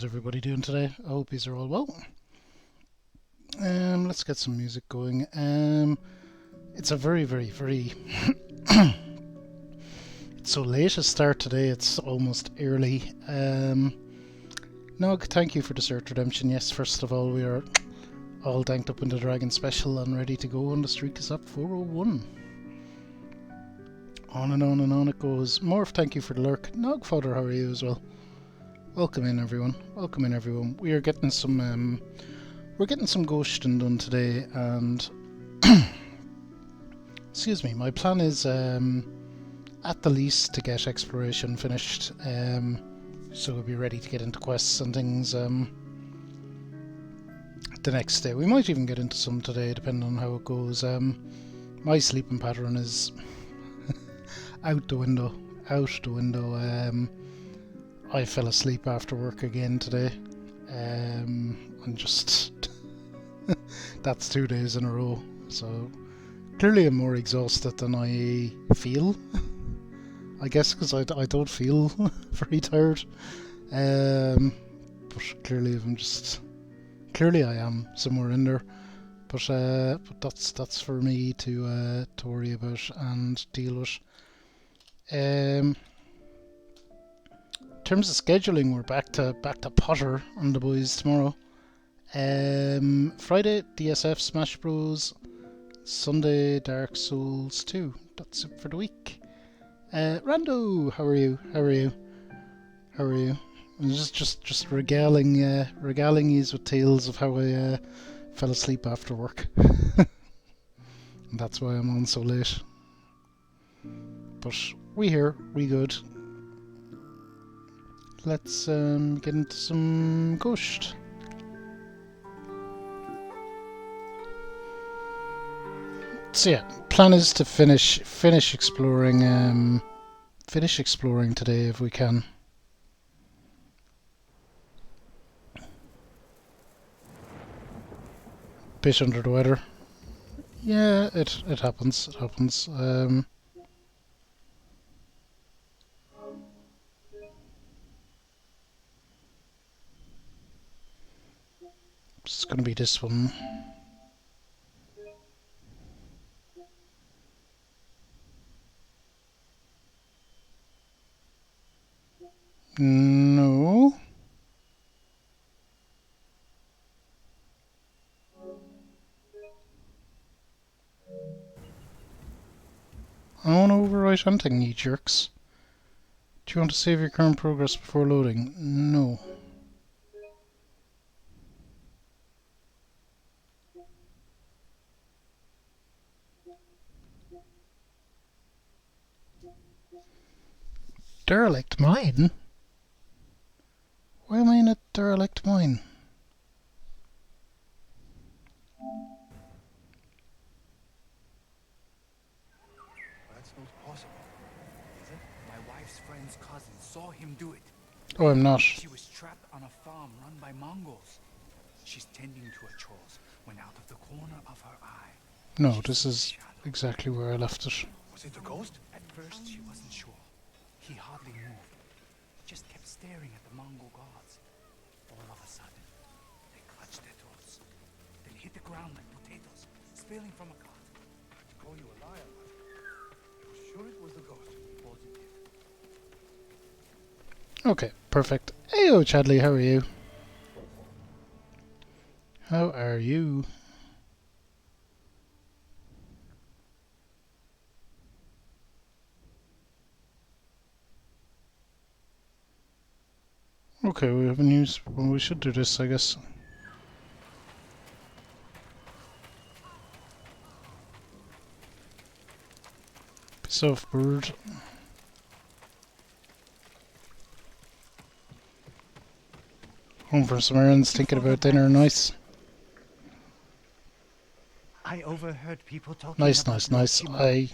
How's everybody doing today? I hope you're all well. Let's get some music going. It's a very it's so late a start today. It's almost early. Nog, thank you for the Search Redemption. Yes, first of all, we are all danked up in the Dragon Special and ready to go, and the streak is at 401. On and on and on it goes. Morph, thank you for the lurk. Nog Fodder, how are you as well? Welcome in, everyone. Welcome in, everyone. We are getting some ghosting done today, and excuse me. My plan is, at the least, to get exploration finished, so we'll be ready to get into quests and things. The next day, we might even get into some today, depending on how it goes. My sleeping pattern is out the window. I fell asleep after work again today. And just that's 2 days in a row. So clearly I'm more exhausted than I feel. I guess because I don't feel very tired. But clearly I am somewhere in there. But that's for me to worry about and deal with. In terms of scheduling, we're back to Potter on the boys tomorrow. Friday DSF Smash Bros. Sunday Dark Souls 2. That's it for the week. Rando, how are you? I was just regaling you with tales of how I fell asleep after work. And that's why I'm on so late. But we good. Let's get into some ghost. So yeah, plan is to finish exploring today if we can. Bit under the weather. Yeah, it happens. It's gonna be this one. No. I want to overwrite hunting, you jerks. Do you want to save your current progress before loading? No. Derelict mine? Why am I in a derelict mine? That's not possible, is it? My wife's friend's cousin saw him do it. Oh, I'm not. She was trapped on a farm run by Mongols. She's tending to her chores when out of the corner of her eye. No, this is exactly where I left it. Was it a ghost? At first she wasn't sure. He hardly moved. Just kept staring at the Mongol gods. All of a sudden, they clutched their throats. Then hit the ground like potatoes, spilling from a cart. I'd call you a liar, but you're sure it was the ghost? Positive. Okay, perfect. Heyo, Chadley, how are you? How are you? Okay, we have a news. Well, we should do this, I guess. Piss off, bird. Home for some errands, thinking about dinner. Nice. I overheard people talking Nice. about Tsushima.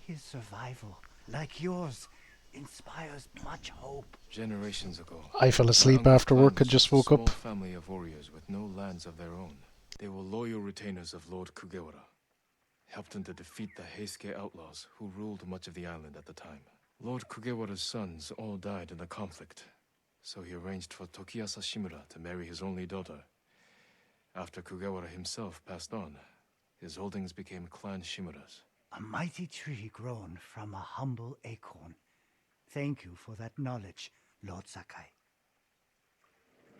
His survival, like yours, inspires much hope. Generations ago, I fell asleep after work and just woke up. A small family of warriors with no lands of their own. They were loyal retainers of Lord Kugewara. Helped them to defeat the Heisuke outlaws who ruled much of the island at the time. Lord Kugewara's sons all died in the conflict. So he arranged for Tokiyasa Shimura to marry his only daughter. After Kugawara himself passed on, his holdings became Clan Shimura's. A mighty tree grown from a humble acorn. Thank you for that knowledge, Lord Sakai.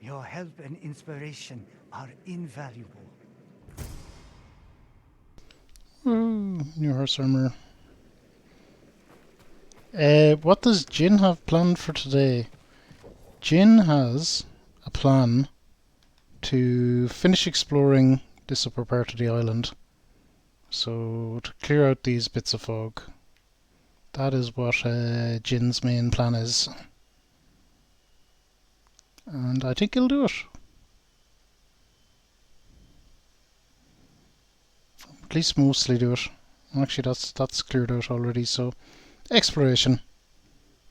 Your help and inspiration are invaluable. Ooh, new horse armor. What does Jin have planned for today? Jin has a plan to finish exploring this upper part of the island. So, to clear out these bits of fog. That is what Jin's main plan is. And I think he'll do it. At least mostly do it. Actually, that's cleared out already, so exploration,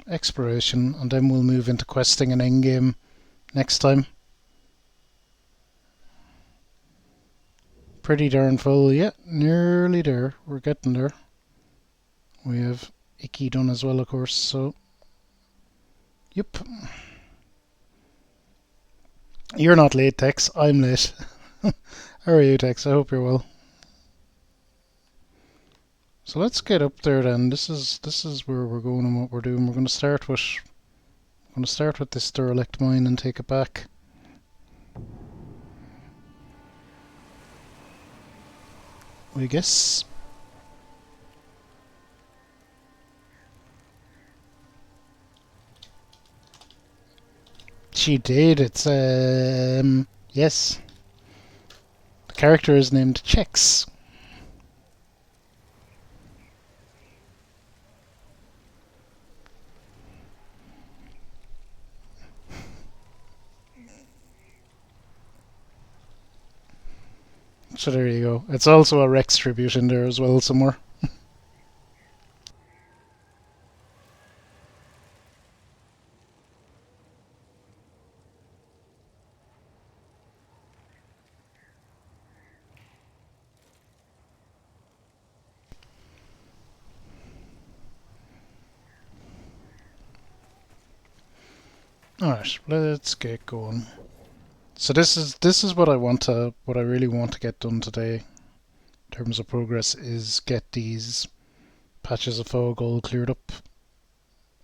and then we'll move into questing and endgame next time. Pretty darn full, yeah, nearly there. We're getting there. We have Icky done as well, of course, so yep. You're not late, Tex. I'm late. How are you, Tex? I hope you're well. So let's get up there then. This is where we're going and what we're doing. We're going to start with this derelict mine and take it back. I guess. She did. It's yes. The character is named Chex. So there you go. It's also a Rex tribute in there as well somewhere. Alright, let's get going. So this is what I really want to get done today in terms of progress, is get these patches of fog all cleared up.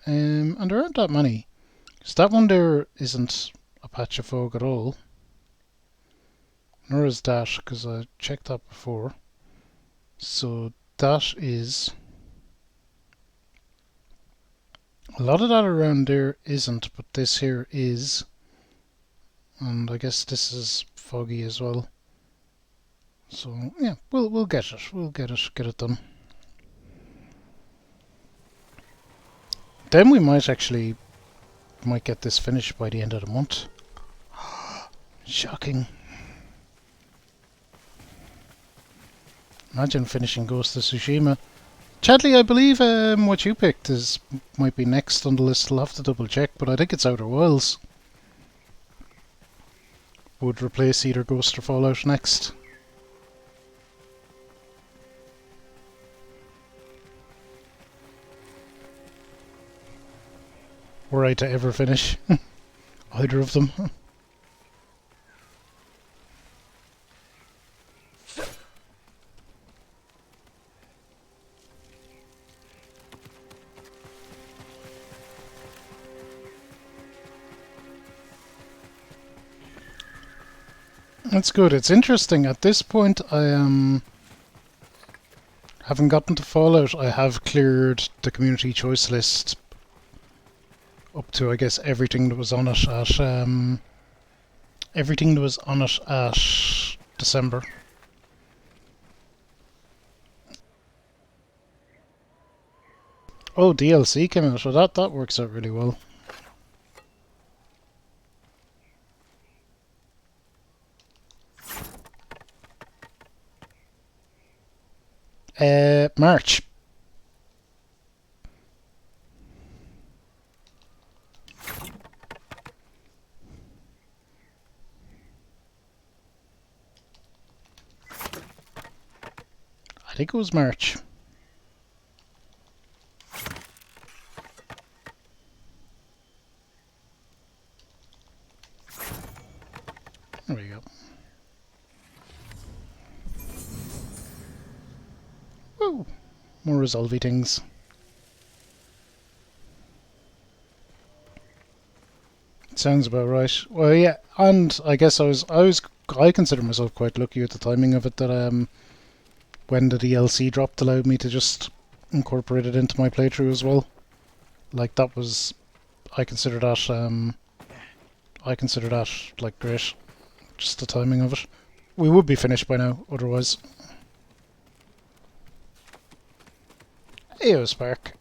And there aren't that many. So that one there isn't a patch of fog at all. Nor is that, because I checked that before. So that is... a lot of that around there isn't, but this here is. And I guess this is foggy as well. So yeah, we'll get it. We'll get it done. Then we might get this finished by the end of the month. Shocking. Imagine finishing Ghost of Tsushima. Chadley, I believe what you picked might be next on the list. I'll have to double check, but I think it's Outer Worlds. Would replace either Ghost or Fallout next. Were I to ever finish either of them. That's good. It's interesting. At this point, I haven't gotten to Fallout. I have cleared the community choice list up to, I guess, everything that was on it at December. Oh, DLC came out, so that works out really well. March. I think it was March. Woo! More resolvey things. Sounds about right. Well, yeah, and I guess I consider myself quite lucky with the timing of it that when the DLC dropped allowed me to just incorporate it into my playthrough as well. Like that was, I consider that like great. Just the timing of it. We would be finished by now, otherwise. Heyo, Spark.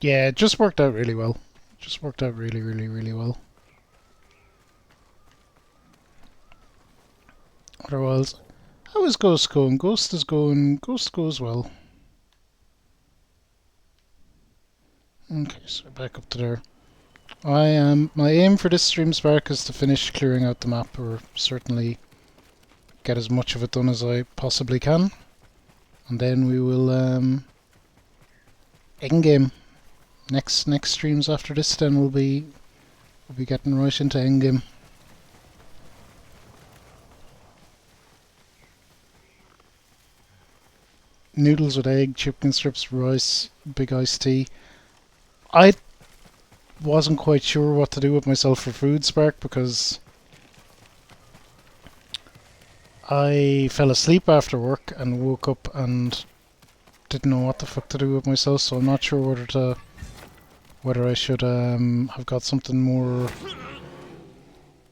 Yeah, it just worked out really well. Just worked out really, really, really well. Otherwise, how is Ghost going? Ghost goes well. Okay, so back up to there. My aim for this stream, Spark, is to finish clearing out the map, or certainly get as much of it done as I possibly can. And then we will, endgame. Next streams after this, then we'll be getting right into endgame. Noodles with egg, chicken strips, rice, big iced tea. I wasn't quite sure what to do with myself for food, Spark, because I fell asleep after work and woke up and didn't know what the fuck to do with myself, so I'm not sure whether I should have got something more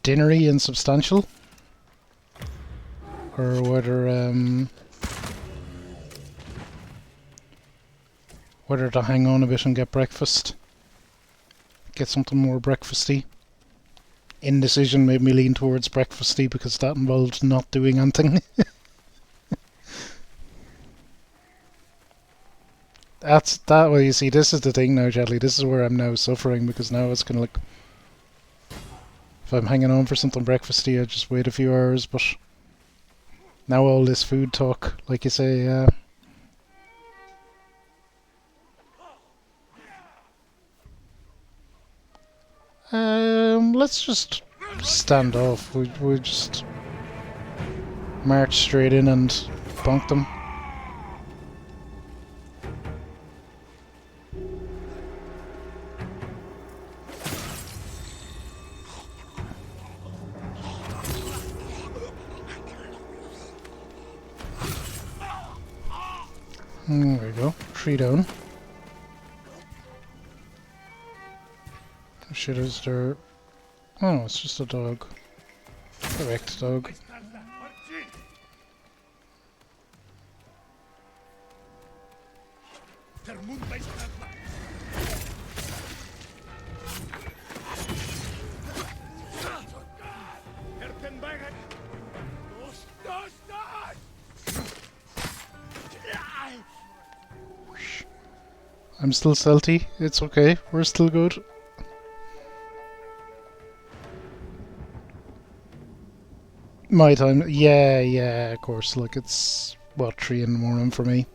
dinnery and substantial, or whether to hang on a bit and get breakfast. Get something more breakfasty. Indecision made me lean towards breakfasty because that involved not doing anything. That's that way. You see, this is the thing now, Jelly. This is where I'm now suffering, because now it's kind of like, if I'm hanging on for something breakfasty, I just wait a few hours. But now all this food talk, like you say, let's just stand off. We just march straight in and bonk them. There we go. 3 down. Shit, is there... Oh, it's just a dog. Correct, dog. I'm still salty. It's okay. We're still good. My time. Yeah, of course. Like, it's, what, 3 in the morning for me.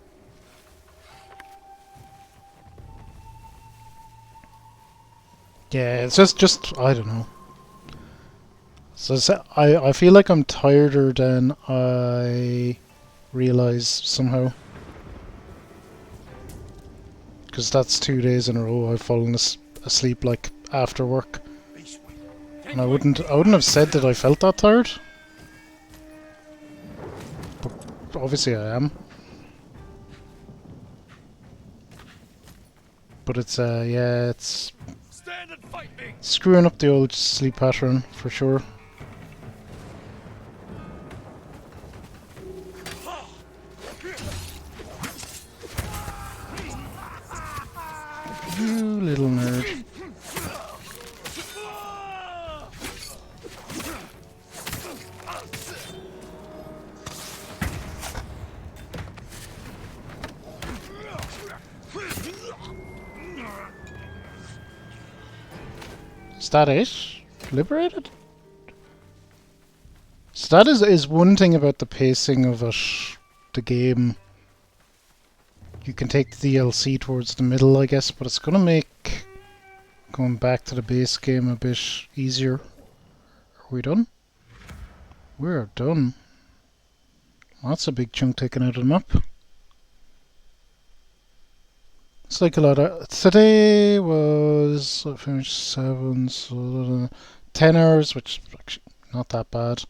Yeah, it's just I don't know. So I feel like I'm tireder than I realise somehow. Because that's 2 days in a row I've fallen asleep, like, after work. And I wouldn't have said that I felt that tired. But obviously I am. But it's, yeah, it's screwing up the old sleep pattern, for sure. You little nerd. Is that it? Liberated? So that is one thing about the pacing of it, the game, you can take the DLC towards the middle, I guess, but it's going to make going back to the base game a bit easier. Are we done? We're done. That's a big chunk taken out of the map. It's like a lot of... Today was... I finished 7, so 10 hours, which is actually not that bad.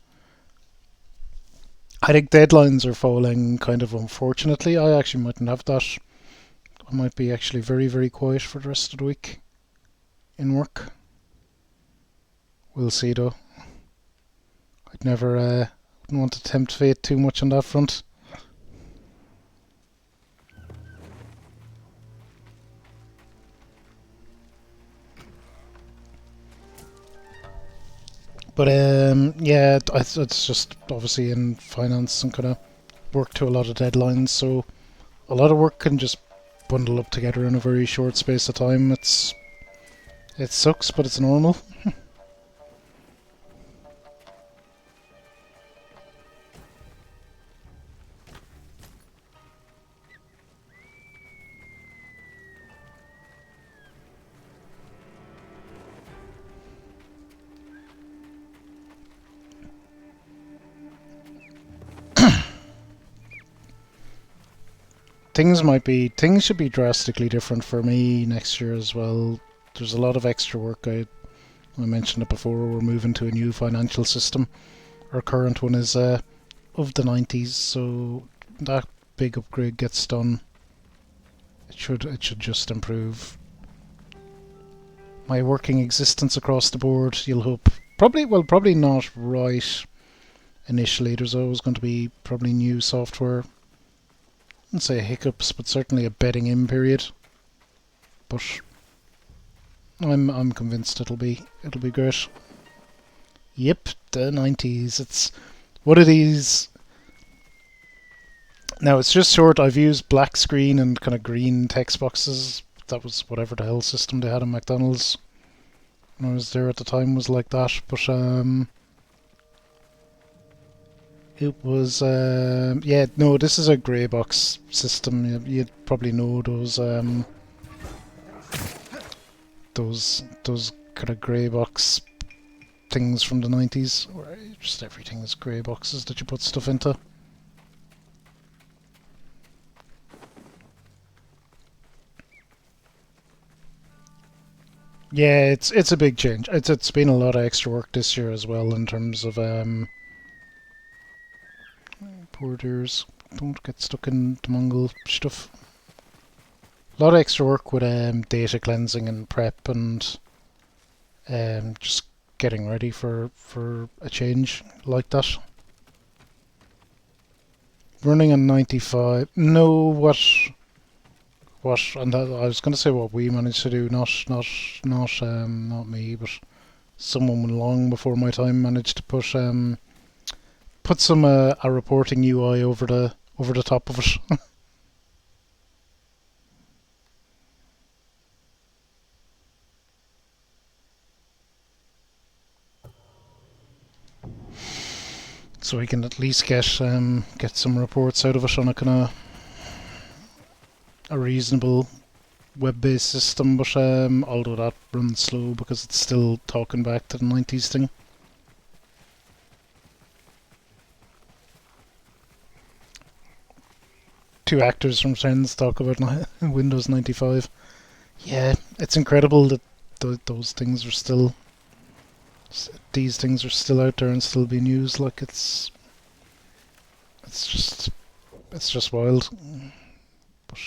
I think deadlines are falling kind of unfortunately. I actually mightn't have that. I might be actually very, very quiet for the rest of the week in work. We'll see though. I'd never wouldn't want to tempt fate too much on that front. But yeah, it's just obviously in finance and kind of work to a lot of deadlines, so a lot of work can just bundle up together in a very short space of time. It sucks, but it's normal. Things should be drastically different for me next year as well. There's a lot of extra work. I mentioned it before. We're moving to a new financial system. Our current one is of the 90s, so that big upgrade gets done. It should just improve my working existence across the board. You'll hope. Probably not right initially. There's always going to be probably new software. I wouldn't say hiccups, but certainly a bedding in period. But I'm convinced it'll be great. Yep, the 90s. It's one of these. Now it's just short. I've used black screen and kind of green text boxes. That was whatever the hell system they had in McDonald's when I was there at the time was like that. But it was, yeah, no, this is a grey box system. You'd probably know those kind of grey box things from the 90s, where just everything is grey boxes that you put stuff into. Yeah, it's a big change. It's been a lot of extra work this year as well in terms of poor dears, don't get stuck in the Mongol stuff. A lot of extra work with data cleansing and prep and just getting ready for a change like that. Running on 95. No, what? And I was going to say what we managed to do, not me, but someone long before my time managed to put some a reporting UI over the top of it. So we can at least get some reports out of it on a kind of a reasonable web-based system, but although that runs slow because it's still talking back to the 90s thing. Two actors from Friends talk about Windows 95. Yeah, it's incredible that those things are still... These things are still out there and still being used. Like it's just wild. But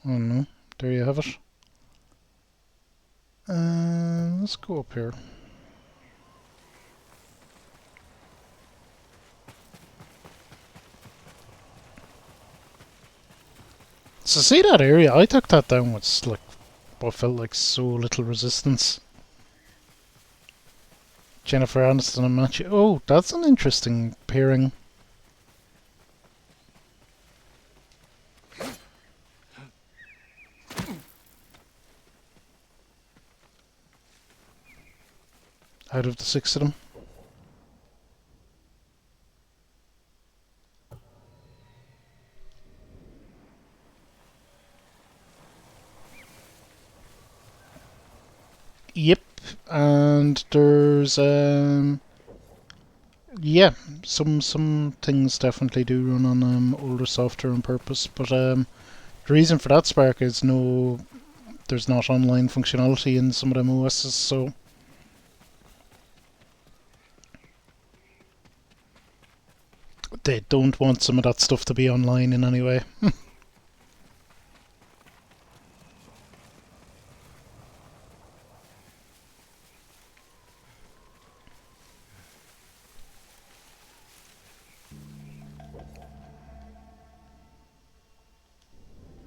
I don't know. There you have it. Let's go up here. So see that area? I took that down with like what felt like so little resistance. Jennifer Aniston and Matthew. Oh, that's an interesting pairing. Out of the 6 of them. and there's yeah, some things definitely do run on older software on purpose, but the reason for that, Spark, is there's not online functionality in some of them OSs, so they don't want some of that stuff to be online in any way.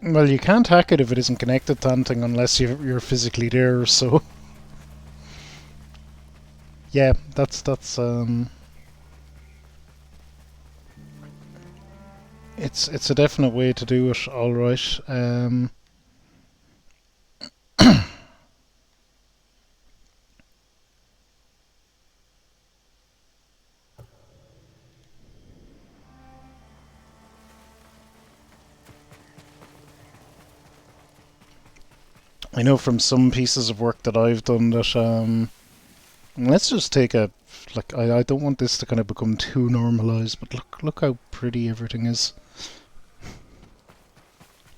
Well, you can't hack it if it isn't connected to anything unless you're physically there, so yeah, that's it's a definite way to do it, alright. I know from some pieces of work that I've done that let's just take a like I don't want this to kind of become too normalized, but look how pretty everything is.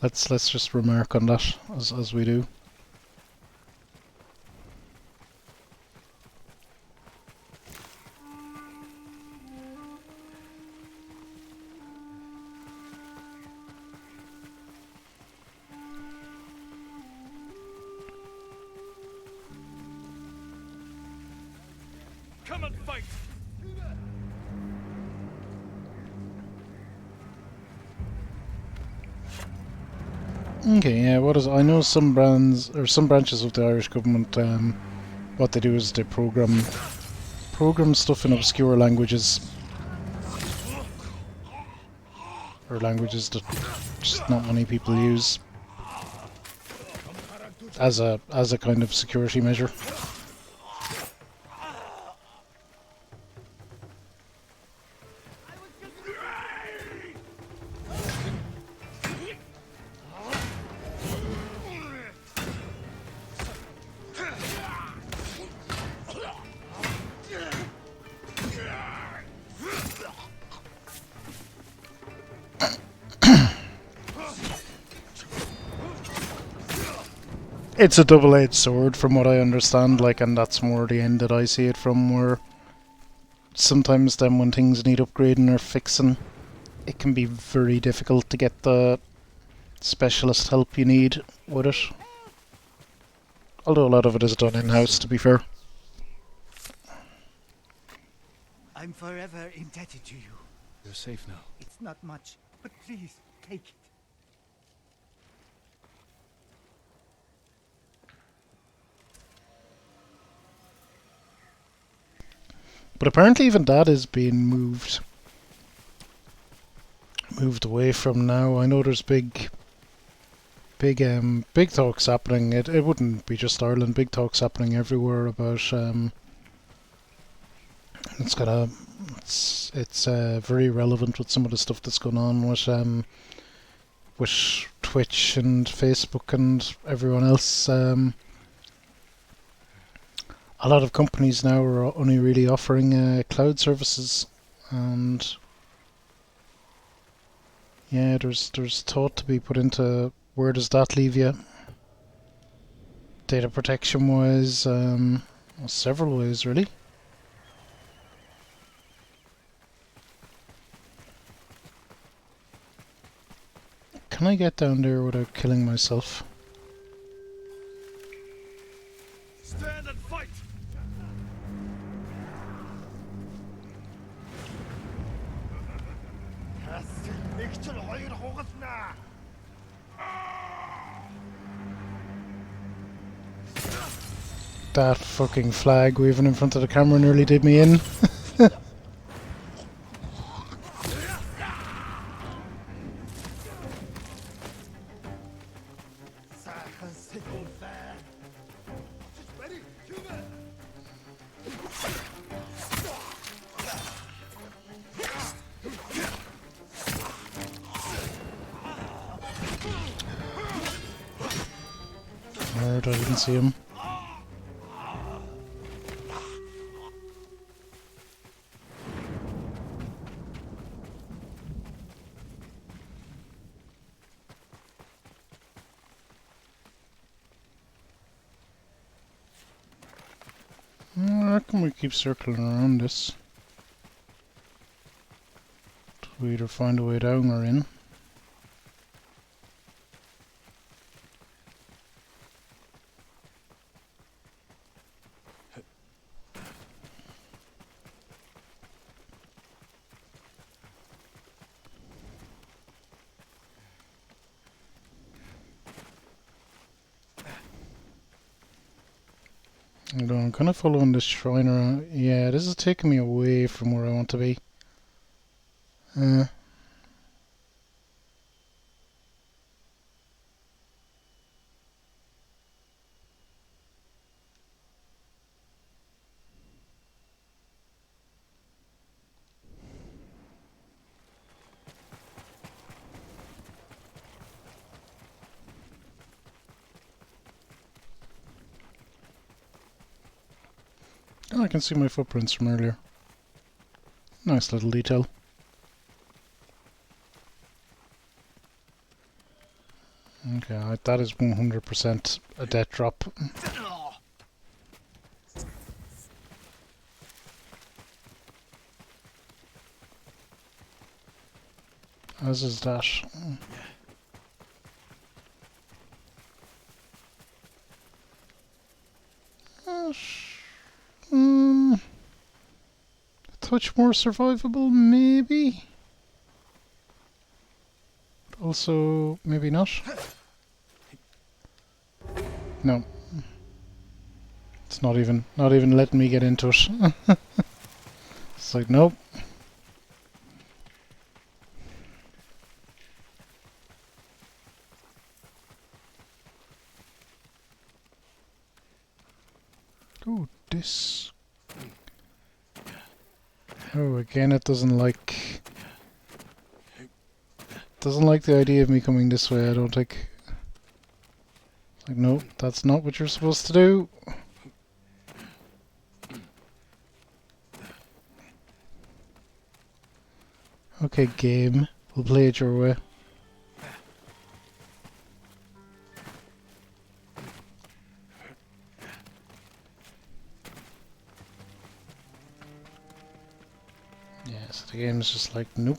Let's just remark on that as we do. Come and fight! Okay, yeah. What is? I know some brands or some branches of the Irish government. What they do is they program stuff in obscure languages or languages that just not many people use as a kind of security measure. It's a double-edged sword from what I understand, like, and that's more the end that I see it from, where sometimes then when things need upgrading or fixing, it can be very difficult to get the specialist help you need with it. Although a lot of it is done in-house, to be fair. I'm forever indebted to you. You're safe now. It's not much, but please, take it. But apparently even that is being moved away from now. I know there's big talks happening. It wouldn't be just Ireland. Big talks happening everywhere about it's very relevant with some of the stuff that's going on with Twitch and Facebook and everyone else. A lot of companies now are only really offering cloud services, and yeah, there's thought to be put into where does that leave you, data protection wise, well, several ways really. Can I get down there without killing myself? Stand and fight! That fucking flag waving in front of the camera nearly did me in. Word, I didn't see him. I reckon we keep circling around this. We either find a way down or in. I don't know, I'm kind of following this shrine around. Yeah, this is taking me away from where I want to be. Oh, I can see my footprints from earlier. Nice little detail. Okay, that is 100% a death drop. As is that. A touch more survivable, maybe? But also, maybe not? No. It's not even letting me get into it. It's like, nope. Oh, this. Oh, again, it doesn't like the idea of me coming this way, I don't think. Like, no, that's not what you're supposed to do. Okay, game. We'll play it your way. Yeah, so the game is just like, nope.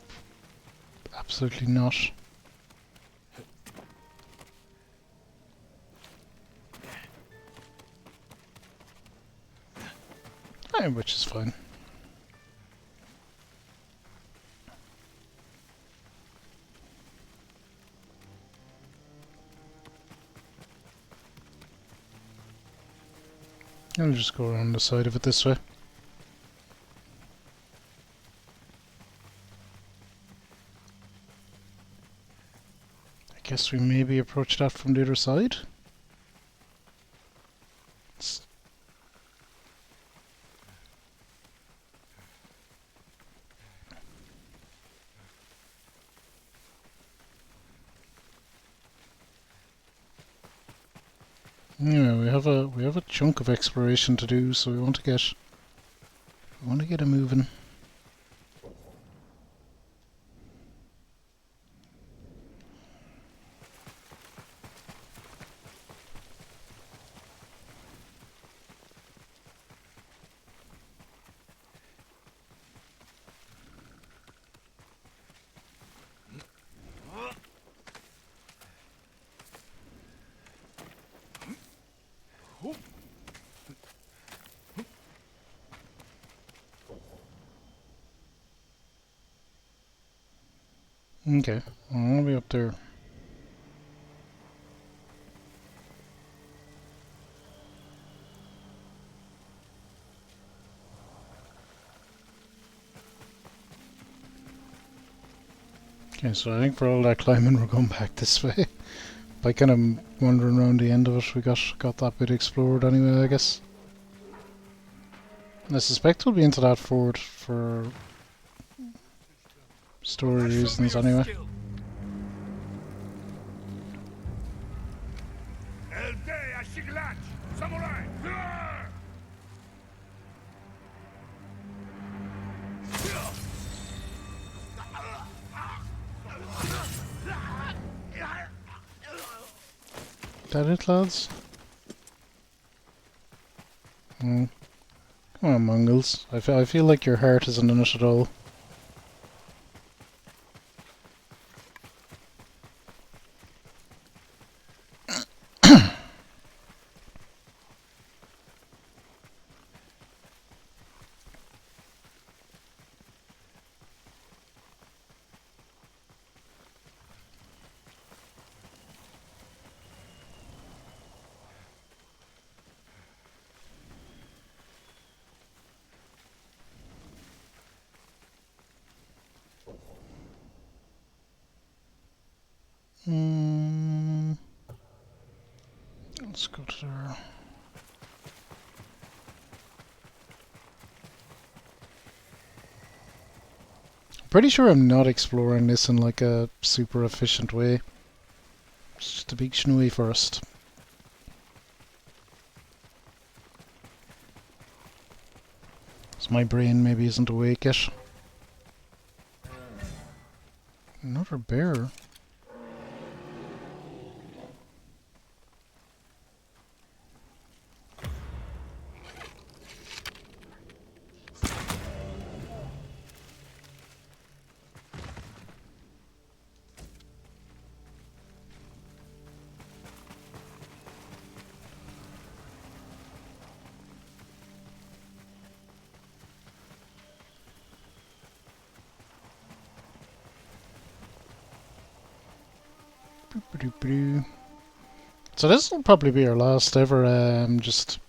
Absolutely not. Which is fine. I'll just go around the side of it this way. I guess we maybe approach that from the other side. Anyway, we have a chunk of exploration to do, so we want to get it moving. Okay, I'll be up there. Okay, so I think for all that climbing we're going back this way. By kind of wandering around the end of it, we got that bit explored anyway, I guess. I suspect we'll be into that fort for story reasons anyway. That it, lads? Come on, Mongols. I feel like your heart isn't in it at all. Mm, let's go to there. Pretty sure I'm not exploring this in like a super efficient way. It's just a big snowy forest. So my brain maybe isn't awake yet. Another bear. So this will probably be our last ever just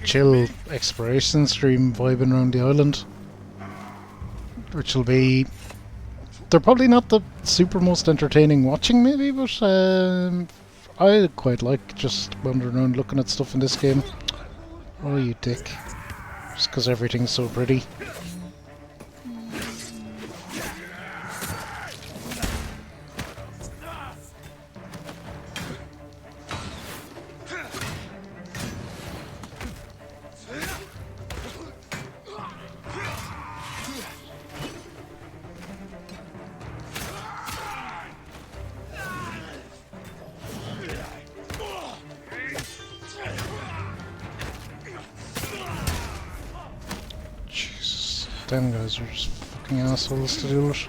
chill exploration stream vibing around the island. Which will be... They're probably not the super most entertaining watching maybe, but I quite like just wandering around looking at stuff in this game. Oh, you dick. Just because everything's so pretty. Jesus, damn guys are just fucking assholes to deal with.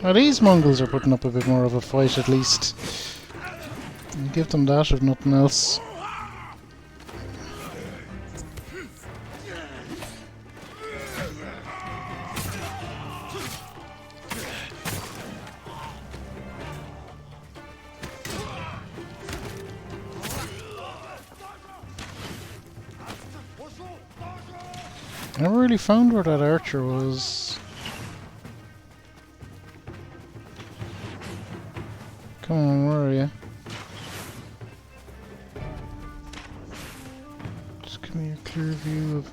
Now these Mongols are putting up a bit more of a fight at least. You give them that if nothing else. I never really found where that archer was. Come on, where are you? Just give me a clear view of...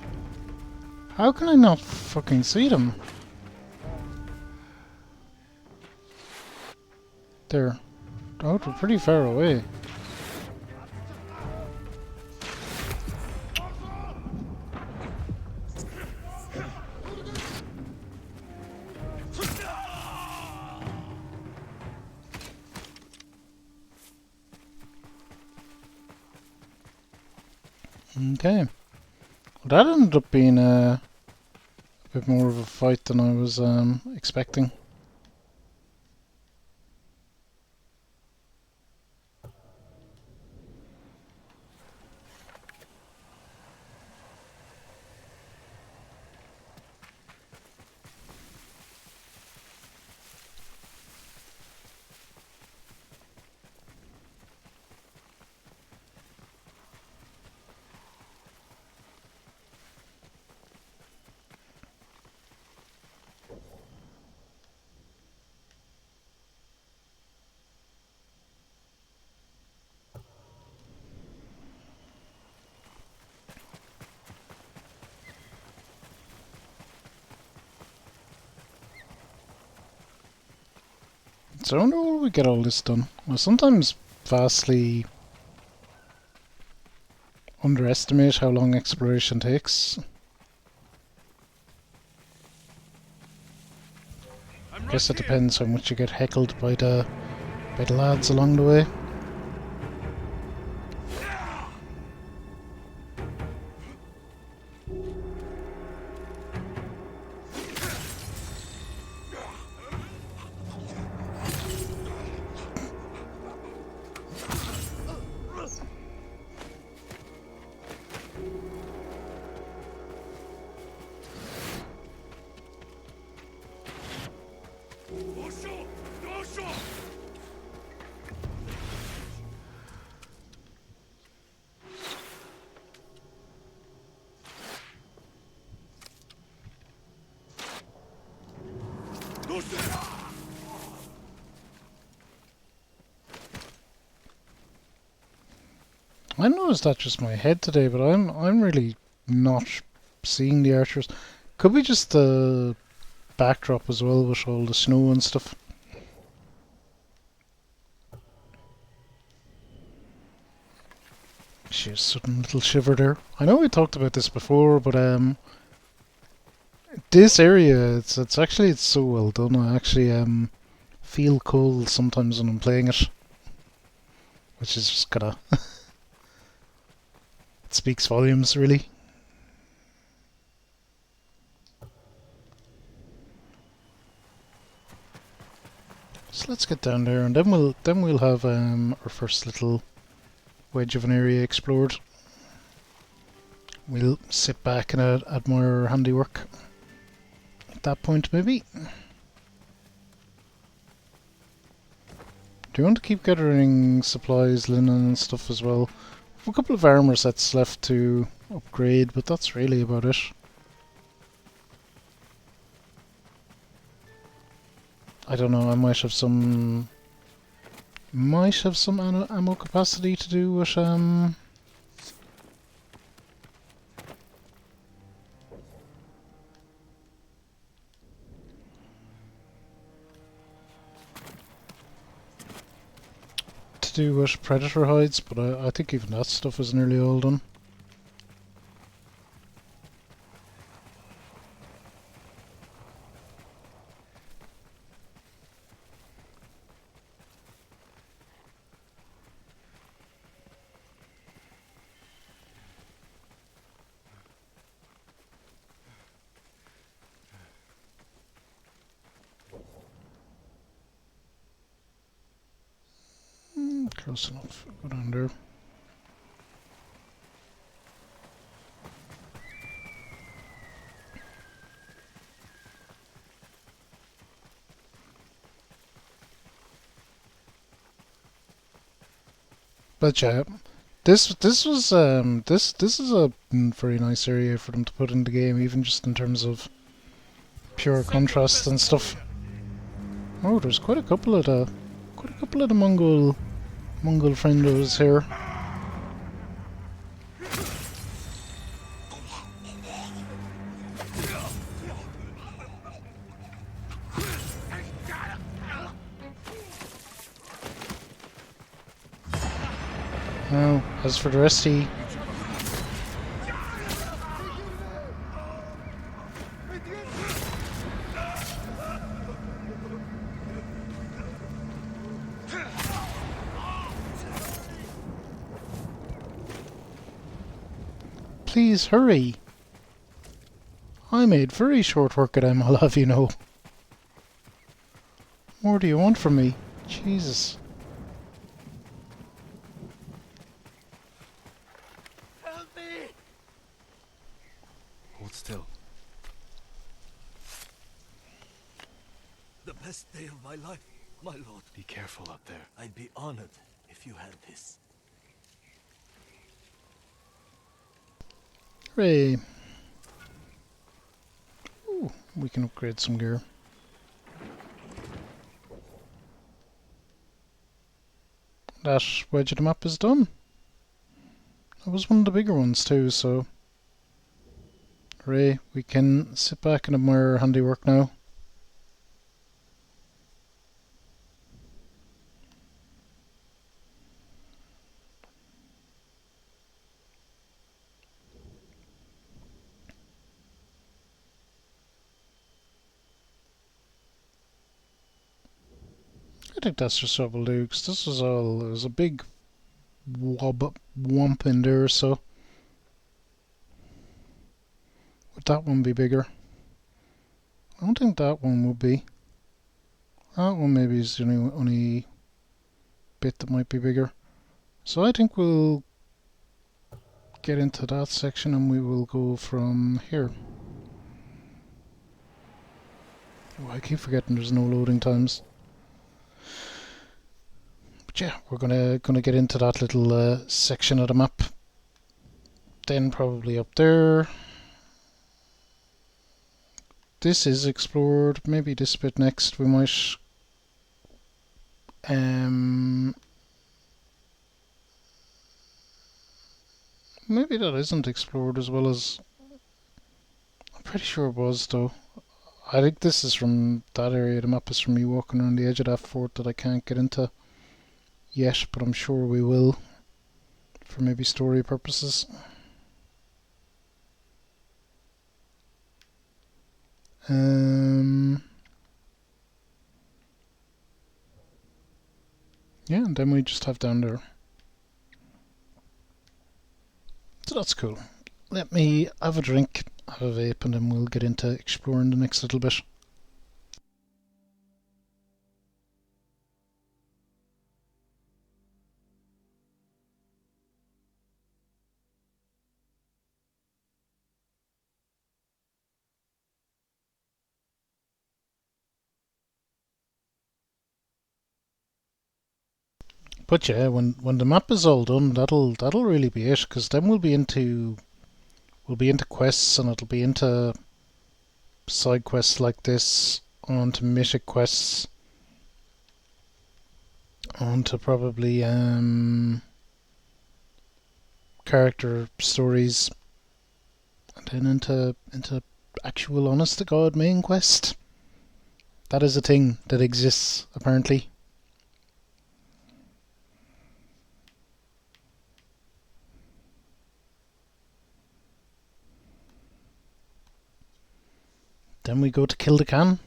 How can I not fucking see them? There. Oh, they're pretty far away. Okay. Well, that ended up being a bit more of a fight than I was expecting. So I wonder will we get all this done. I sometimes vastly underestimate how long exploration takes. Guess it depends how much you get heckled by the lads along the way. I know it's not just my head today, but I'm really not seeing the archers. Could be just the backdrop as well with all the snow and stuff. She's sudden little shiver there. I know we talked about this before, but this area it's actually it's so well done. I actually feel cold sometimes when I'm playing it, which is just kinda it speaks volumes really. So let's get down there, and then we'll have our first little wedge of an area explored. We'll sit back and admire our handiwork at that point, maybe. Do you want to keep gathering supplies, linen and stuff as well? A couple of armor sets left to upgrade, but that's really about it. I don't know, I might have some ammo capacity to do with predator hides, but I think even that stuff is nearly all done. Close enough. Go down there. But yeah, this is a very nice area for them to put in the game, even just in terms of pure contrast and stuff. Oh, there's quite a couple of the Mongol friendos here. Now, as for the rest of you, please hurry. I made very short work of them, I'll have you know. More do you want from me? Jesus. Help me! Hold still. The best day of my life, my lord. Be careful out there. I'd be honored if you had this. Hooray. Ooh, we can upgrade some gear. That wedge of the map is done. That was one of the bigger ones too, so hooray, we can sit back and admire our handiwork now. think that's just what we'll do, 'cause this was all, there was a big wump in there, so would that one be bigger? I don't think that one would be. That one maybe is the only bit that might be bigger. So I think we'll get into that section and we will go from here. Oh, I keep forgetting there's no loading times. But yeah, we're gonna get into that little section of the map. Then probably up there. This is explored. Maybe this bit next we might. Maybe that isn't explored as well as. I'm pretty sure it was though. I think this is from that area. The map is from me walking around the edge of that fort that I can't get into yet, but I'm sure we will for maybe story purposes. Yeah, and then we just have down there. So that's cool. Let me have a drink, have a vape, and then we'll get into exploring the next little bit. But yeah, when the map is all done, that'll really be it. Because then we'll be into quests, and it'll be into side quests like this, onto mythic quests, onto probably character stories, and then into actual honest to god main quest. That is a thing that exists apparently. Then we go to kill the can.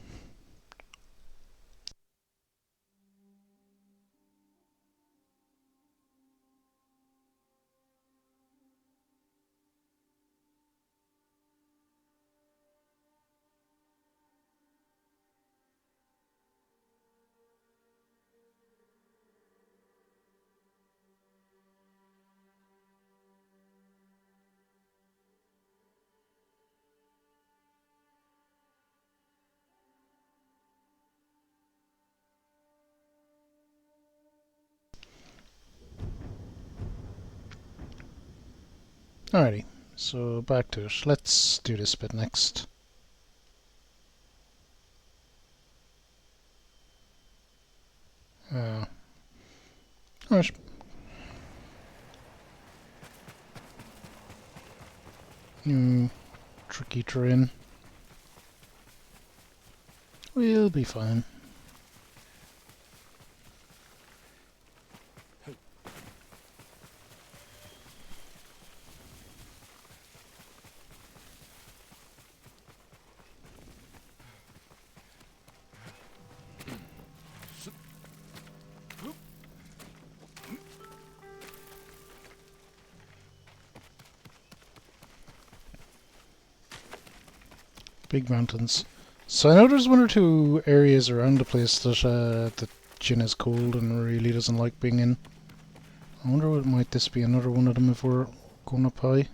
Alrighty, so back to it. Let's do this bit next. Alright. New tricky terrain. We'll be fine. Big mountains. So I know there's one or two areas around the place that Jin is cold and really doesn't like being in. I wonder what might this be another one of them if we're going up high.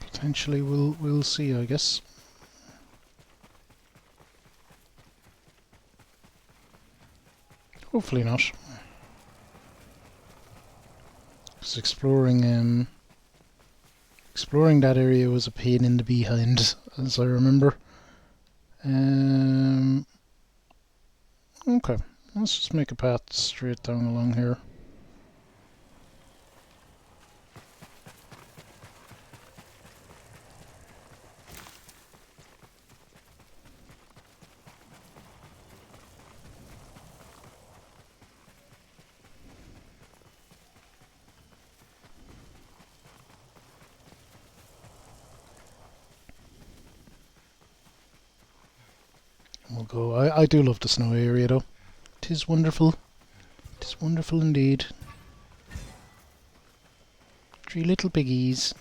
Potentially we'll see, I guess. Hopefully not. Because exploring that area was a pain in the behind, as I remember. Okay, let's just make a path straight down along here. we'll go. I do love the snow area though. 'Tis wonderful. 'Tis wonderful indeed. 3 little piggies.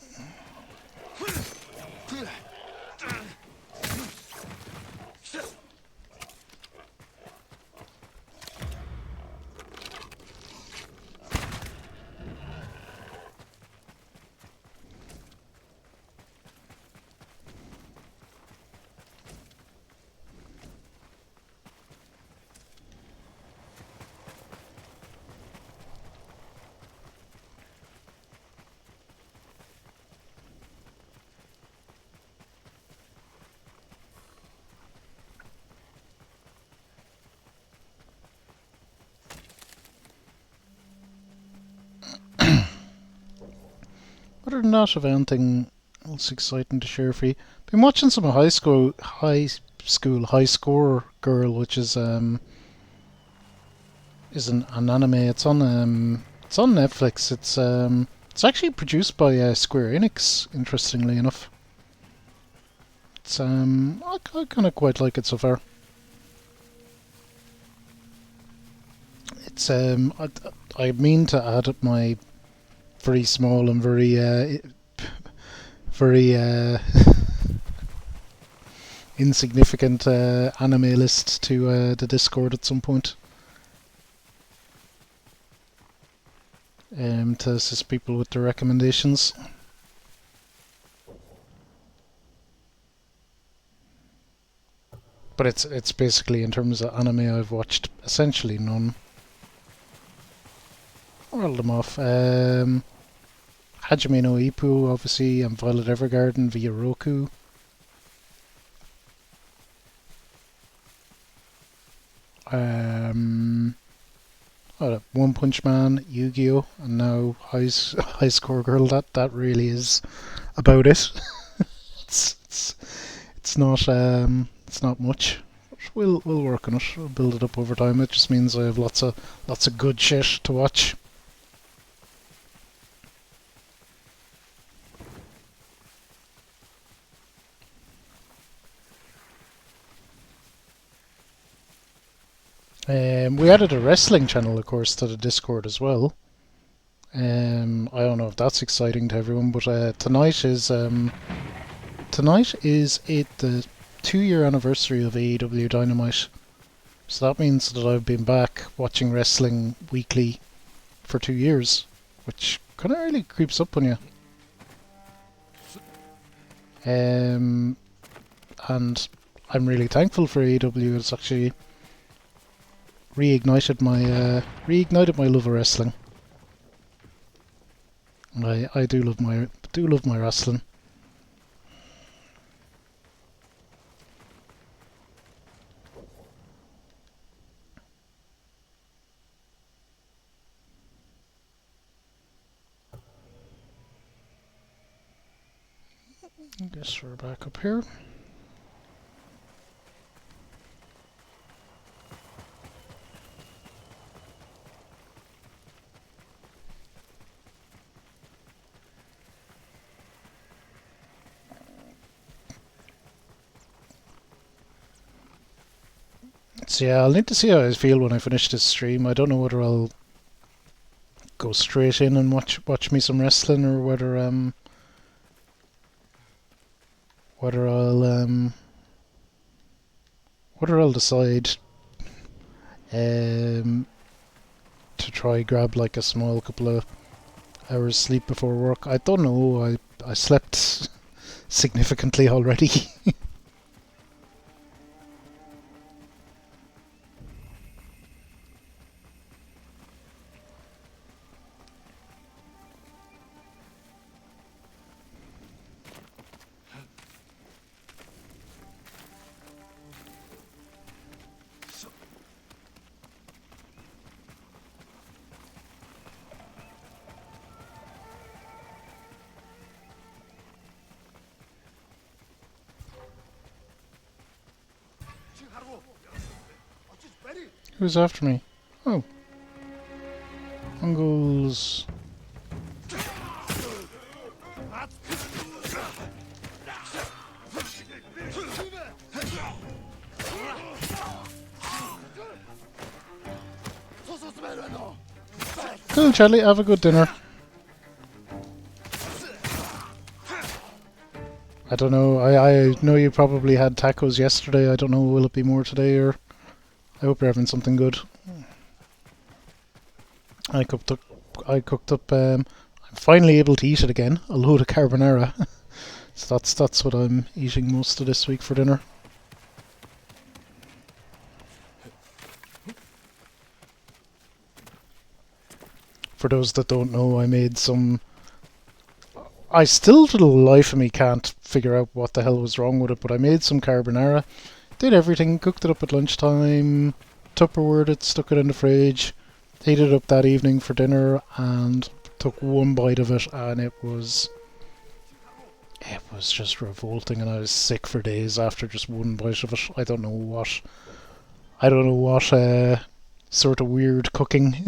Other than that, have anything else exciting to share for you? Been watching some high score girl, which is an anime. It's on Netflix. It's actually produced by Square Enix. Interestingly enough, it's I kind of quite like it so far. It's I mean to add up my very small and very insignificant anime list to the Discord at some point. To assist people with their recommendations. But it's basically, in terms of anime, I've watched essentially none. I'll roll them off. Hajime no Ippo, obviously, and Violet Evergarden via Roku. One Punch Man, Yu-Gi-Oh, and now High Score Girl. That really is about it. it's not much. We'll work on it. We'll build it up over time. It just means I have lots of good shit to watch. We added a wrestling channel, of course, to the Discord as well. I don't know if that's exciting to everyone, but tonight is the 2-year anniversary of AEW Dynamite. So that means that I've been back watching wrestling weekly for 2 years, which kind of really creeps up on you. And I'm really thankful for AEW. It's actually reignited my love of wrestling. And I do love my wrestling. I guess we're back up here. So yeah, I'll need to see how I feel when I finish this stream. I don't know whether I'll go straight in and watch me some wrestling, or whether I'll decide to try grab like a small couple of hours sleep before work. I don't know. I slept significantly already. Who's after me? Oh. Mongols. Cool, Charlie. Have a good dinner. I don't know. I know you probably had tacos yesterday. I don't know. Will it be more today, or I hope you're having something good. I cooked up. I'm finally able to eat it again. A load of carbonara. So that's what I'm eating most of this week for dinner. For those that don't know, I made some. I still, for the life of me, can't figure out what the hell was wrong with it, but I made some carbonara, did everything, cooked it up at lunchtime, Tupperwared it, stuck it in the fridge, heated it up that evening for dinner, and took one bite of it, and it was just revolting, and I was sick for days after just one bite of it. I don't know what sort of weird cooking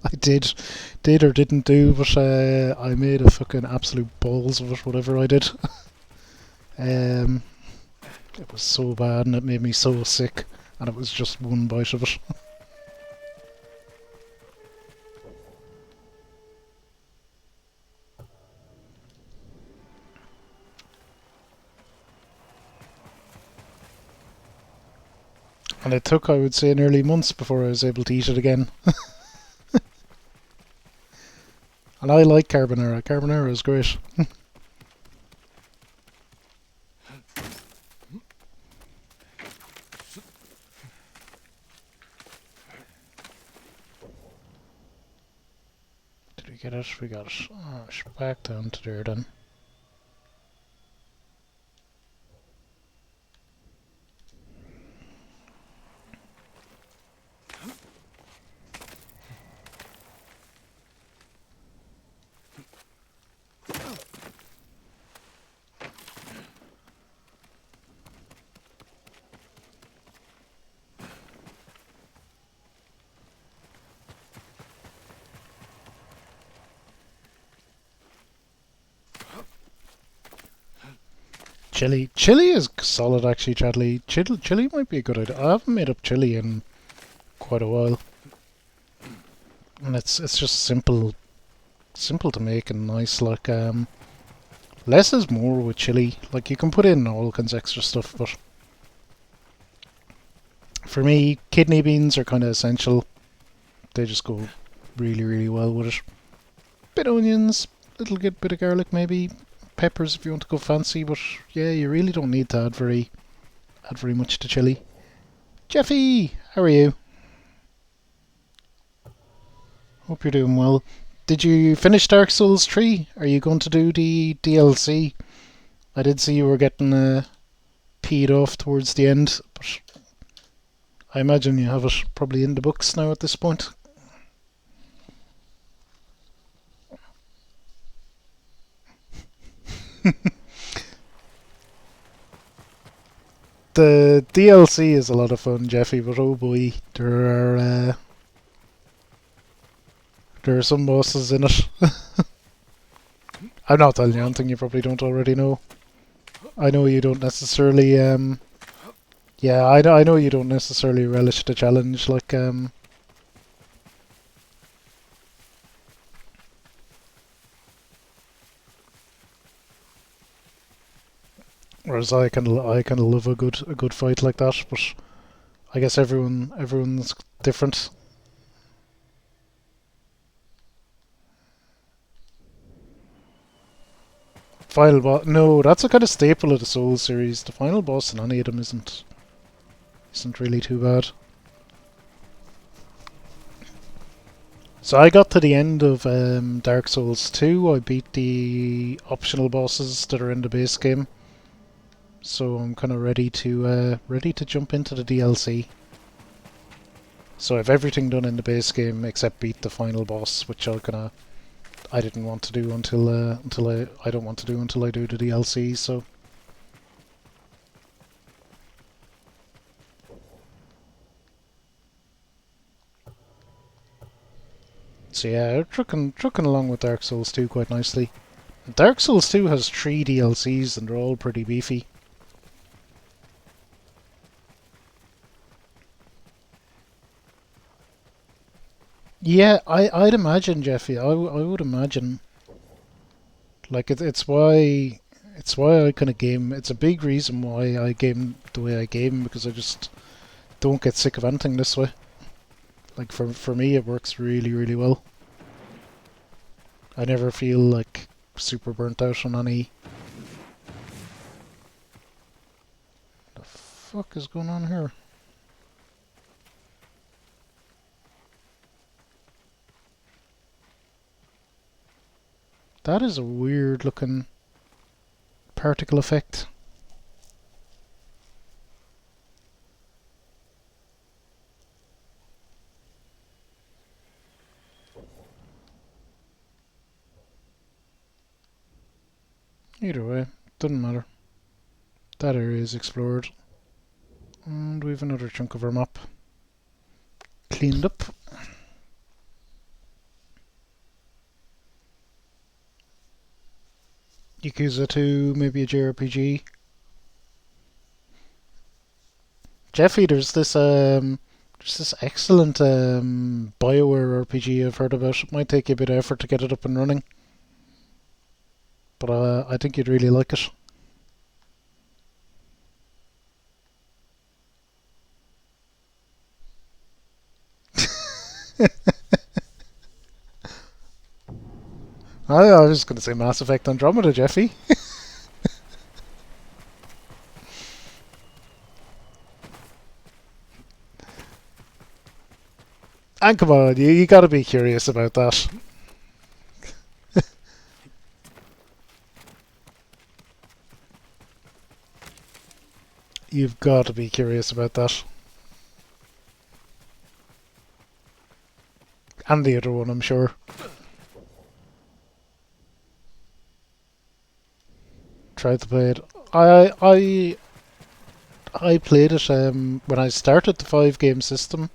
I did or didn't do, but I made a fucking absolute balls of it, whatever I did. It was so bad and it made me so sick, and it was just one bite of it. And it took, I would say, nearly months before I was able to eat it again. And I like carbonara. Carbonara is great. Did we get it? We got it. Oh, back down to there then. Chili is solid actually, Chadley. Chili might be a good idea. I haven't made up chili in quite a while, and it's just simple to make and nice. Like less is more with chili. Like you can put in all kinds of extra stuff, but for me, kidney beans are kind of essential. They just go really well with it. Bit of onions, little bit of garlic maybe. Peppers if you want to go fancy, but yeah, you really don't need to add very much to chili. Jeffy, how are you? Hope you're doing well. Did you finish Dark Souls 3? Are you going to do the DLC? I did see you were getting peed off towards the end, but I imagine you have it probably in the books now at this point. The DLC is a lot of fun, Jeffy, but oh boy, there are some bosses in it. I'm not telling you anything you probably don't already know. I know you don't necessarily yeah, I know you don't necessarily relish the challenge, like whereas I kind of love a good fight like that, but I guess everyone's different. Final boss? No, that's a kind of staple of the Souls series. The final boss in any of them isn't really too bad. So I got to the end of Dark Souls 2. I beat the optional bosses that are in the base game. So I'm kind of ready to jump into the DLC. So I've everything done in the base game except beat the final boss, which I didn't want to do until I don't want to do until I do the DLC. So yeah, trucking along with Dark Souls 2 quite nicely. Dark Souls 2 has 3 DLCs and they're all pretty beefy. Yeah, I'd imagine, Jeffy. I would imagine. Like it's why I kind of game. It's a big reason why I game the way I game because I just don't get sick of anything this way. Like for me, it works really really well. I never feel like super burnt out on any. The fuck is going on here? That is a weird looking particle effect. Either way, doesn't matter. That area is explored. And we have another chunk of our map cleaned up. Yakuza 2, maybe a JRPG. Jeffy, there's this excellent BioWare RPG I've heard about. It might take you a bit of effort to get it up and running, but I think you'd really like it. I was going to say Mass Effect Andromeda, Jeffy. And come on, you got to be curious about that. You've got to be curious about that. And the other one, I'm sure. Tried to play it. I played it when I started the 5 game system.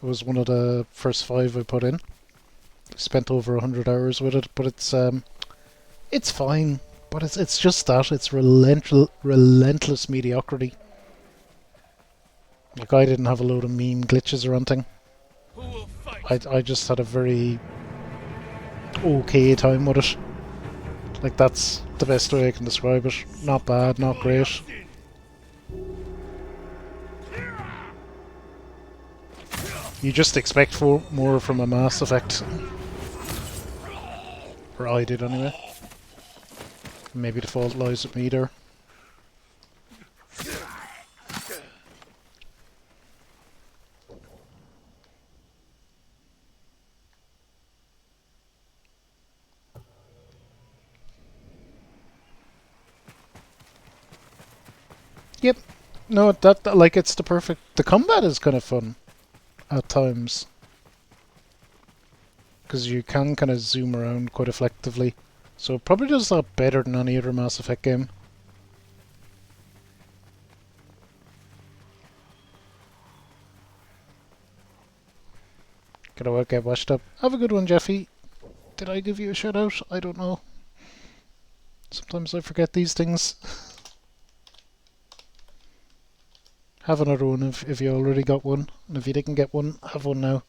It was one of the first 5 I put in. Spent over 100 hours with it, but it's fine. But it's just that it's relentless mediocrity. Like I didn't have a load of meme glitches or anything. Who will fight? I just had a very okay time with it. Like that's the best way I can describe it. Not bad, not great. You just expect more from a Mass Effect. Or I did anyway. Maybe the fault lies with me there. Yep. No, like it's the perfect. The combat is kind of fun at times because you can kind of zoom around quite effectively. So it probably does that better than any other Mass Effect game. Gotta get washed up. Have a good one, Jeffy. Did I give you a shout out? I don't know. Sometimes I forget these things. Have another one if you already got one. And if you didn't get one, have one now.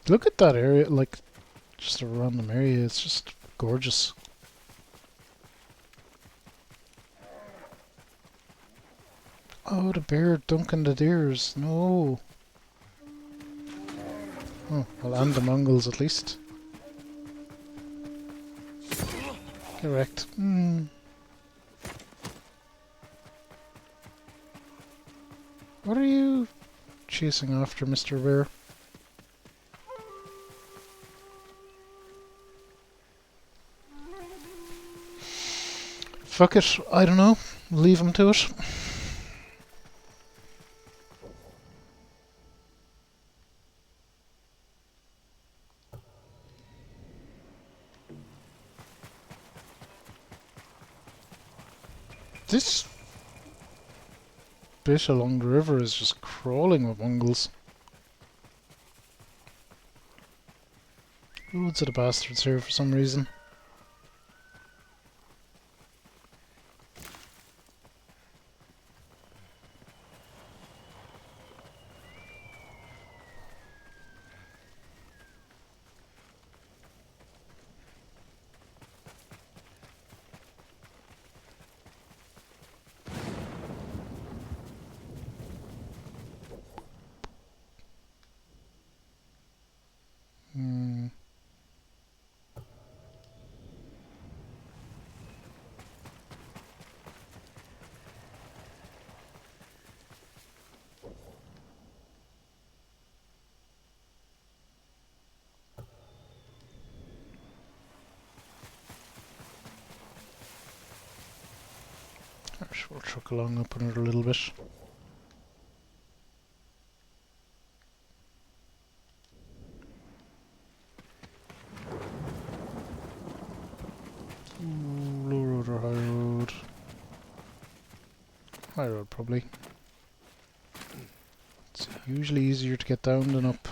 Look at that area, like just a random area. It's just gorgeous. Oh, the bear dunking the deers. No. Oh, well, and the Mongols at least. Correct. What are you chasing after, Mr. Bear? Fuck it, I don't know. Leave him to it. This bit along the river is just crawling with Mongols. Loads of the bastards here for some reason. Hmm. Alright, we'll truck along up another little bit. Low road or high road? High road, probably. It's usually easier to get down than up.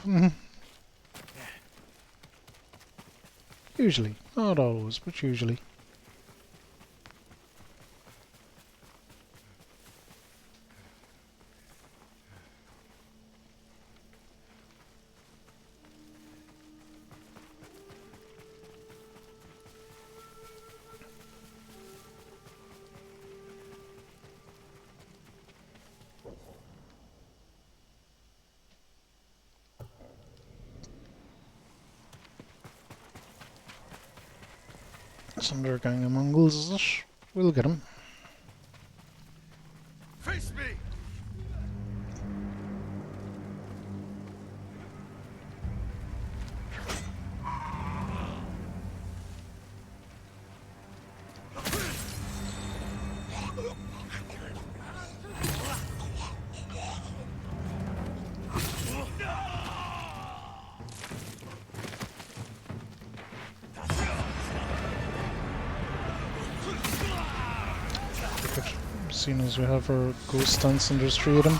Usually. Not always, but usually. It's under a gang of Mongols, is it? We'll get them. Face me! Seeing as we have our ghost dance and there's 3 of them.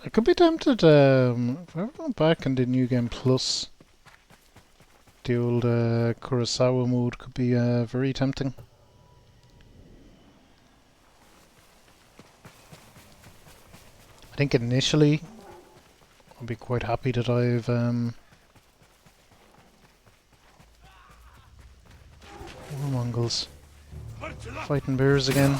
I could be tempted, if I went back in the New Game Plus, the old Kurosawa mode could be very tempting. I think initially I'll be quite happy that I've more Mongols fighting bears again.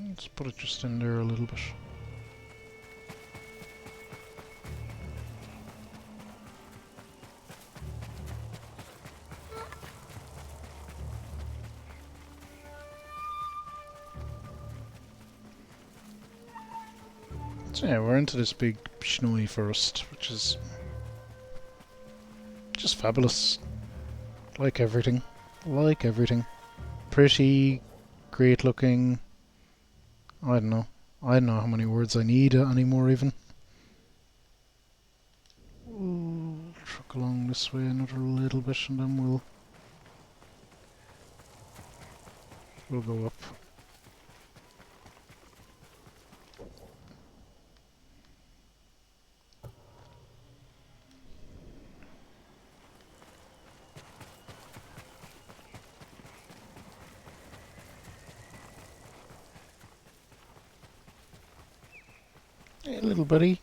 Let's put it just in there a little bit. So yeah, we're into this big snowy forest, which is just fabulous. Like everything. Like everything. Pretty, great looking. I don't know. I don't know how many words I need anymore even. We'll truck along this way another little bit and then we'll go up. Hey, little buddy.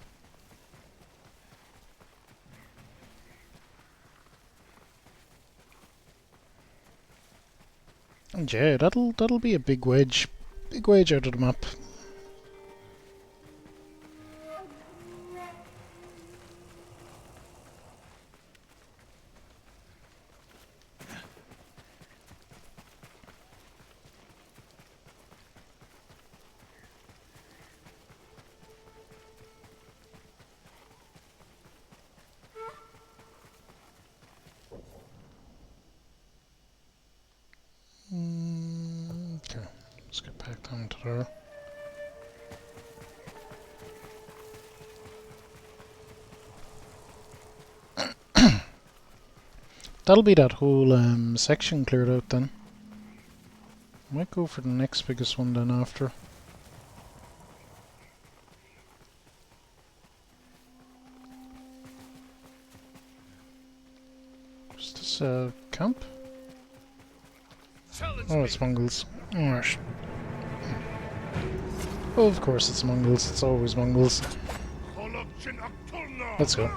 And yeah, that'll be a big wedge out of the map. Down to there. That'll be that whole section cleared out then. Might go for the next biggest one then after. Is this a camp? Oh, it's Mongols. Alright. Oh, of course it's Mongols. It's always Mongols. Let's go.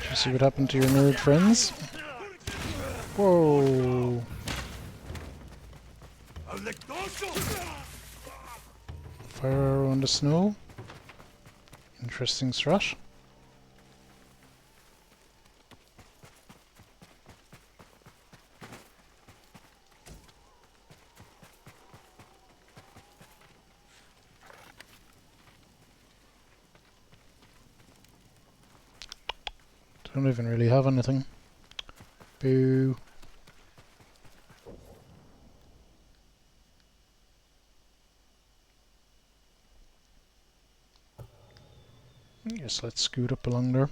Did you see what happened to your nerd friends? Whoa. Fire arrow on the snow. Interesting strat. Don't even really have anything. Boo. Yes, let's scoot up along there.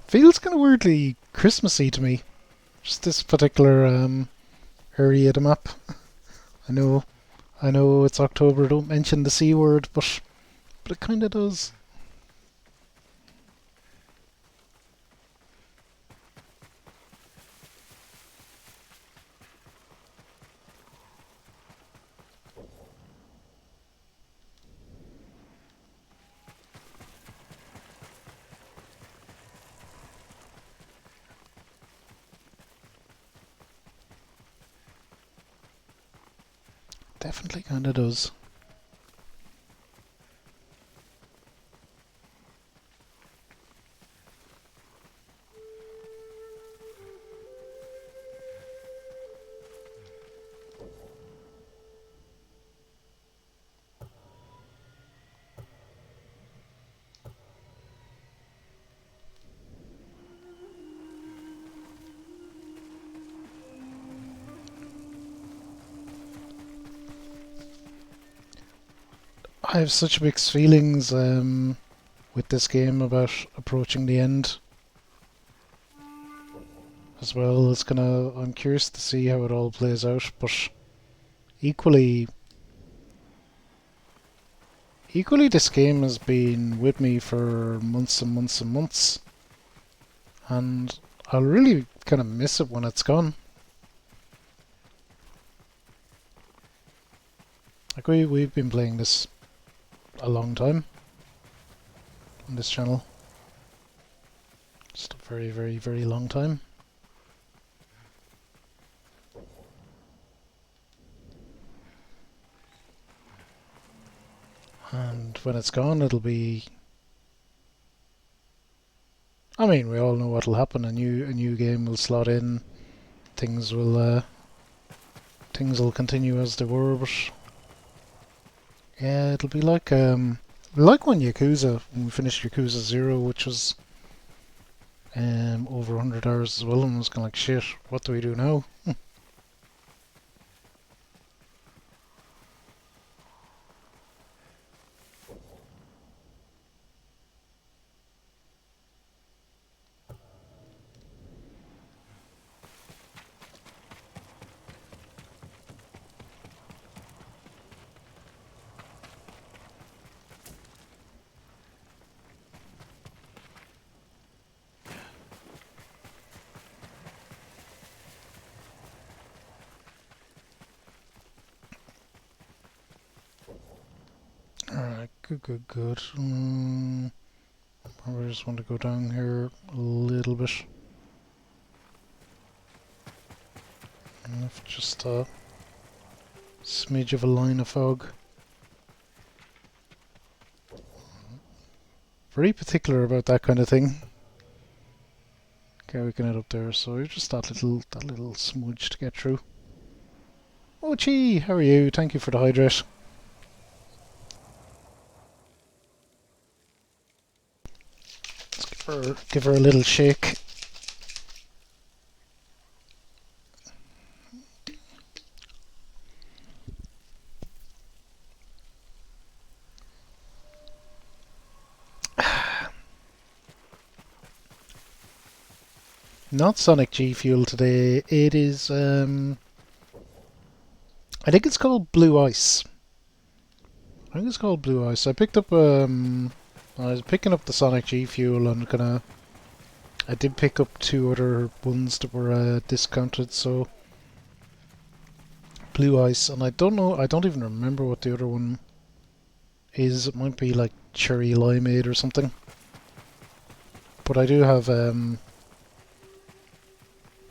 Feels kind of weirdly Christmassy to me. Just this particular area of the map. I know it's October, don't mention the C word, but it kinda does. Definitely kinda does. I have such mixed feelings with this game about approaching the end. As well, I'm curious to see how it all plays out, but equally this game has been with me for months and months and months, and I'll really kind of miss it when it's gone. Like we've been playing this a long time on this channel. Just a very, very, very long time. And when it's gone, it'll be... I mean, we all know what'll happen. A new game will slot in. Things will continue as they were, but yeah, it'll be like when Yakuza, when we finished Yakuza 0, which was over 100 hours as well, and was kind of like, shit, what do we do now? Alright, good. I just want to go down here a little bit. If just a smidge of a line of fog. Very particular about that kind of thing. Okay, we can head up there. So just that little smudge to get through. Oh, gee, how are you? Thank you for the hydrate. Let's give her a little shake. Not Sonic G Fuel today. It is, I think it's called Blue Ice. I think it's called Blue Ice. I picked up, I was picking up the Sonic G Fuel and I did pick up 2 other ones that were discounted, so Blue Ice, and I don't know, I don't even remember what the other one is. It might be like Cherry Limeade or something. But I do have,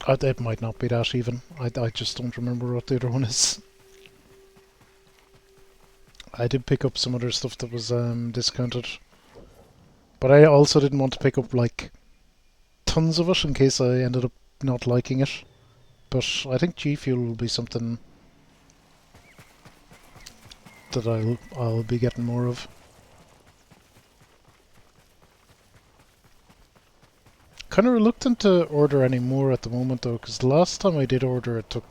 it might not be that even. I just don't remember what the other one is. I did pick up some other stuff that was discounted. But I also didn't want to pick up like tons of it in case I ended up not liking it. But I think G Fuel will be something that I'll be getting more of. Kind of reluctant to order any more at the moment though, because the last time I did order it took,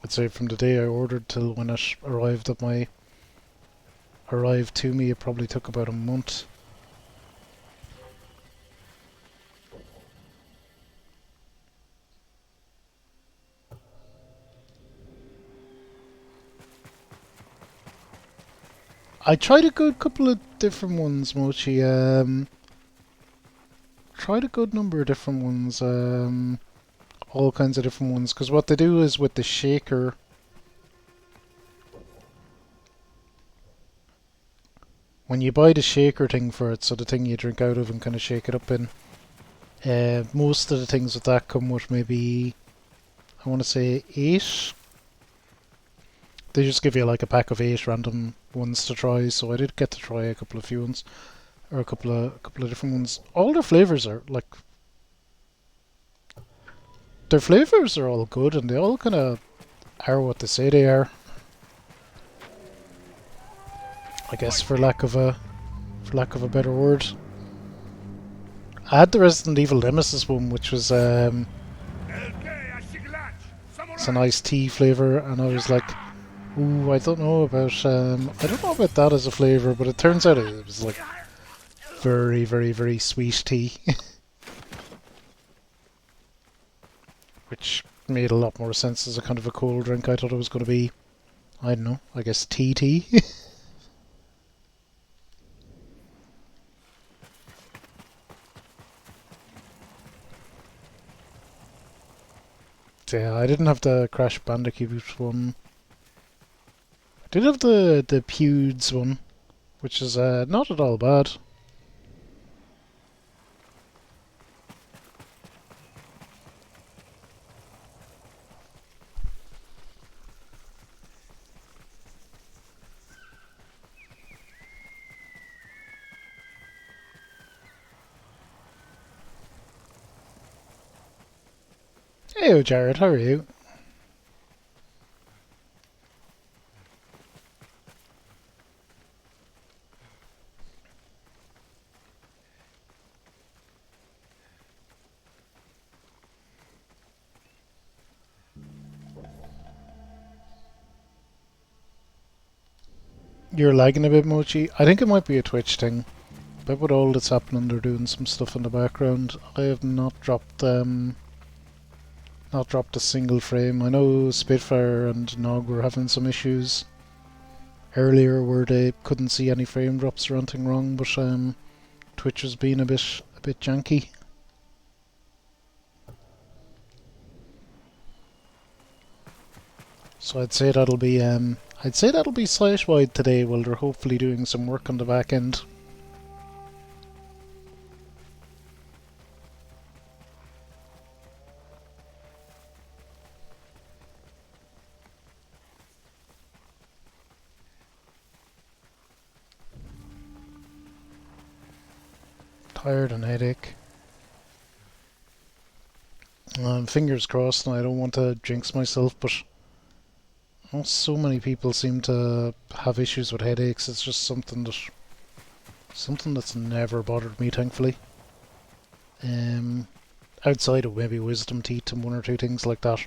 I'd say from the day I ordered till when it arrived to me, it probably took about a month. I tried a good couple of different ones, Mochi. Tried a good number of different ones. All kinds of different ones. Because what they do is with the shaker, when you buy the shaker thing for it, so the thing you drink out of and kind of shake it up in, most of the things with that come with maybe, I want to say 8. They just give you like a pack of 8 random ones to try, so I did get to try a couple of few ones, or a couple of different ones. All their flavors are like, their flavors are all good, and they all kind of are what they say they are. I guess for lack of a better word. I had the Resident Evil Nemesis one, which was it's a nice tea flavor, and I was like, ooh, I don't know about that as a flavor, but it turns out it was like very, very, very sweet tea, which made a lot more sense as a kind of a cold drink. I thought it was going to be, I don't know, I guess tea. Yeah, I didn't have the Crash Bandicoot one. I did have the Pewds one, which is not at all bad. Hey, Jared, how are you? You're lagging a bit, Mochi. I think it might be a Twitch thing. But with all that's happening, they're doing some stuff in the background. I have not dropped a single frame. I know Spitfire and Nog were having some issues earlier where they couldn't see any frame drops or anything wrong, but Twitch was being a bit janky. So I'd say that'll be site wide today while they're hopefully doing some work on the back end. tired and headache. Fingers crossed, and I don't want to jinx myself, but so many people seem to have issues with headaches. It's just something that's never bothered me, thankfully. Um, Outside of maybe wisdom teeth and one or two things like that.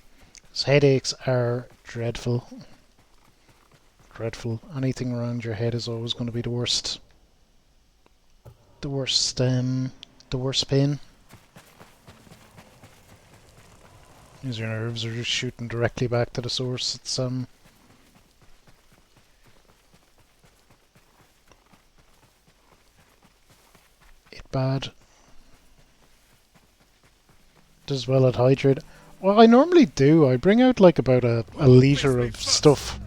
'Cause headaches are dreadful. Dreadful. Anything around your head is always going to be the worst. The worst pain. Because your nerves are just shooting directly back to the source. It's bad. Does well at hydrate. Well, I normally do. I bring out like about a litre of stuff.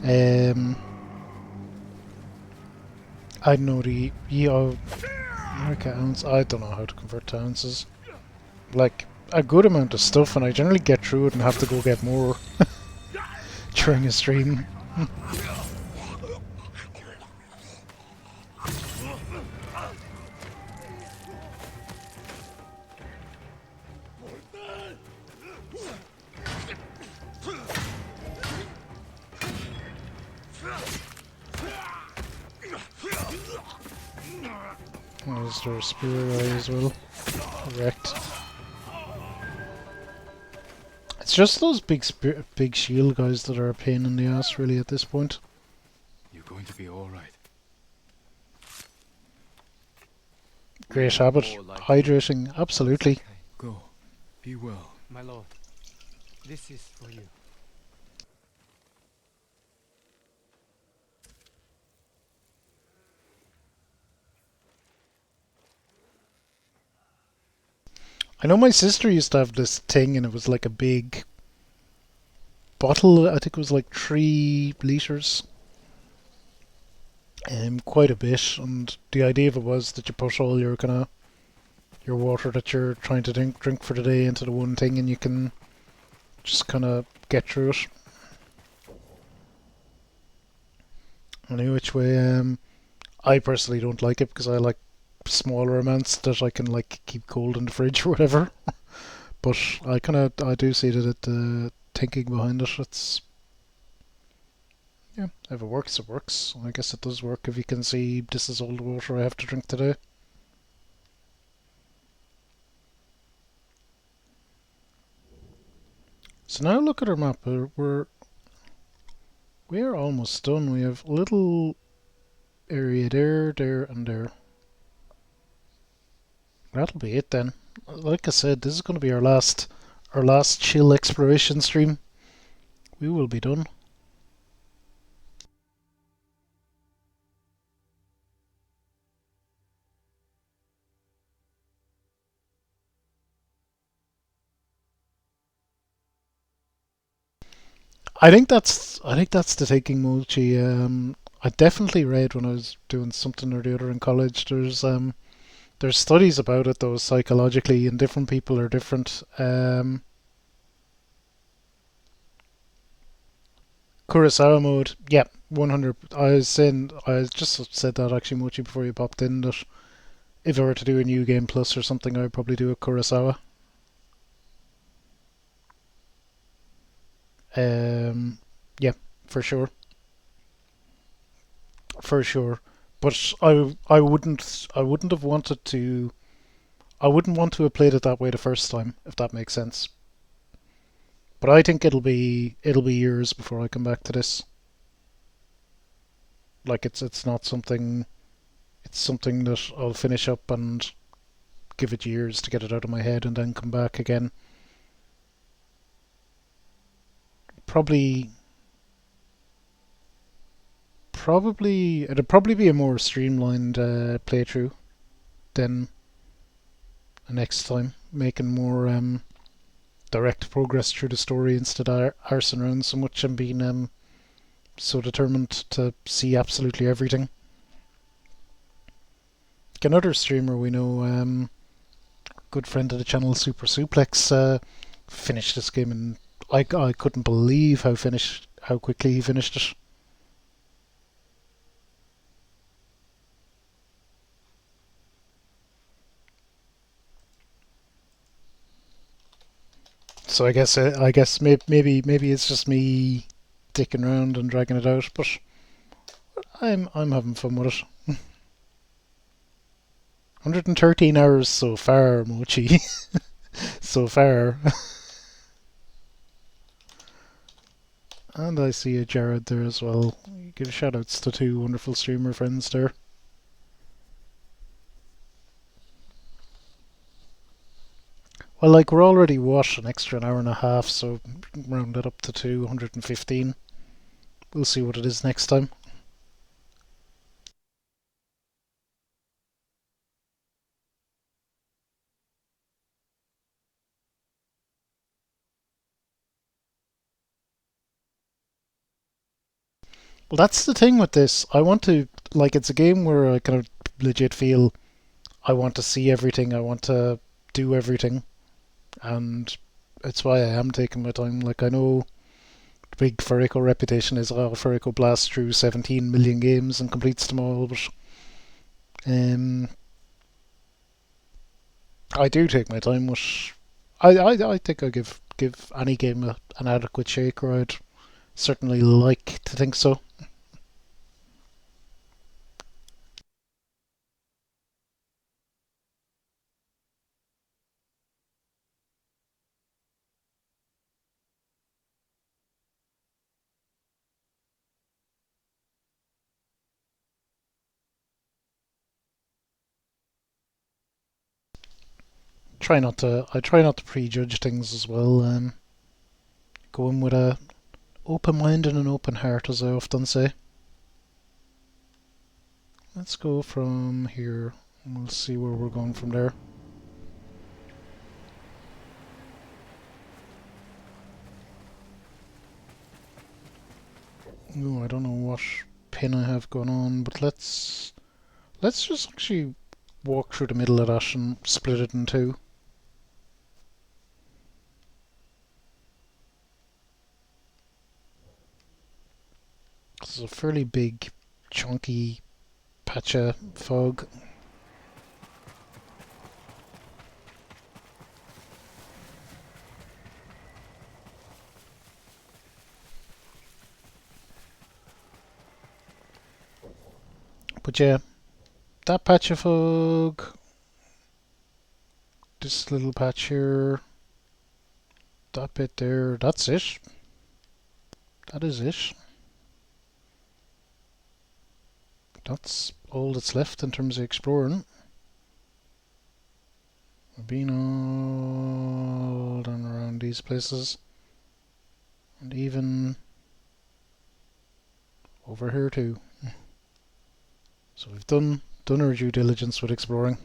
I know the America ounce. I don't know how to convert to ounces. Like a good amount of stuff, and I generally get through it and have to go get more during a stream. There's their spear eye as well. Correct. It's just those big shield guys that are a pain in the ass, really, at this point. You're going to be all right. Great habit. Hydrating, absolutely. Go. Be well. My lord, this is for you. I know my sister used to have this thing, and it was like a big bottle. I think it was like 3 litres. Quite a bit. And the idea of it was that you put all your your water that you're trying to drink for the day into the one thing, and you can just kind of get through it. Anyway, which way, I personally don't like it because I like smaller amounts that I can like keep cold in the fridge or whatever. But I do see that the thinking behind it. It's yeah, if it works, it works. I guess it does work if you can see this is all the water I have to drink today. So now look at our map. We're almost done. We have a little area there, there, and there. That'll be it then. Like I said, this is going to be our last chill exploration stream. We will be done. I think that's the taking Mochi. I definitely read when I was doing something or the other in college. There's studies about it though psychologically, and different people are different. Kurosawa mode, yeah, 100. I just said that actually Mochi before you popped in, that if I were to do a new game plus or something, I would probably do a Kurosawa. Yeah, for sure. For sure. But I wouldn't have wanted to. I wouldn't want to have played it that way the first time, if that makes sense. But I think it'll be years before I come back to this. Like it's not something. It's something that I'll finish up and give it years to get it out of my head and then come back again. Probably it'd probably be a more streamlined playthrough than the next time, making more direct progress through the story instead of arsing around so much and being so determined to see absolutely everything. Another streamer we know, good friend of the channel, Super Suplex, finished this game, and I couldn't believe how quickly he finished it. So maybe it's just me dicking around and dragging it out, but I'm having fun with it. 113 hours so far, Mochi. So far. And I see a Jared there as well. Give shout outs to two wonderful streamer friends there. Well, like, we're already, an extra an hour and a half, so round it up to 215. We'll see what it is next time. Well, that's the thing with this. I want to, like, it's a game where I kind of legit feel I want to see everything, I want to do everything, and it's why I am taking my time. Like, I know the big Furico reputation is, oh, Furico blasts through 17 million games and completes them all, but um, I do take my time with. I think I give any game an adequate shake, or I'd certainly like to think so. I try not to prejudge things as well. Go in with a open mind and an open heart, as I often say. Let's go from here, and we'll see where we're going from there. Oh, I don't know what pin I have going on, but let's just actually walk through the middle of that and split it in two. This is a fairly big, chunky patch of fog. But yeah, that patch of fog, this little patch here, that bit there, that's it. That is it. That's all that's left in terms of exploring. We've been all done around these places. And even over here too. So we've done our due diligence with exploring.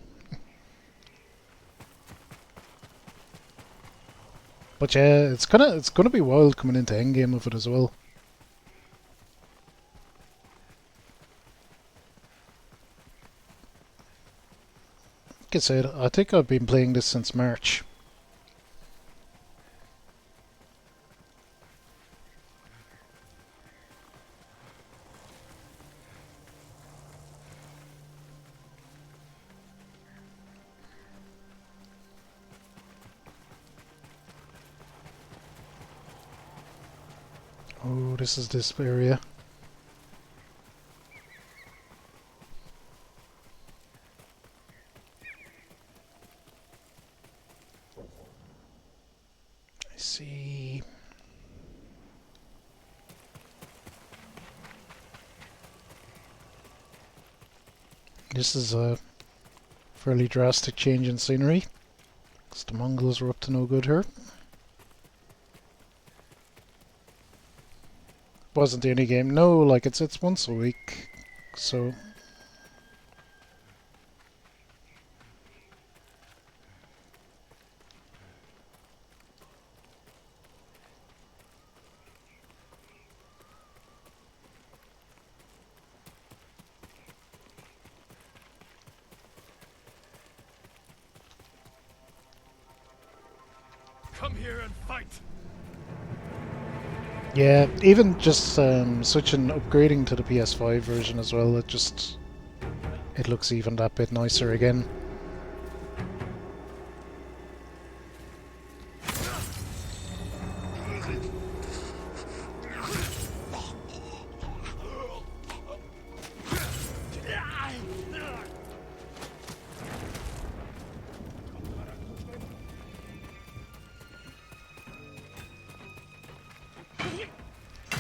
But yeah, it's gonna be wild coming into endgame of it as well. Like I said, I think I've been playing this since March. Oh, this is this area. I see. This is a fairly drastic change in scenery, because the Mongols were up to no good here. Wasn't the only game. No, like it's once a week, so Come here and fight. yeah, even just switching, upgrading to the PS5 version as well, it looks even that bit nicer again.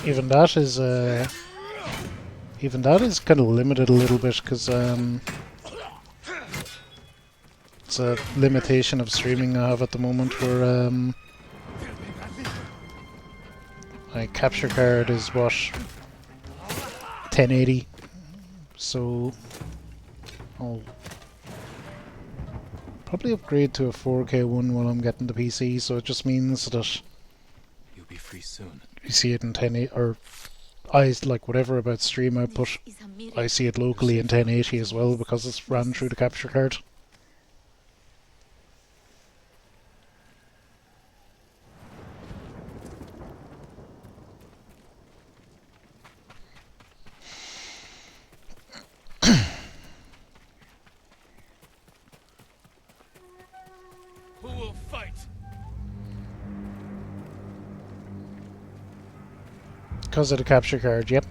Even that is kind of limited a little bit because it's a limitation of streaming I have at the moment where my capture card is what 1080, so I'll probably upgrade to a 4K one while I'm getting the PC. So it just means that You'll be free soon. you see it in 1080, or I like whatever about stream output. I see it locally in 1080 as well because it's ran through the capture card. Who will fight? Because of the capture card, yep.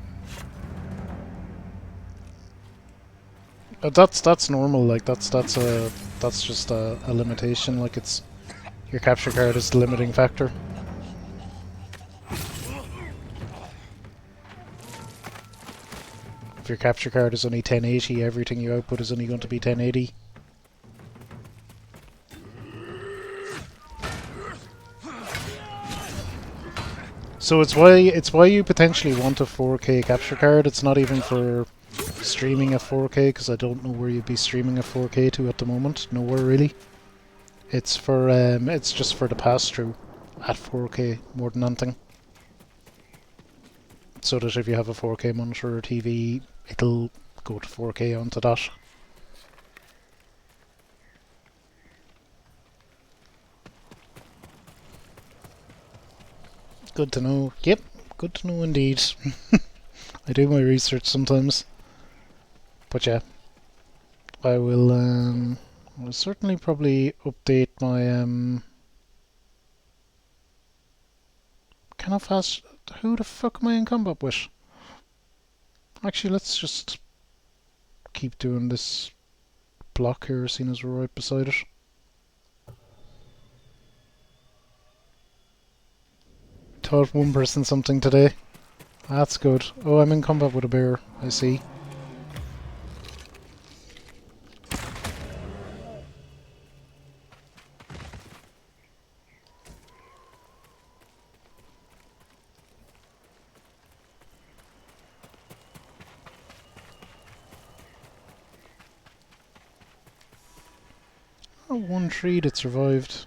But that's normal. Like that's just a limitation. Like it's your capture card is the limiting factor. If your capture card is only 1080, everything you output is only going to be 1080. So it's why you potentially want a 4K capture card. It's not even for streaming at 4K because I don't know where you'd be streaming at 4K to at the moment. Nowhere really. It's for it's just for the pass through at 4K more than anything. So that if you have a 4K monitor or TV, it'll go to 4K onto that. Good to know. Yep, good to know indeed. I do my research sometimes. But yeah, I will certainly probably update my Can I fast? Who the fuck am I in combat with? Actually, let's just keep doing this block here, seeing as we're right beside it. Taught one person something today. That's good. Oh, I'm in combat with a bear. I see. Oh, one tree that survived.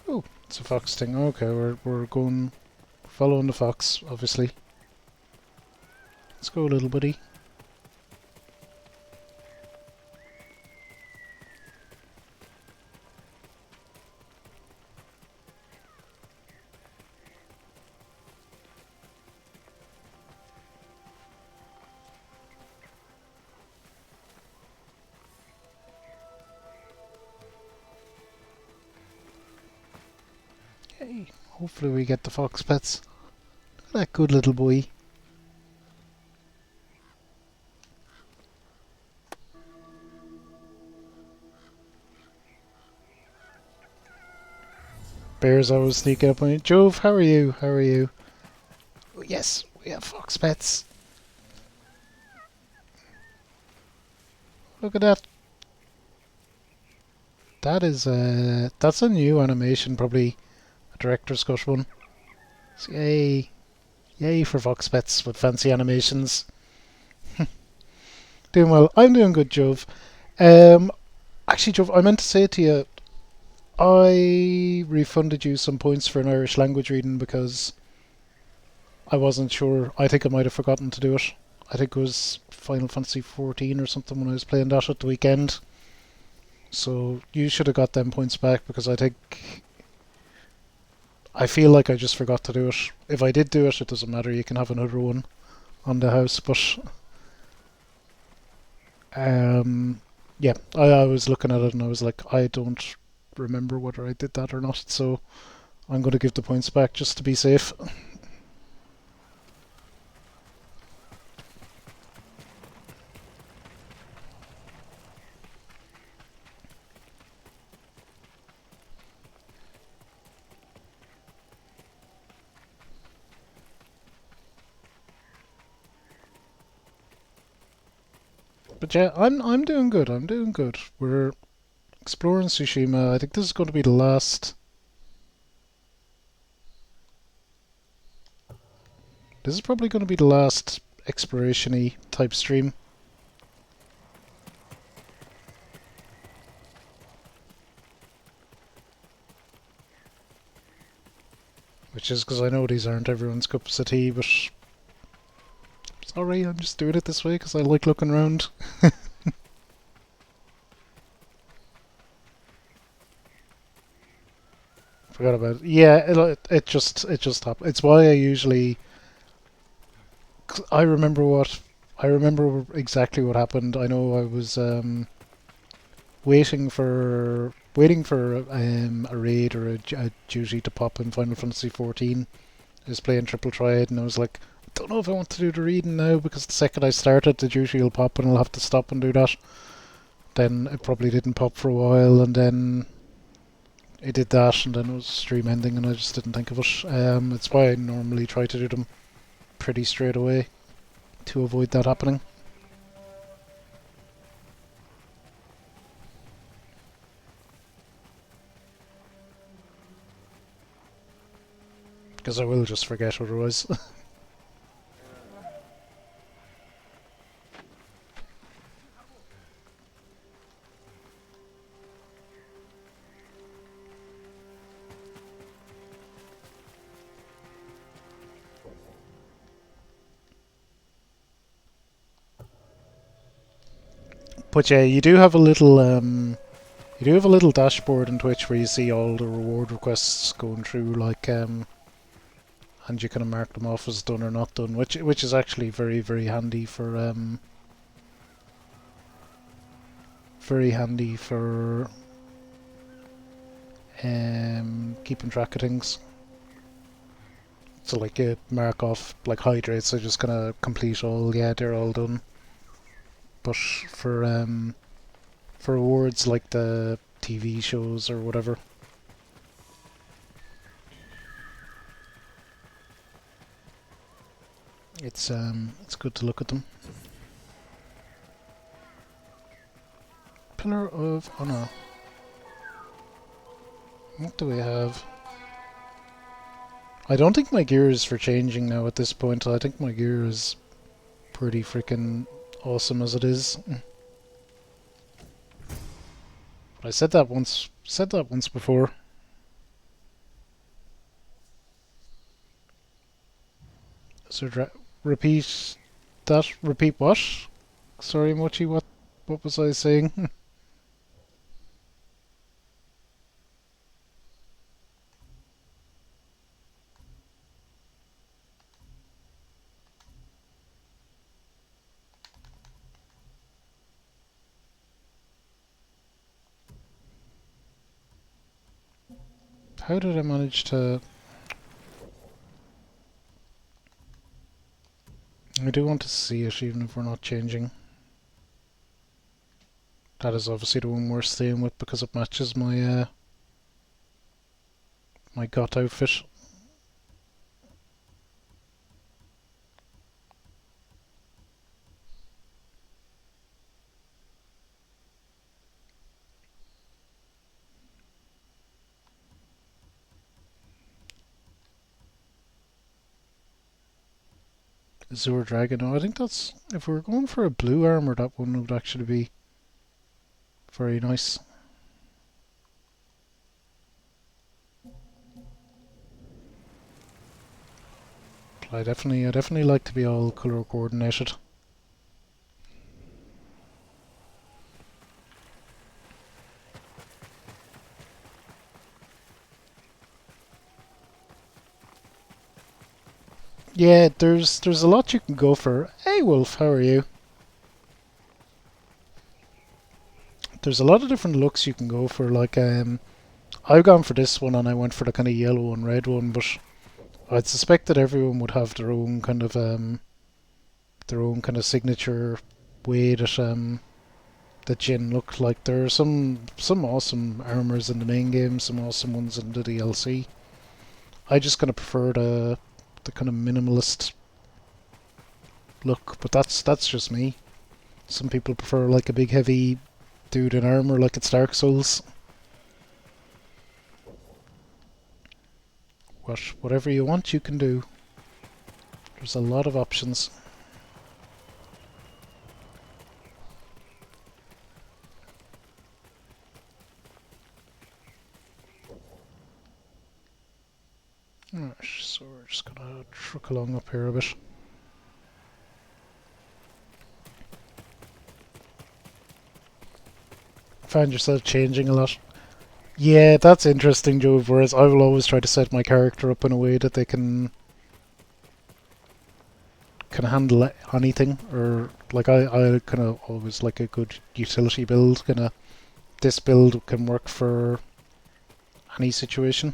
Oh, it's a fox thing. Okay, we're going following the fox, obviously. Let's go, little buddy. Hey, hopefully we get the fox pets. Look at that good little boy. Bears always sneak up on you. Jove, how are you? How are you? Oh, yes, we have fox pets. Look at that. That's a new animation, probably a director's cut one. So yay. Yay for fox pets with fancy animations. Doing well. I'm doing good, Jove. Actually, Jove, I meant to say to you, I refunded you some points for an Irish language reading because I wasn't sure. I think I might have forgotten to do it. I think it was Final Fantasy 14 or something when I was playing that at the weekend. So you should have got them points back because I feel like I just forgot to do it. If I did do it, it doesn't matter. You can have another one on the house. But yeah, I was looking at it and I was like, I don't remember whether I did that or not. So I'm going to give the points back just to be safe. But yeah, I'm doing good. I'm doing good. We're exploring Tsushima. I think this is going to be the last. This is probably going to be the last exploration-y type stream. Which is because I know these aren't everyone's cups of tea, but sorry, I'm just doing it this way because I like looking around. Forgot about it. Yeah, it just happened. It's why I usually. 'Cause I remember exactly what happened. I know I was waiting for a raid or a duty to pop in Final Fantasy 14. I was playing Triple Triad and I was like, I don't know if I want to do the reading now because the second I start it, the duty will pop and I'll have to stop and do that. Then it probably didn't pop for a while, and then it did that, and then it was stream ending, and I just didn't think of it. It's why I normally try to do them pretty straight away to avoid that happening. Because I will just forget otherwise. But yeah, you do have a little dashboard in Twitch where you see all the reward requests going through, like and you kind of mark them off as done or not done, which is actually very handy for keeping track of things. So like you mark off like hydrates, so just kind of complete all. Yeah, they're all done. But for awards like the TV shows or whatever, it's good to look at them. Pillar of Honor. What do we have? I don't think my gear is for changing now at this point. I think my gear is pretty freaking awesome as it is. I said that once before. So repeat that. Repeat what? Sorry, Mochi. What was I saying? How did I manage to? I do want to see it, even if we're not changing. That is obviously the one we're staying with because it matches my my GOT outfit. Azure Dragon. Oh, I think that's if we were going for a blue armor, that one would actually be very nice. I definitely like to be all color coordinated. Yeah, there's a lot you can go for. Hey Wolf, how are you? There's a lot of different looks you can go for. Like I've gone for this one and I went for the kind of yellow and red one, but I'd suspect that everyone would have their own kind of signature way that Jin looked like. There are some awesome armors in the main game, some awesome ones in the DLC. I just kind of prefer the kind of minimalist look, but that's just me. Some people prefer like a big heavy dude in armor like it's Dark Souls. Whatever you want you can do. There's a lot of options. Alright, so we're just gonna truck along up here a bit. Find yourself changing a lot. Yeah, that's interesting, Joe. Whereas I will always try to set my character up in a way that they can handle anything, or like I kind of always like a good utility build. Kind of this build can work for any situation.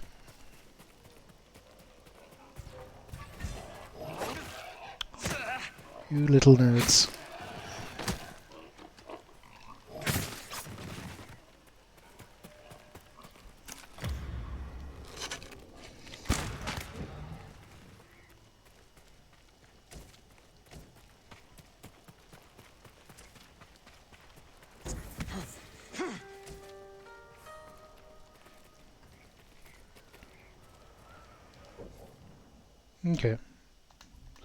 You little nerds. Okay.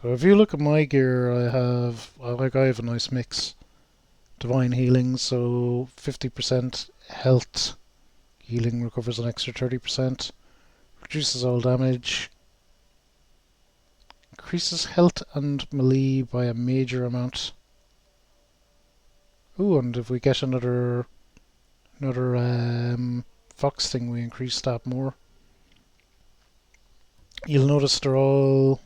So if you look at my gear, I have a nice mix. Divine healing, so 50% health healing recovers an extra 30%. Reduces all damage. Increases health and melee by a major amount. Ooh, and if we get another fox thing, we increase that more. You'll notice they're all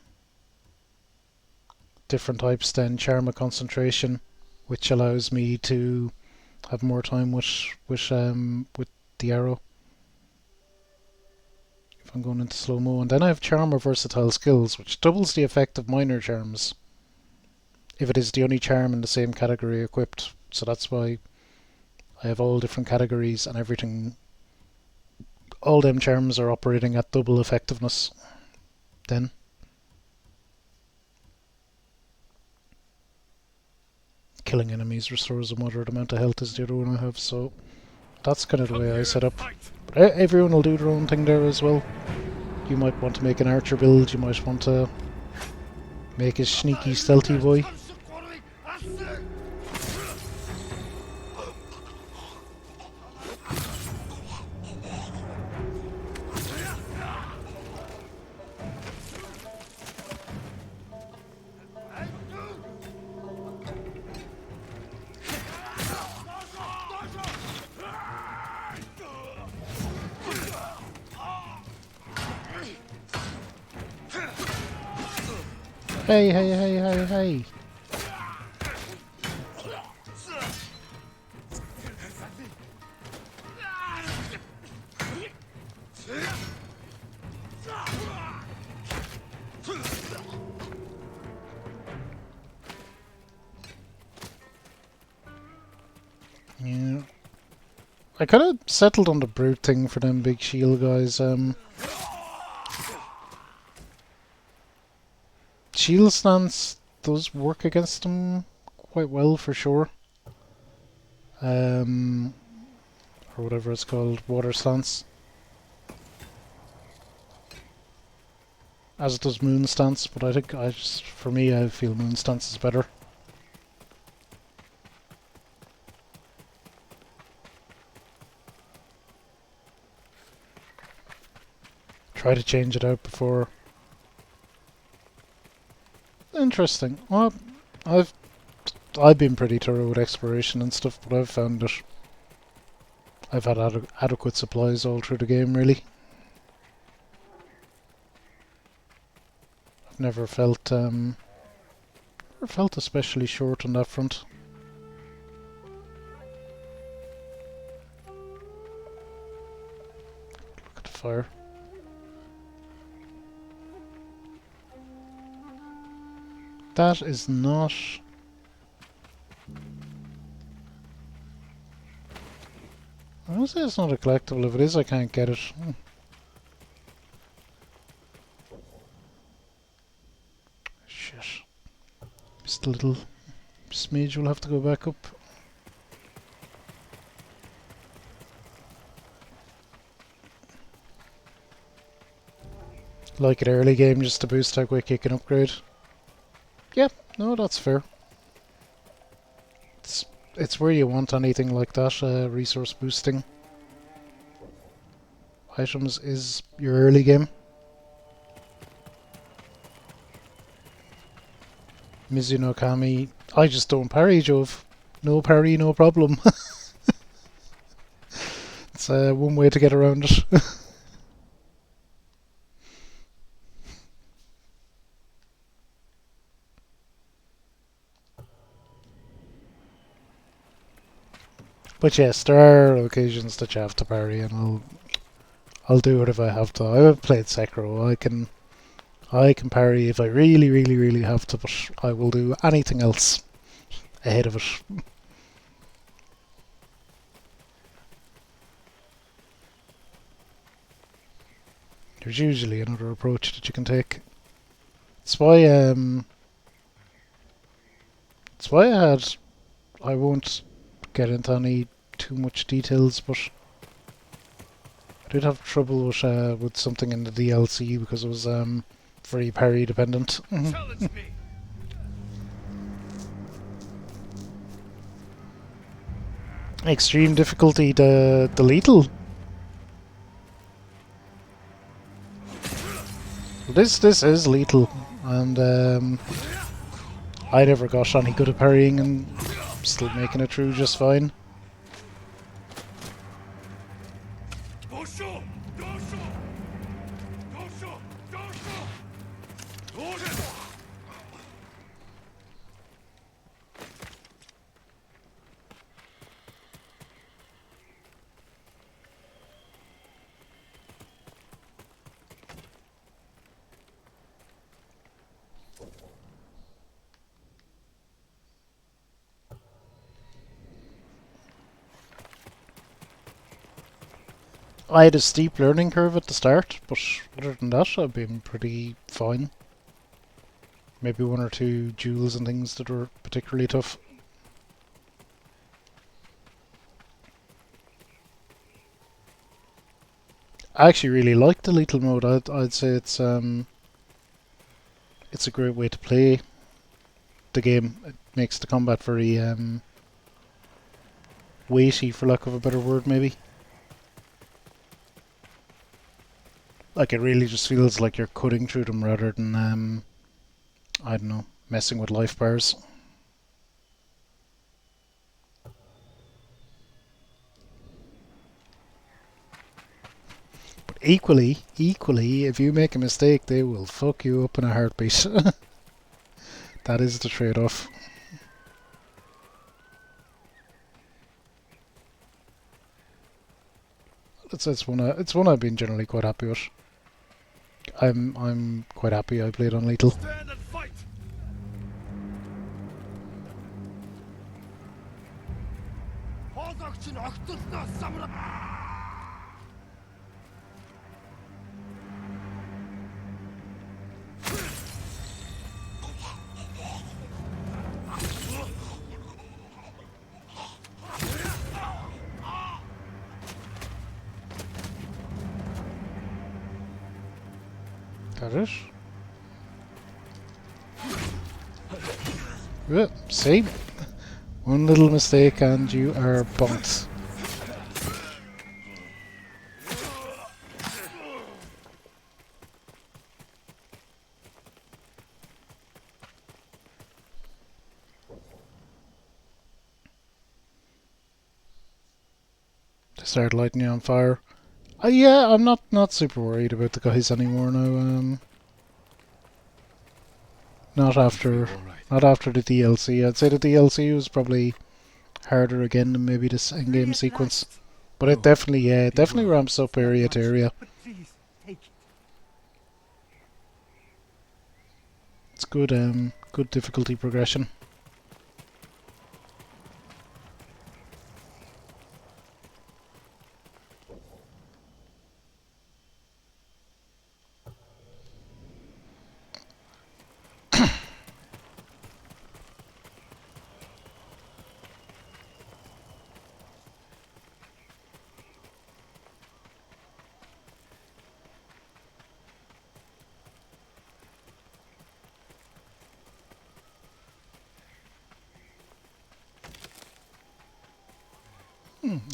different types then. Charm of concentration, which allows me to have more time with the arrow if I'm going into slow-mo. And then I have charm of versatile skills, which doubles the effect of minor charms if it is the only charm in the same category equipped. So that's why I have all different categories and everything. All them charms are operating at double effectiveness then. Killing enemies restores a moderate amount of health is the other one I have, so that's kind of the way I set up. But everyone will do their own thing there as well. You might want to make an archer build, you might want to make a sneaky stealthy boy. Hey, hey, hey, hey, hey. Yeah. I kind of settled on the brute thing for them big shield guys. Shield stance does work against them quite well for sure. Or whatever it's called, water stance. As does moon stance, but I think for me, I feel moon stance is better. Try to change it out before. Interesting. Well, I've been pretty thorough with exploration and stuff, but I've found that I've had adequate supplies all through the game, really. I've never felt especially short on that front. Look at the fire. That is not... I would say it's not a collectible. If it is, I can't get it. Shit. Just a Smidge will have to go back up. Like an early game just to boost how quick you can upgrade. Yeah, no, that's fair. It's where you want anything like that, resource boosting. Items is your early game. Mizuno Kami, I just don't parry, Jove. No parry, no problem. It's one way to get around it. But yes, there are occasions that you have to parry, and I'll do it if I have to. I've played Sekiro. I can parry if I really, really, really have to, but I will do anything else ahead of it. There's usually another approach that you can take. That's why I won't get into any too much details, but I did have trouble with something in the DLC because it was very parry dependent. Challenge me. Extreme difficulty, the lethal. This is lethal, and I never got any good at parrying and still making it through just fine. I had a steep learning curve at the start, but other than that, I've been pretty fine. Maybe one or two duels and things that were particularly tough. I actually really like the lethal mode. I'd say it's a great way to play the game. It makes the combat very weighty, for lack of a better word, maybe. Like it really just feels like you're cutting through them rather than I don't know, messing with life bars. But equally, if you make a mistake, they will fuck you up in a heartbeat. That is the trade-off. It's one I've been generally quite happy with. I'm quite happy I played on lethal. Stand and fight. Got it. Yeah, see? One little mistake and you are bumped. They start lighting you on fire. Yeah, I'm not super worried about the guys anymore now. Not after the DLC. I'd say the DLC was probably harder again than maybe this end-game sequence. But it definitely ramps up area to area. But please, take it. It's good good difficulty progression.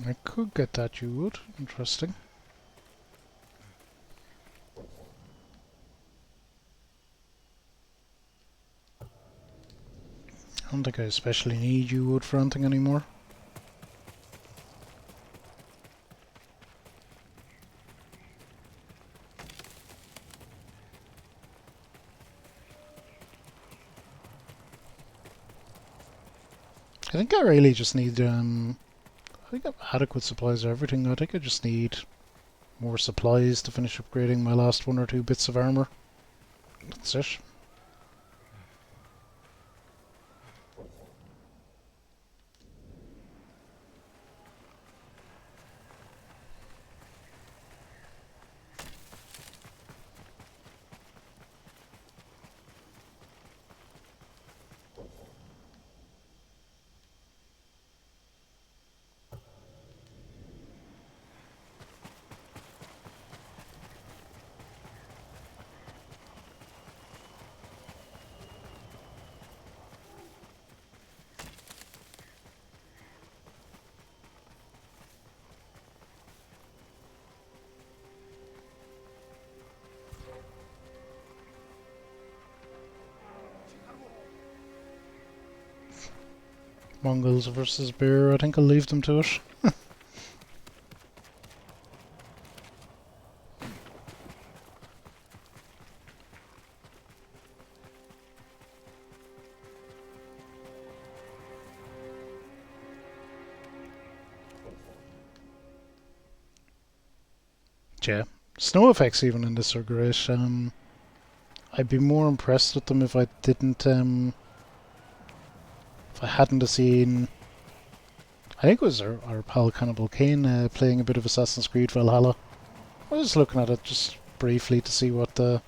I could get that, you would. Interesting. I don't think I especially need you wood for anything anymore. I think I really just need, I think I have adequate supplies of everything. I think I just need more supplies to finish upgrading my last 1 or 2 bits of armour. That's it. Mongols versus bear, I think I'll leave them to it. Yeah, snow effects even in this are great. I'd be more impressed with them if I didn't, if I hadn't have seen, I think it was our pal Cannibal Kane playing a bit of Assassin's Creed Valhalla. I was looking at it just briefly to see what the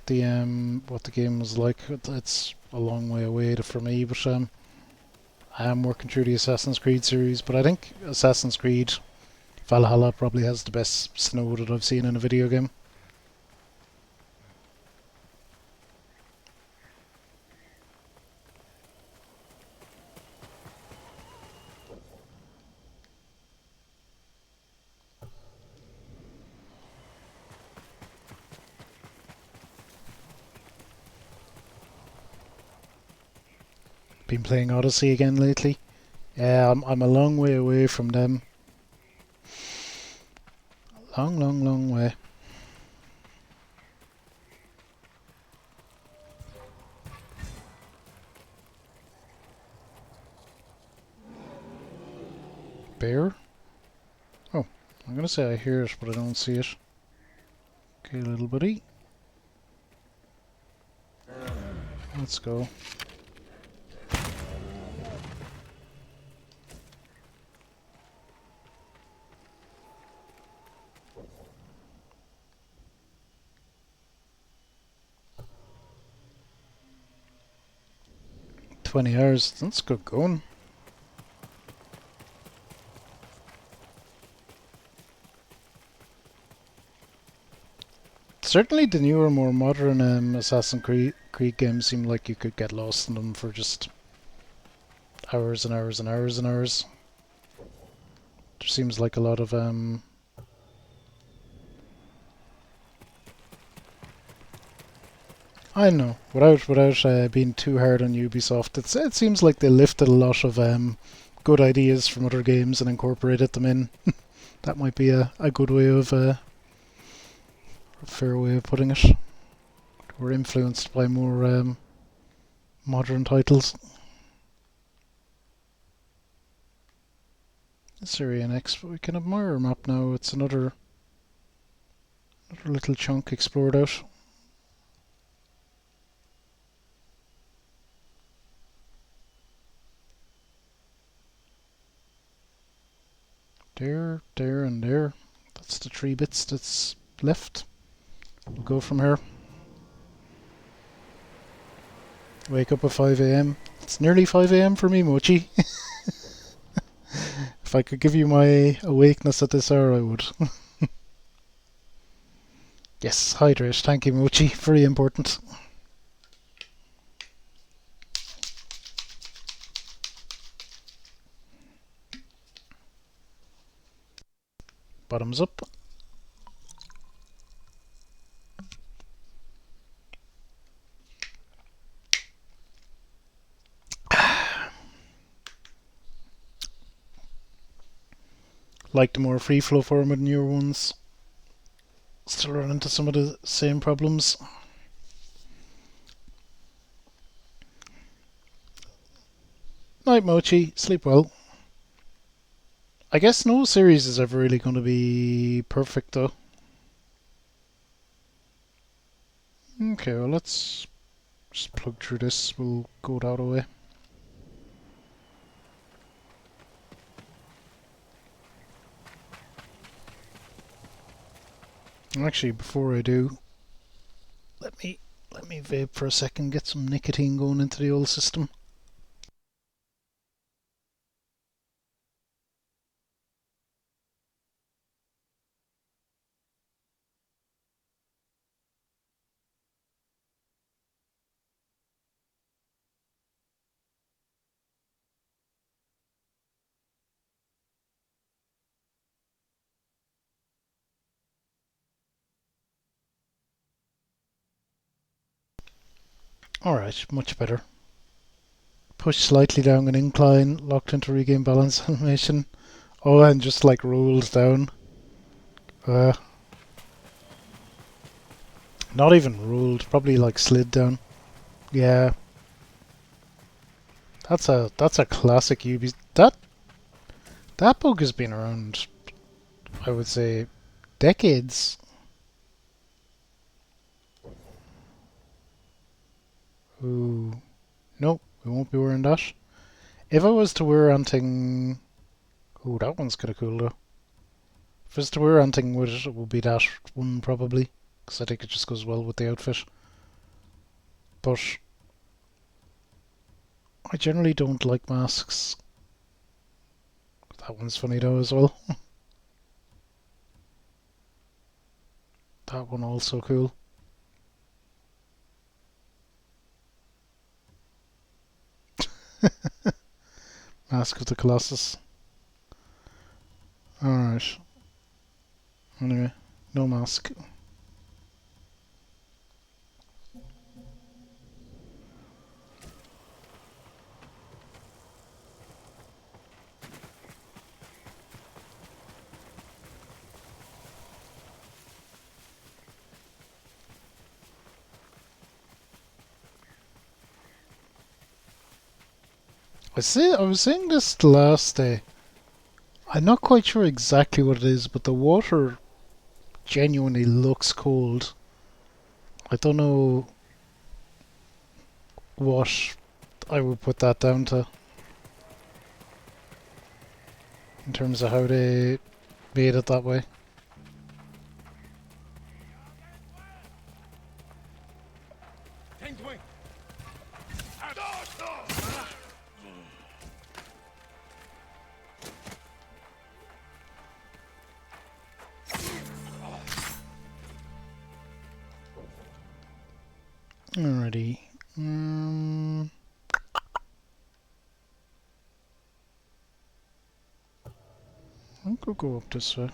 game was like. It's a long way away for me, but I am working through the Assassin's Creed series. But I think Assassin's Creed Valhalla probably has the best snow that I've seen in a video game. Been playing Odyssey again lately. Yeah, I'm a long way away from them. Long way. Bear? Oh, I'm gonna say I hear it, but I don't see it. Okay, little buddy. Let's go. $20. That's good going. Certainly the newer, more modern Assassin's Creed games seem like you could get lost in them for just hours and hours and hours and hours. There seems like a lot of I know, without being too hard on Ubisoft, it seems like they lifted a lot of good ideas from other games and incorporated them in. That might be a good way of a fair way of putting it. We're influenced by more modern titles. Syria next, but we can admire our map now. It's another little chunk explored out. There, and there. That's the 3 bits that's left. We'll go from here. Wake up at 5 AM. It's nearly 5 AM for me, Mochi. If I could give you my awakeness at this hour, I would. Yes, hydrate. Thank you, Mochi. Very important. Bottoms up. Like the more free flow format newer ones. Still run into some of the same problems. Night Mochi, sleep well. I guess no series is ever really going to be perfect though. Okay, well let's just plug through this, we'll go the other way. Actually, before I do, let me vape for a second, get some nicotine going into the old system. Alright, much better. Push slightly down an incline, locked into regain balance animation. Oh, and just like rolls down. Not even rolled, probably like slid down. Yeah. That's a classic Ubisoft. That bug has been around, I would say, decades. Ooh. Nope, we won't be wearing that. If I was to wear anything... Ooh, that one's kinda cool though. If I was to wear anything with it, it would be that one probably. Because I think it just goes well with the outfit. But I generally don't like masks. That one's funny though as well. That one also cool. Mask of the Colossus. Alright. Anyway, no mask. I was saying this the last day. I'm not quite sure exactly what it is, but the water genuinely looks cold. I don't know what I would put that down to in terms of how they made it that way. Alrighty. I think we'll go up this way.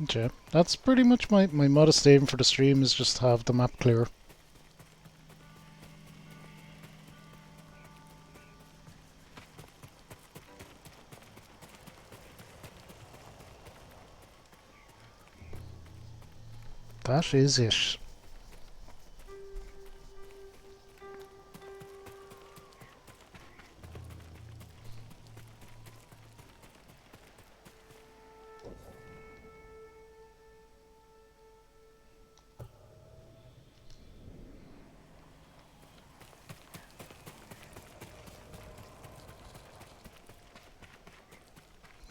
Okay, that's pretty much my modest aim for the stream, is just to have the map clear. That is it.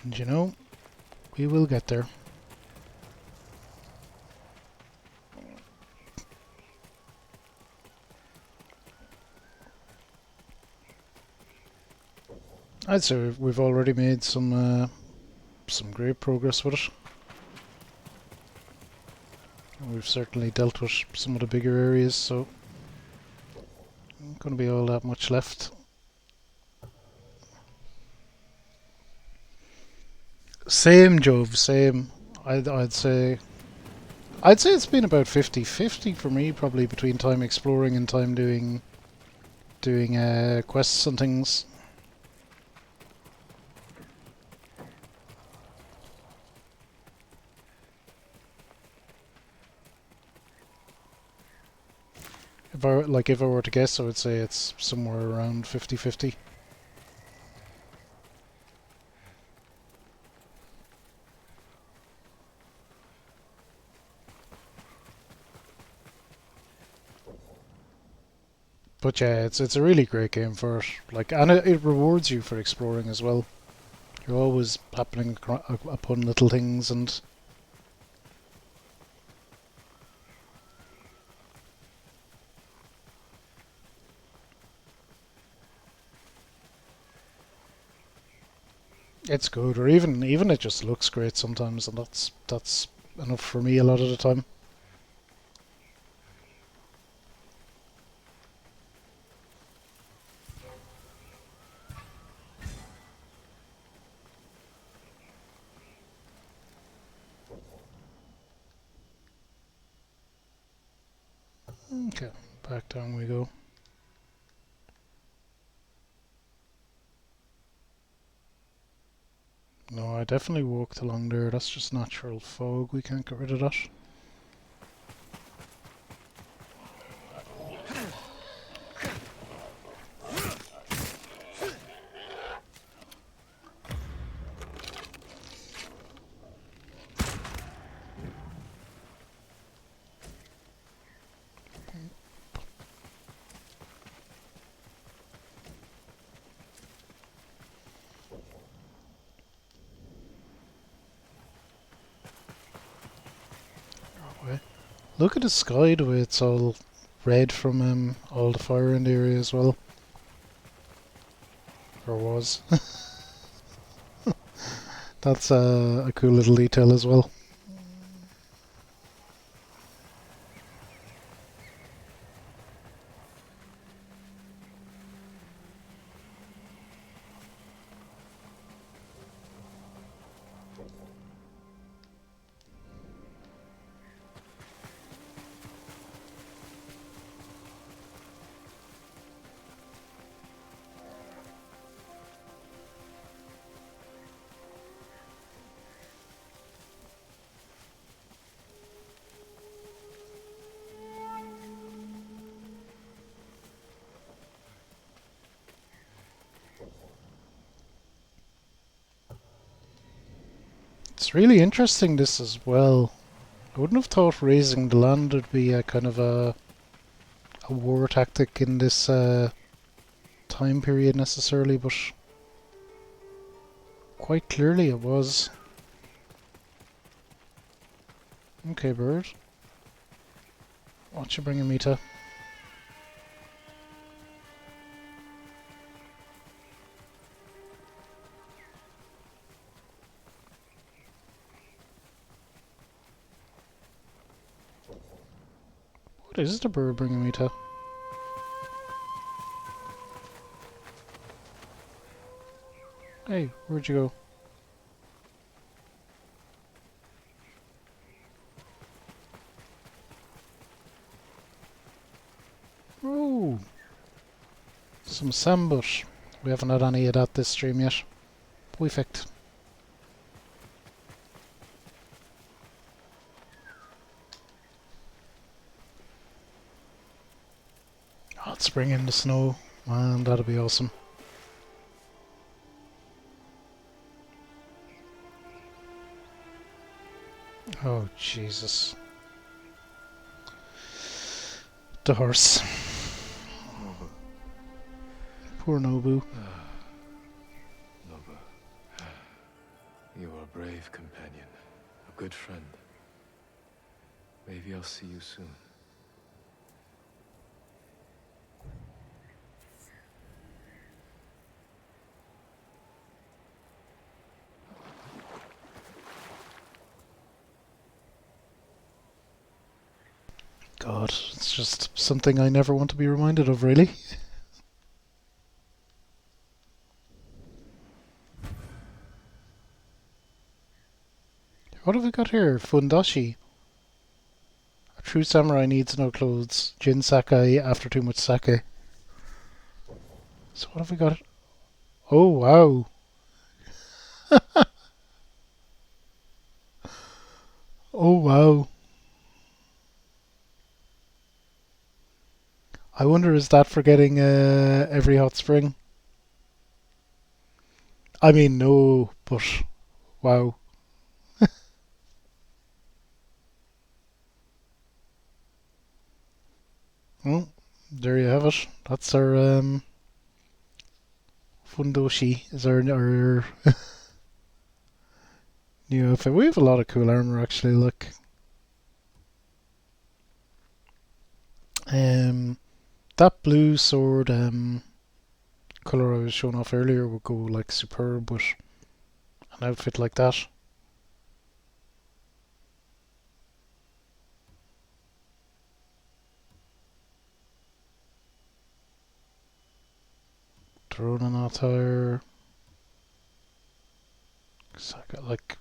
And you know, we will get there. I'd say we've already made some great progress with it. We've certainly dealt with some of the bigger areas, so going to be all that much left. Same, Jove, same. I'd say it's been about 50-50 for me, probably between time exploring and time doing quests and things. If I were to guess, I would say it's somewhere around 50-50. But yeah, it's a really great game for it. Like, and it rewards you for exploring as well. You're always happening upon little things, and it's good. Or even it just looks great sometimes, and that's enough for me a lot of the time. Okay, back down we go. No, I definitely walked along there. That's just natural fog. We can't get rid of that. Look at the sky, the way it's all red from all the fire in the area as well. Or was. That's a cool little detail as well. It's really interesting, this as well. I wouldn't have thought raising the land would be a kind of a war tactic in this time period necessarily, but quite clearly it was. Okay, bird. What you bringing me to? What is the bird bringing me to? Hey, where'd you go? Oh! Some sambut. We haven't had any of that this stream yet. Perfect. Oh, it's spring in the snow. Man, that'll be awesome. Oh, Jesus. The horse. Nobu. Poor Nobu. Nobu. You are a brave companion. A good friend. Maybe I'll see you soon. God, it's just something I never want to be reminded of, really. What have we got here? Fundashi. A true samurai needs no clothes. Jin Sakai after too much sake. So what have we got? Oh, wow. Oh, wow. I wonder, is that for getting every hot spring? I mean, no, but wow. Well, there you have it. That's our Fundoshi. Is our new outfit. We have a lot of cool armor actually. Look, um, that blue sword color I was showing off earlier would go like superb with an outfit like that. Ronin attire. So I got like,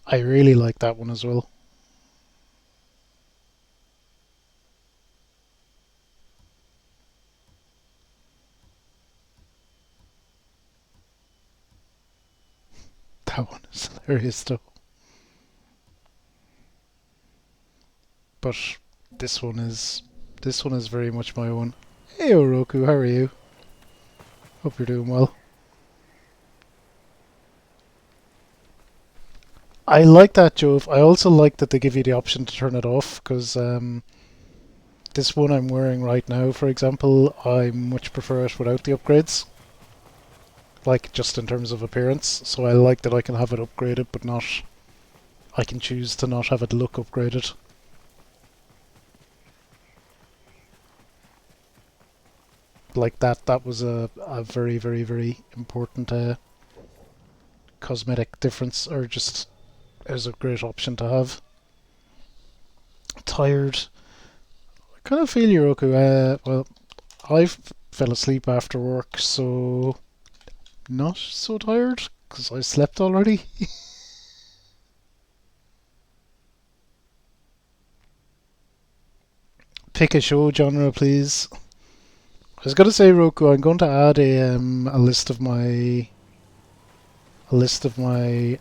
I really like that one as well. That one is hilarious though. But this one is very much my own. Hey Oroku, how are you? Hope you're doing well. I like that, Jove. I also like that they give you the option to turn it off because this one I'm wearing right now, for example, I much prefer it without the upgrades. Like just in terms of appearance. So I like that I can have it upgraded, but not. I can choose to not have it look upgraded. Like that. That was a very, very, very important cosmetic difference, or just as a great option to have. Tired. I kind of feel you, Roku. Well, I fell asleep after work, so not so tired because I slept already. Pick a show genre, please. I was gonna say, Roku. I'm going to add a list of my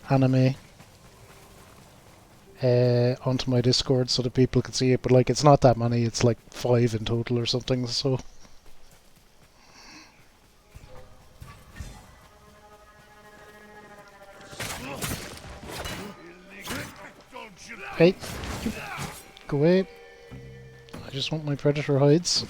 anime onto my Discord so that people can see it. But like, it's not that many. It's like 5 in total or something. So, hey, go away. I just want my predator hides.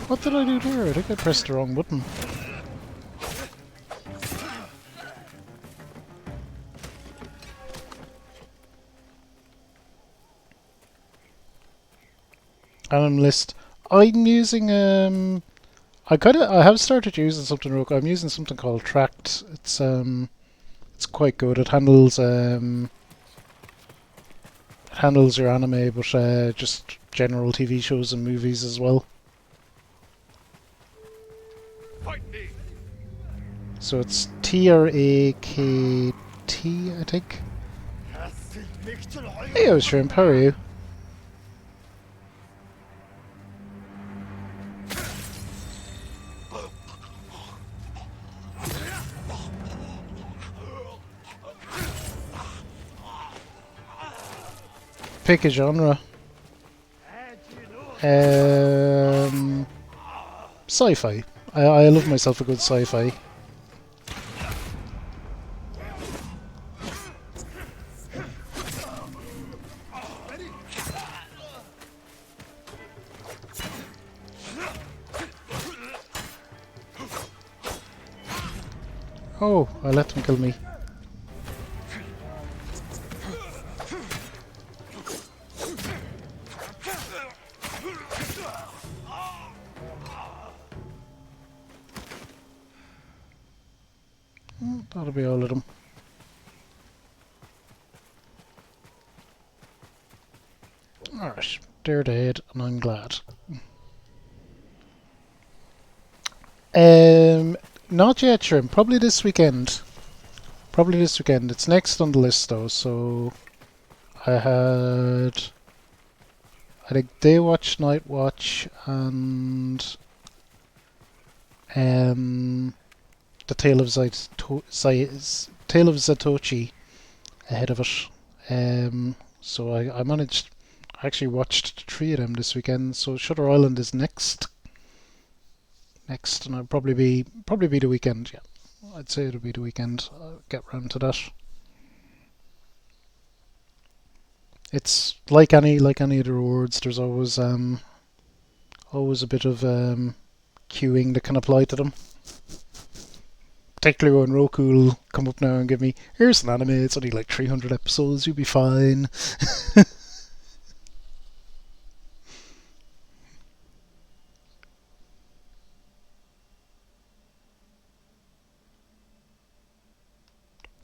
What did I do there? I think I pressed the wrong button. Anim list. I'm using I have started using something real. I'm using something called Tract. It's quite good. It handles your anime, but just general TV shows and movies as well. Fight me. So it's TRAKT, I think. Hey, Shrimp, how are you? Pick a genre. Sci-fi. I love myself a good sci-fi. Oh, I let them kill me. That'll be all of them. Alright, they're dead, and I'm glad. Not yet, sure. Probably this weekend. Probably this weekend. It's next on the list though. So I had, I think, day watch, night watch, and the Tale of Zatoichi ahead of it. So I managed. I actually watched three of them this weekend. So Shutter Island is next. And I'll probably be the weekend. Yeah, I'd say it'll be the weekend. I'll get round to that. It's like any of the rewards. There's always a bit of queuing that can apply to them. Particularly when Roku will come up now and give me, here's an anime, it's only like 300 episodes, you'll be fine.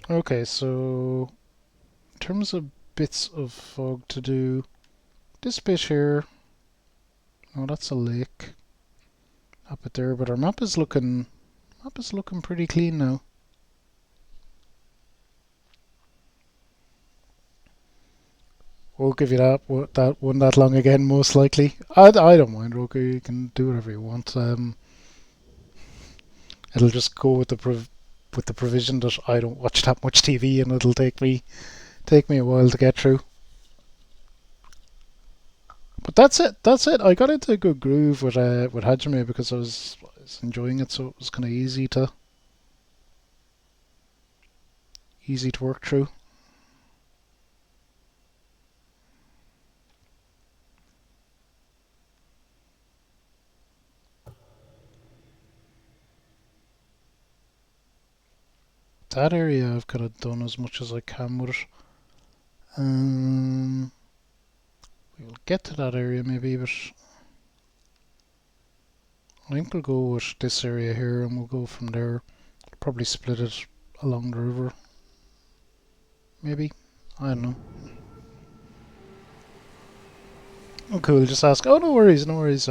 Okay, so in terms of bits of fog to do, this bit here, oh, that's a lake up it there, but our map is looking pretty clean now. Won't give you that one that long again, most likely. I don't mind, Roku. You can do whatever you want. It'll just go with the provision that I don't watch that much TV, and it'll take me a while to get through. But that's it. That's it. I got into a good groove with Hajime because I was enjoying it, so it was kind of easy to work through. That area I've kind of done as much as I can with it. Um, we'll get to that area maybe, but I think we'll go with this area here, and we'll go from there. Probably split it along the river. Maybe. I don't know. Oh, cool. Just ask. Oh, no worries, no worries.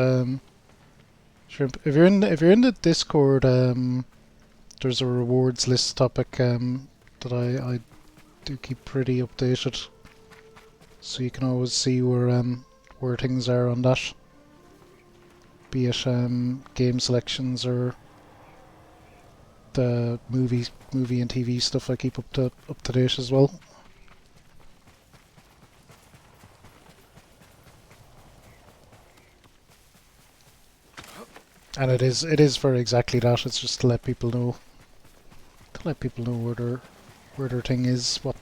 Shrimp. If you're in the Discord, there's a rewards list topic that I do keep pretty updated, so you can always see where things are on that. Be it game selections or the movie and TV stuff. I keep up to date as well. And it is for exactly that. It's just to let people know where their thing is, what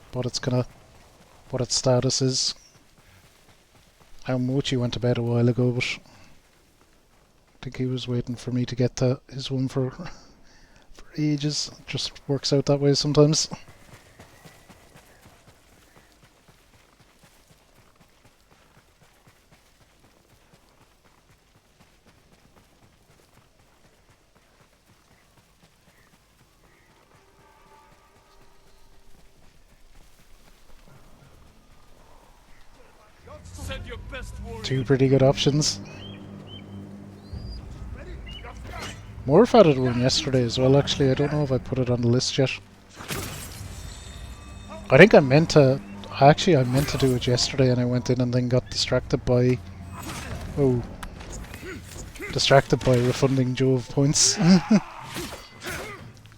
its status is. Mochi went to bed a while ago, but I think he was waiting for me to get to his one for ages. It just works out that way sometimes. Send your best warrior. Two pretty good options. Morph had one yesterday as well, actually. I don't know if I put it on the list yet. I think I meant to do it yesterday, and I went in and then got distracted by refunding Jove points.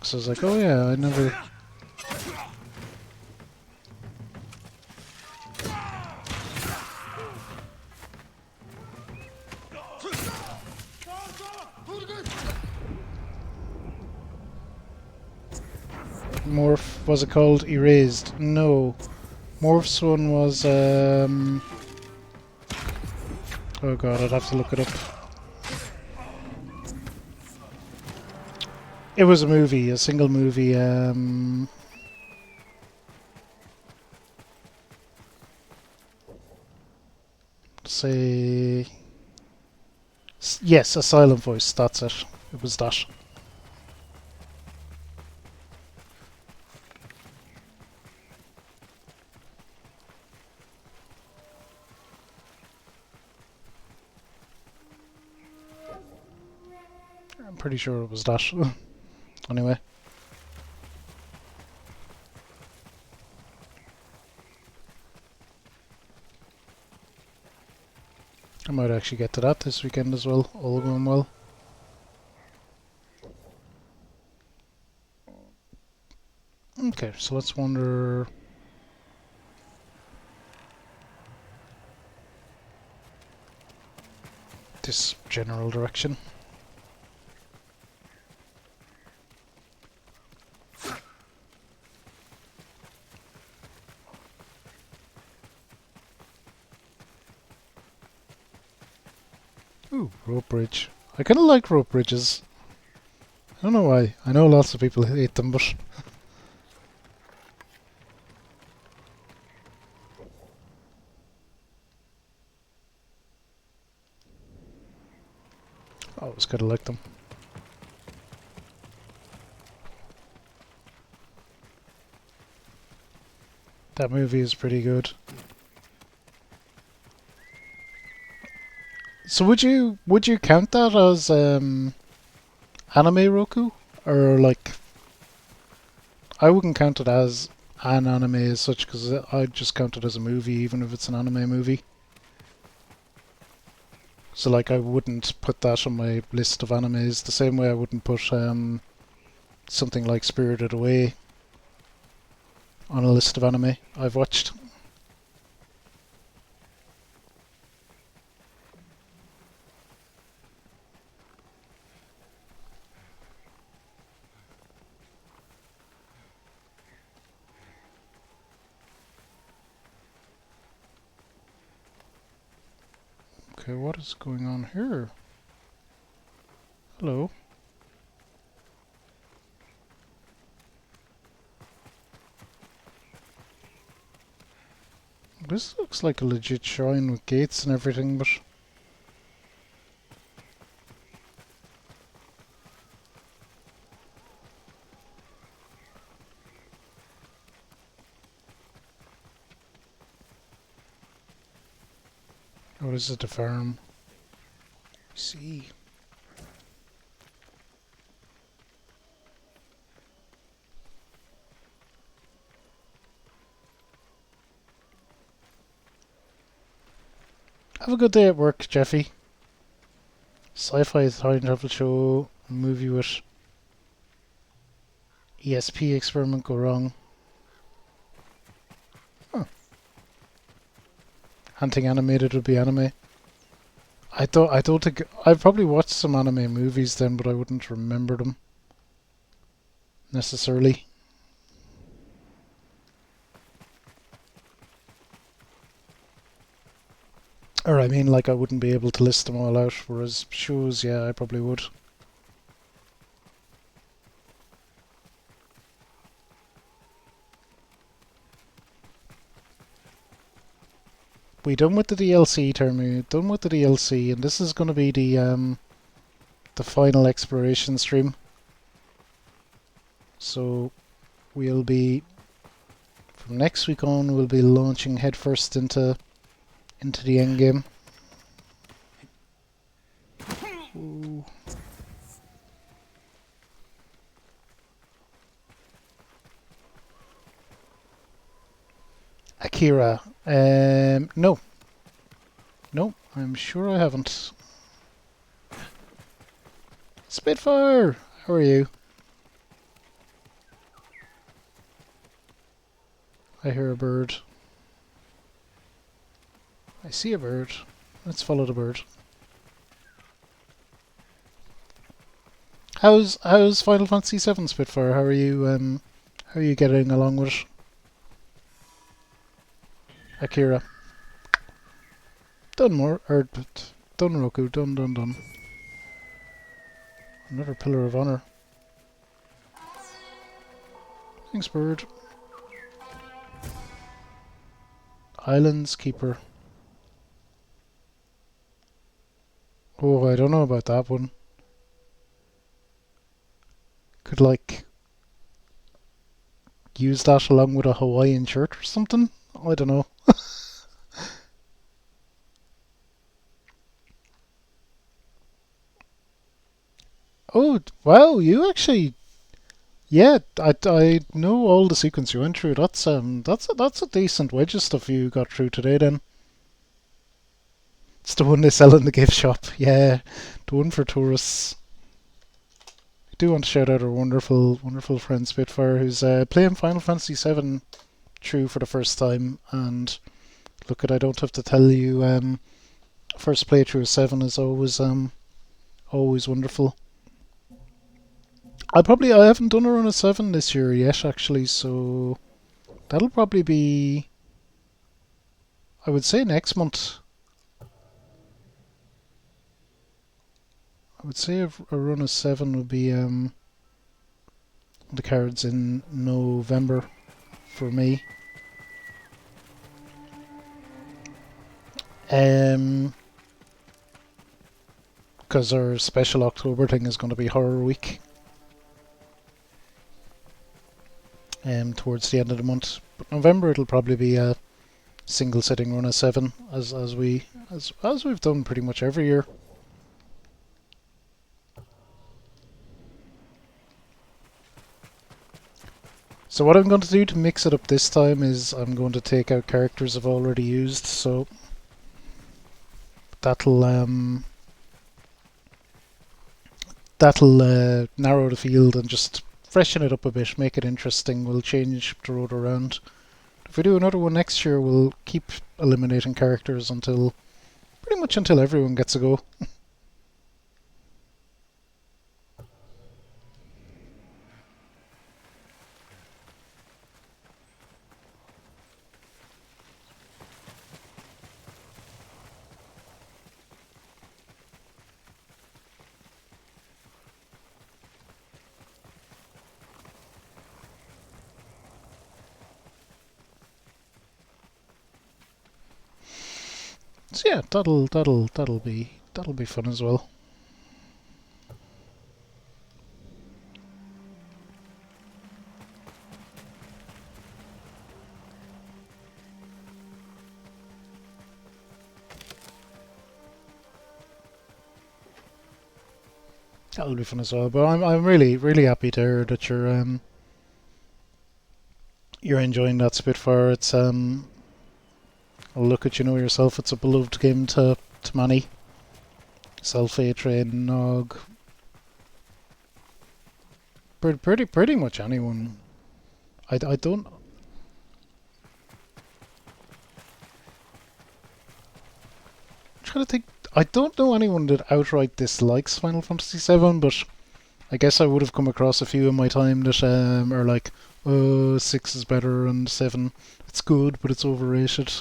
So I was like, oh yeah, I never... Morph, was it called Erased? No. Morph's one was, oh god, I'd have to look it up. It was a movie, a single movie, say... Yes, a silent voice, that's it. It was that. pretty sure it was that. Anyway. I might actually get to that this weekend as well, all going well. Okay, so let's wander... this general direction. Ooh, rope bridge. I kind of like rope bridges. I don't know why. I know lots of people hate them, but... I always kind of like them. That movie is pretty good. So would you count that as anime Roku? Or like... I wouldn't count it as an anime as such, because I'd just count it as a movie, even if it's an anime movie. So like I wouldn't put that on my list of animes the same way I wouldn't put something like Spirited Away on a list of anime I've watched. Okay, what is going on here? Hello. This looks like a legit shrine with gates and everything, but... oh, this is the farm. I see. Have a good day at work, Jeffy. Sci-fi time travel show, movie with ESP experiment go wrong. Huh. Hunting animated would be anime. I don't think I've probably watched some anime movies then, but I wouldn't remember them necessarily. Or I mean, like I wouldn't be able to list them all out. Whereas shows, yeah, I probably would. We done with the DLC, Termu. Done with the DLC, and this is going to be the final exploration stream. So we'll be from next week on. We'll be launching headfirst into the end game. Ooh. Akira. No. No, I'm sure I haven't. Spitfire! How are you? I hear a bird. I see a bird. Let's follow the bird. How's Final Fantasy VII Spitfire? How are you getting along with it? Akira. Done more, or done Roku, done. Another Pillar of Honor. Thanks, bird. Islands Keeper. Oh, I don't know about that one. Could like use that along with a Hawaiian shirt or something? I don't know. Oh, wow, you actually... Yeah, I know all the sequence you went through. That's a decent wedge of stuff you got through today then. It's the one they sell in the gift shop. Yeah, the one for tourists. I do want to shout out our wonderful, wonderful friend Spitfire, who's playing Final Fantasy VII through for the first time. And look, I don't have to tell you, first playthrough of 7 is always wonderful. I haven't done a run of 7 this year yet, actually, so that'll probably be, I would say, next month. I would say a run of 7 would be the cards in November for me. Because our special October thing is going to be Horror Week. Towards the end of the month. But November it'll probably be a single sitting run of 7 as we've done pretty much every year. So what I'm going to do to mix it up this time is I'm going to take out characters I've already used, so that'll narrow the field and just freshen it up a bit, make it interesting. We'll change the road around. If we do another one next year, we'll keep eliminating characters until pretty much until everyone gets a go. So yeah, that'll be fun as well. That'll be fun as well. But I'm really happy to hear that you're enjoying that Spitfire. It's look at, you know yourself. It's a beloved game to many. Self A Train, Nog, pretty much anyone. I don't. I'm trying to think. I don't know anyone that outright dislikes Final Fantasy VII, but I guess I would have come across a few in my time that are like, oh, 6 is better and 7, it's good, but it's overrated.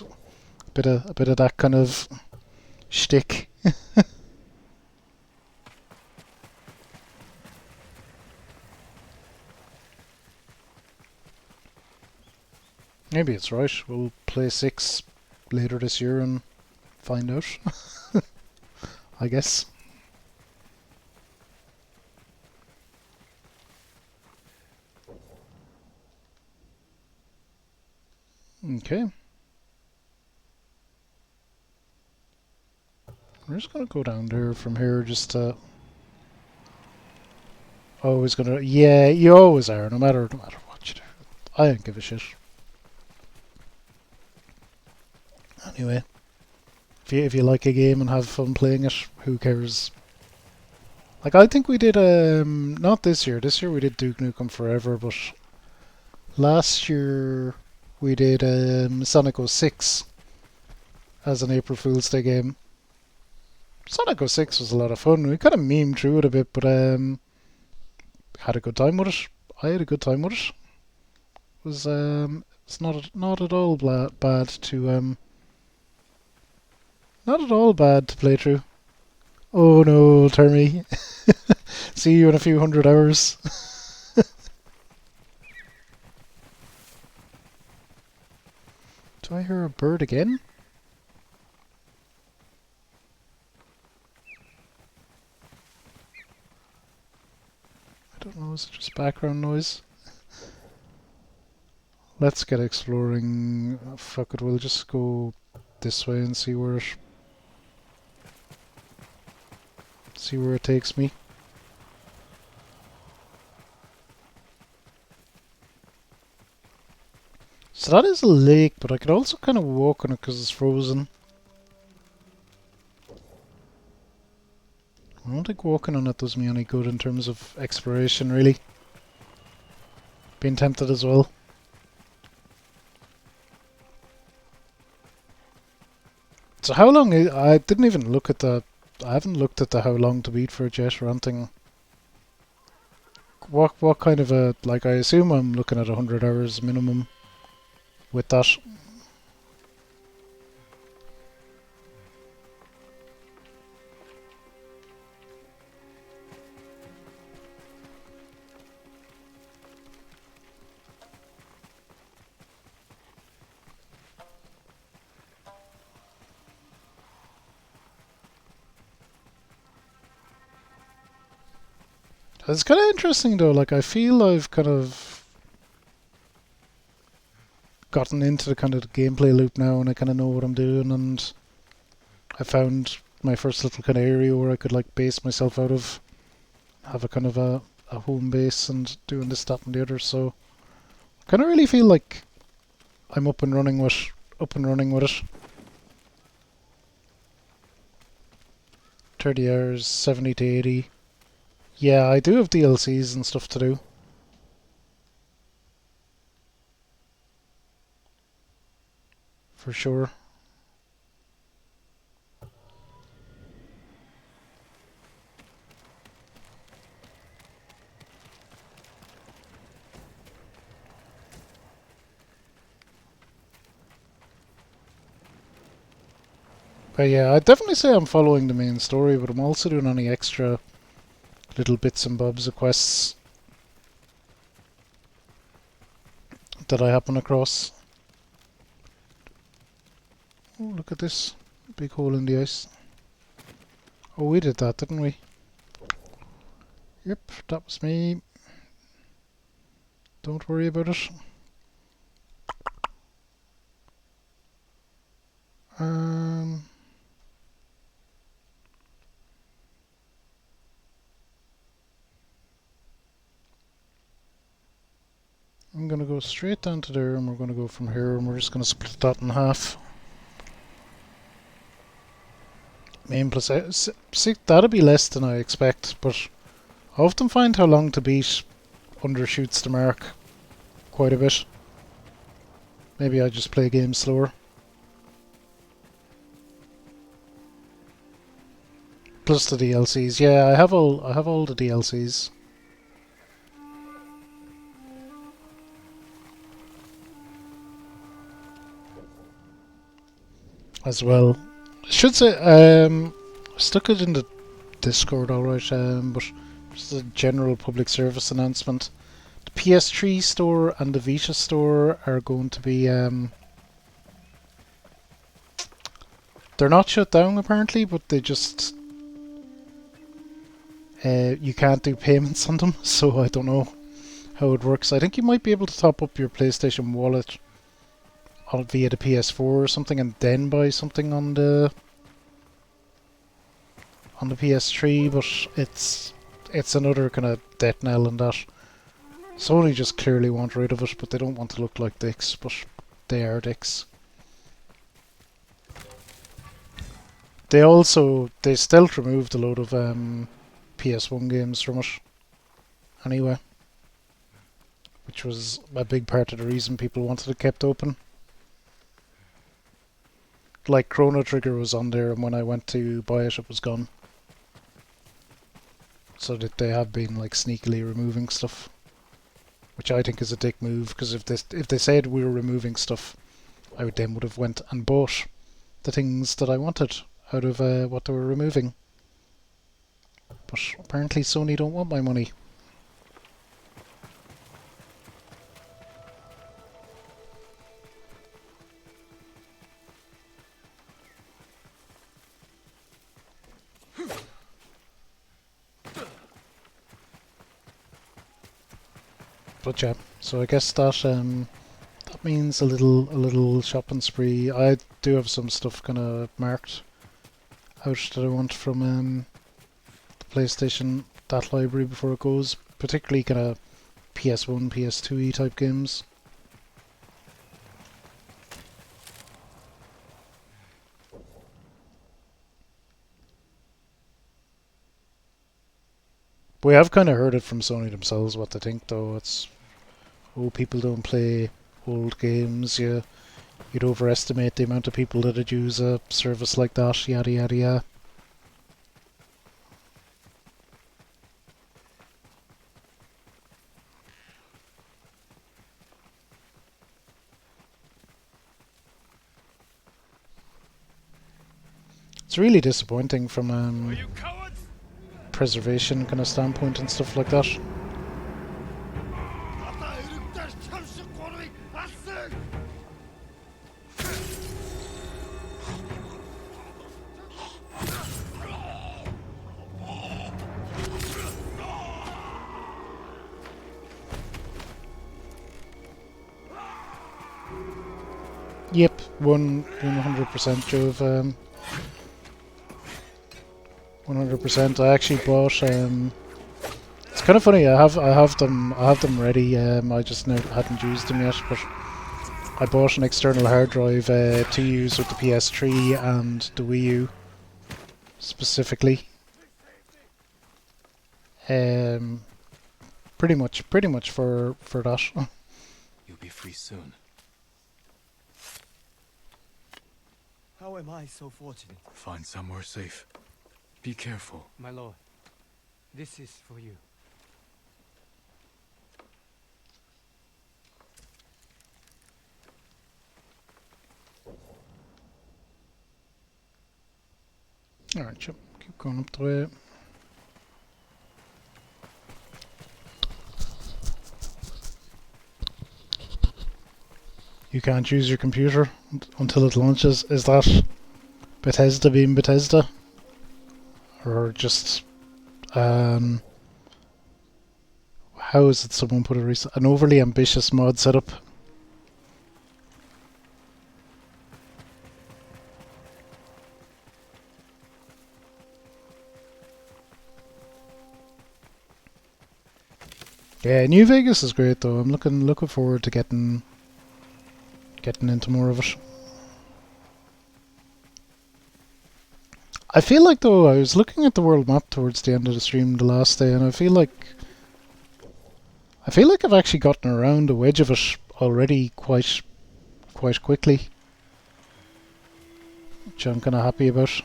A bit of that kind of shtick. Maybe it's right. We'll play 6 later this year and find out. I guess. Okay. We're just gonna go down there from here just to... Always gonna... Yeah, you always are, no matter what you do. I don't give a shit. Anyway, if you like a game and have fun playing it, who cares? Like, I think we did, not this year. This year we did Duke Nukem Forever, but last year we did Sonic 06 as an April Fool's Day game. Sonic 06 was a lot of fun. We kind of memed through it a bit, but had a good time with it. I had a good time with it. It's not at all bad to not at all bad to play through. Oh no, Termy. See you in a few hundred hours. Do I hear a bird again? I don't know, is it just background noise? Let's get exploring. Fuck it, we'll just go this way and see where it takes me. So that is a lake, but I could also kind of walk on it because it's frozen. I don't think walking on it does me any good in terms of exploration, really. Being tempted as well. So how long I didn't even look at the... I haven't looked at the how long to beat for a jet or anything. What kind of a... Like, I assume I'm looking at 100 hours minimum with that. It's kind of interesting though, like I feel I've kind of gotten into the kind of the gameplay loop now and I kind of know what I'm doing, and I found my first little kind of area where I could like base myself out of, have a kind of a home base and doing this, that and the other, so I kind of really feel like I'm up and running with it. 30 hours, 70 to 80. Yeah, I do have DLCs and stuff to do. For sure. But yeah, I'd definitely say I'm following the main story, but I'm also doing any extra little bits and bobs of quests that I happen across. Oh, look at this. Big hole in the ice. Oh, we did that, didn't we? Yep, that was me. Don't worry about it. Um, I'm gonna go straight down to there, and we're gonna go from here, and we're just gonna split that in half. Main plus... See, that'd be less than I expect, but I often find how long to beat undershoots the mark quite a bit. Maybe I just play games slower. Plus the DLCs. Yeah, I have all the DLCs. As well. I should say, I stuck it in the Discord alright, but just a general public service announcement. The PS3 store and the Vita store are going to be, they're not shut down apparently, but they just, you can't do payments on them, so I don't know how it works. I think you might be able to top up your PlayStation wallet via the PS4 or something, and then buy something on the PS3, but it's another kind of death knell in that Sony just clearly want rid of it, but they don't want to look like dicks, but they are dicks. They stealth removed a load of PS1 games from it anyway, which was a big part of the reason people wanted it kept open. Like Chrono Trigger was on there, and when I went to buy it, it was gone. So that they have been like sneakily removing stuff, which I think is a dick move. Because if they said we were removing stuff, I would have went and bought the things that I wanted out of what they were removing. But apparently Sony don't want my money. But yeah, so I guess that means a little shopping spree. I do have some stuff kind of marked out that I want from the PlayStation, that library before it goes, particularly kind of PS1, PS2 type games. We have kind of heard it from Sony themselves what they think, though. It's, oh, people don't play old games. You'd overestimate the amount of people that'd use a service like that. Yada yada yada. It's really disappointing from preservation kind of standpoint and stuff like that. Yep, 100% Jove. 100%. I actually bought. It's kind of funny. I have them ready. I just hadn't used them yet. But I bought an external hard drive to use with the PS3 and the Wii U specifically. Pretty much for that. You'll be free soon. How am I so fortunate? Find somewhere safe. Be careful. My lord, this is for you. Alright, Chip. Keep going up the way. You can't use your computer until it launches. Is that Bethesda being Bethesda? Or just... how is it someone put it an overly ambitious mod setup? Yeah, New Vegas is great though. I'm looking forward to getting into more of it. I feel like though I was looking at the world map towards the end of the stream the last day, and I feel like I've actually gotten around a wedge of it already quite quickly, which I'm kind of happy about.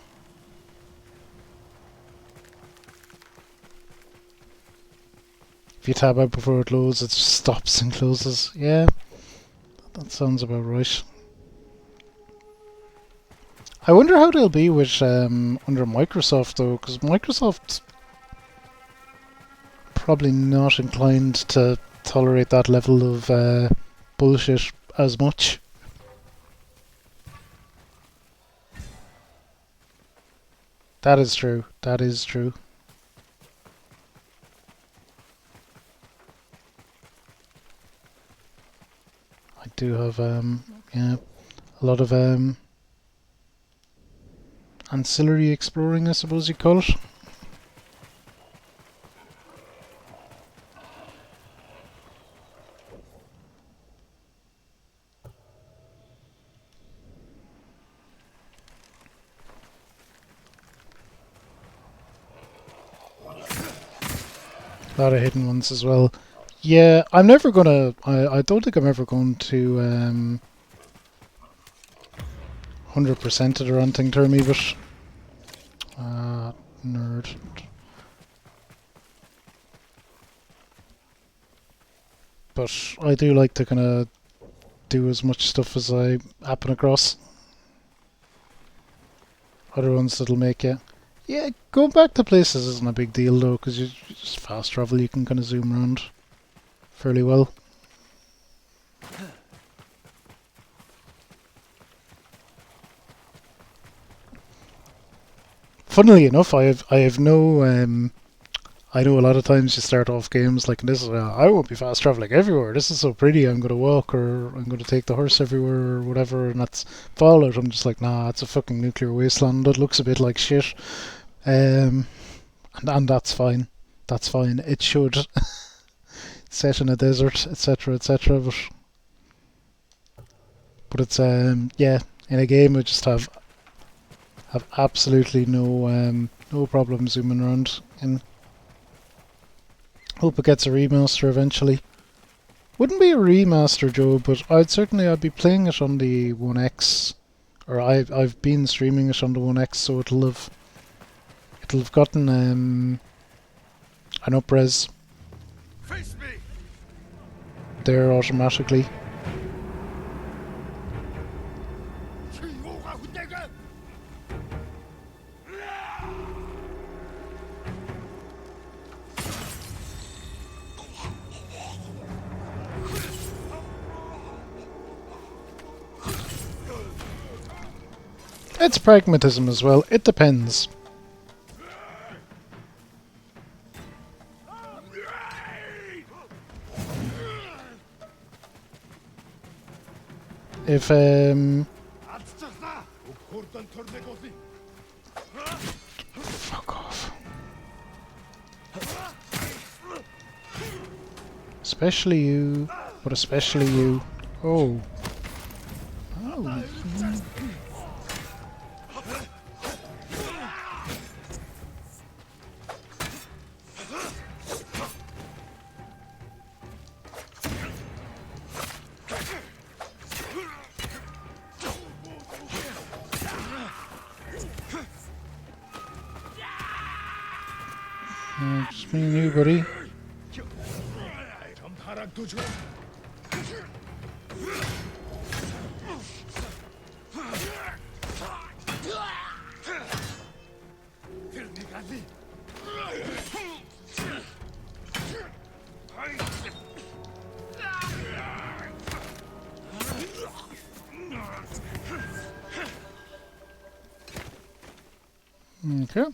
If you tab out before it loads, it just stops and closes. Yeah, that sounds about right. I wonder how they'll be with under Microsoft though, because Microsoft probably not inclined to tolerate that level of bullshit as much. That is true. That is true. I do have yeah, a lot of ancillary exploring, I suppose you call it. A lot of hidden ones as well. Yeah, I'm never gonna... I don't think I'm ever going to 100% it or anything to me, but... nerd. But I do like to kind of do as much stuff as I happen across. Other ones that'll make you... Yeah, going back to places isn't a big deal though, because you just fast travel, you can kind of zoom around fairly well. Funnily enough, I have no I know a lot of times you start off games like this. I won't be fast traveling everywhere. This is so pretty. I'm going to walk, or I'm going to take the horse everywhere, or whatever. And that's Fallout. I'm just like, nah, it's a fucking nuclear wasteland. That looks a bit like shit. And that's fine. That's fine. It should set in a desert, etc., etc. But it's yeah, in a game I just have absolutely no no problem zooming around in. Hope it gets a remaster eventually. Wouldn't be a remaster, Joe, but I'd be playing it on the One X, or I've been streaming it on the One X, so it'll have gotten an up-res Face me! there automatically. It's pragmatism as well. It depends. If fuck off. Especially you, but especially you. Oh. Oh. Just me and you, buddy. Okay.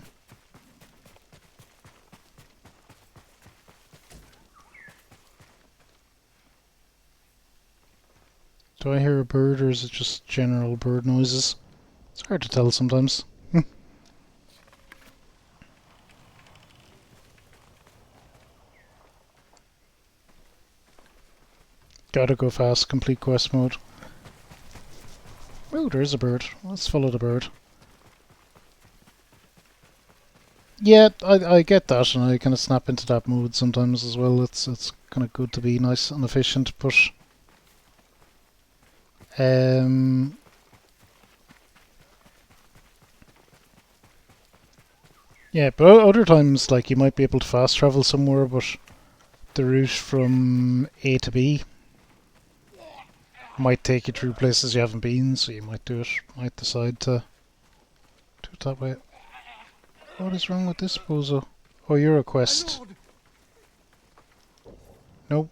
Do I hear a bird or is it just general bird noises? It's hard to tell sometimes. Gotta go fast, complete quest mode. Oh, there is a bird. Let's follow the bird. Yeah, I get that, and I kind of snap into that mood sometimes as well. It's kind of good to be nice and efficient, but yeah, but other times, like, you might be able to fast travel somewhere, but the route from A to B might take you through places you haven't been, so you might decide to do it that way. What is wrong with this bozo? Oh, you're a quest. Nope.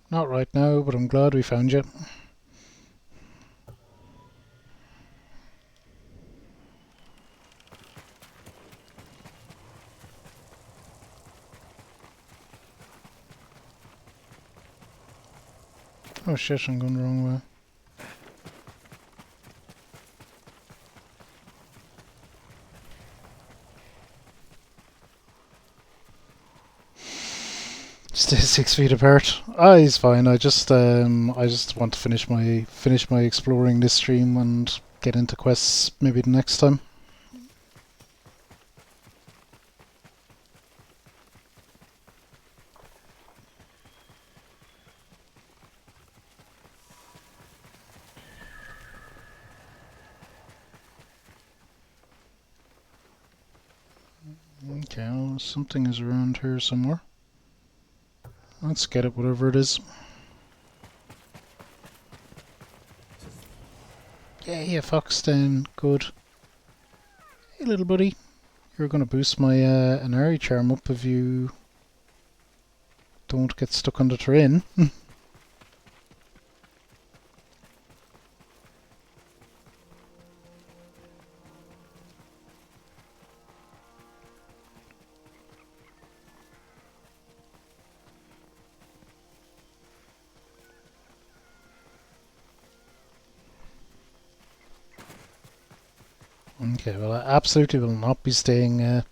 Not right now, but I'm glad we found you. Oh shit, I'm going the wrong way. Stay 6 feet apart. Ah, he's fine. I just want to finish my exploring this stream and get into quests maybe the next time. Okay, well, something is around here somewhere. Let's get it, whatever it is. Yeah, fox down. Good. Hey, little buddy. You're gonna boost my Inari charm up if you don't get stuck on the terrain. Okay, well, I absolutely will not be staying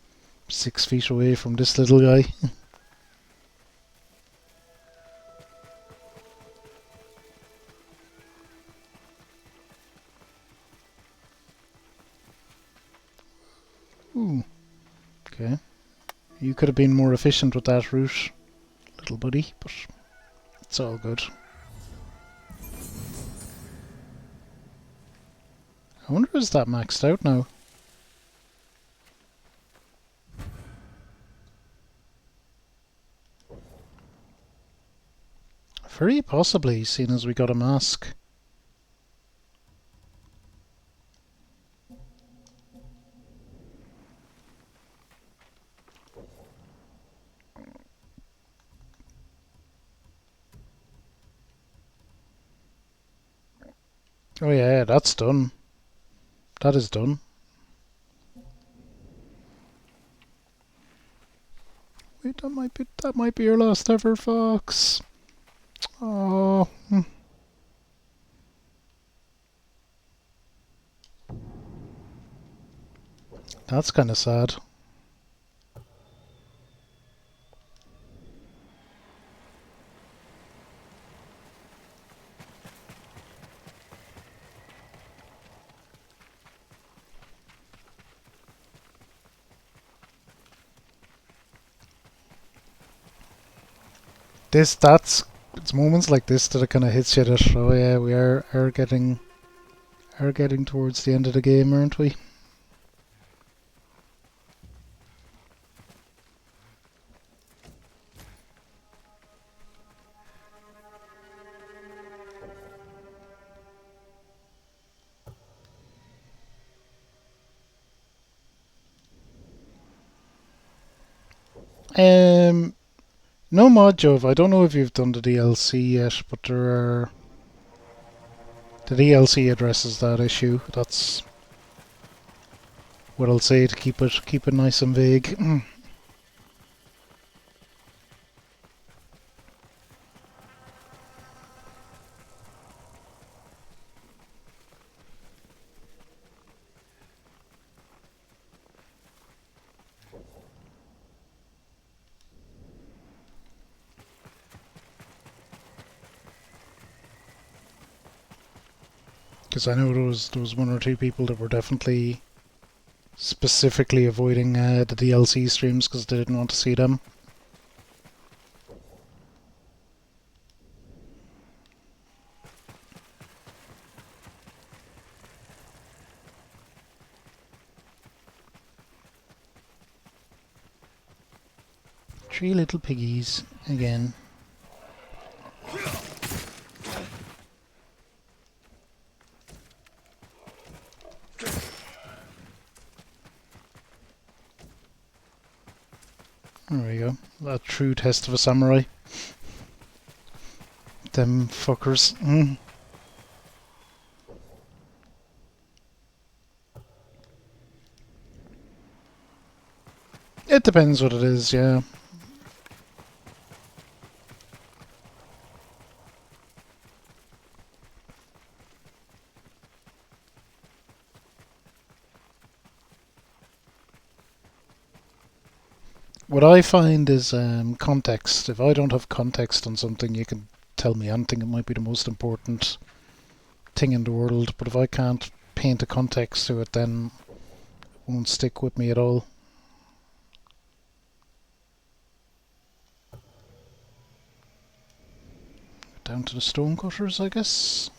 6 feet away from this little guy. Ooh. Okay. You could have been more efficient with that route, little buddy, but it's all good. I wonder is that maxed out now? Very possibly, seeing as we got a mask. Oh yeah, that's done. That is done. Wait, that might be your last ever fox. Oh. That's kind of sad. It's moments like this that it kind of hits you that, oh yeah, we are getting towards the end of the game, aren't we? No mod, Jove. I don't know if you've done the DLC yet, but the DLC addresses that issue. That's what I'll say to keep it nice and vague. Because I know there was one or two people that were definitely specifically avoiding the DLC streams because they didn't want to see them. Three little piggies again. There we go. That true test of a samurai. Them fuckers. It depends what it is, yeah. What I find is context. If I don't have context on something, you can tell me anything. It might be the most important thing in the world, but if I can't paint a context to it, then it won't stick with me at all. Down to the stonecutters, I guess.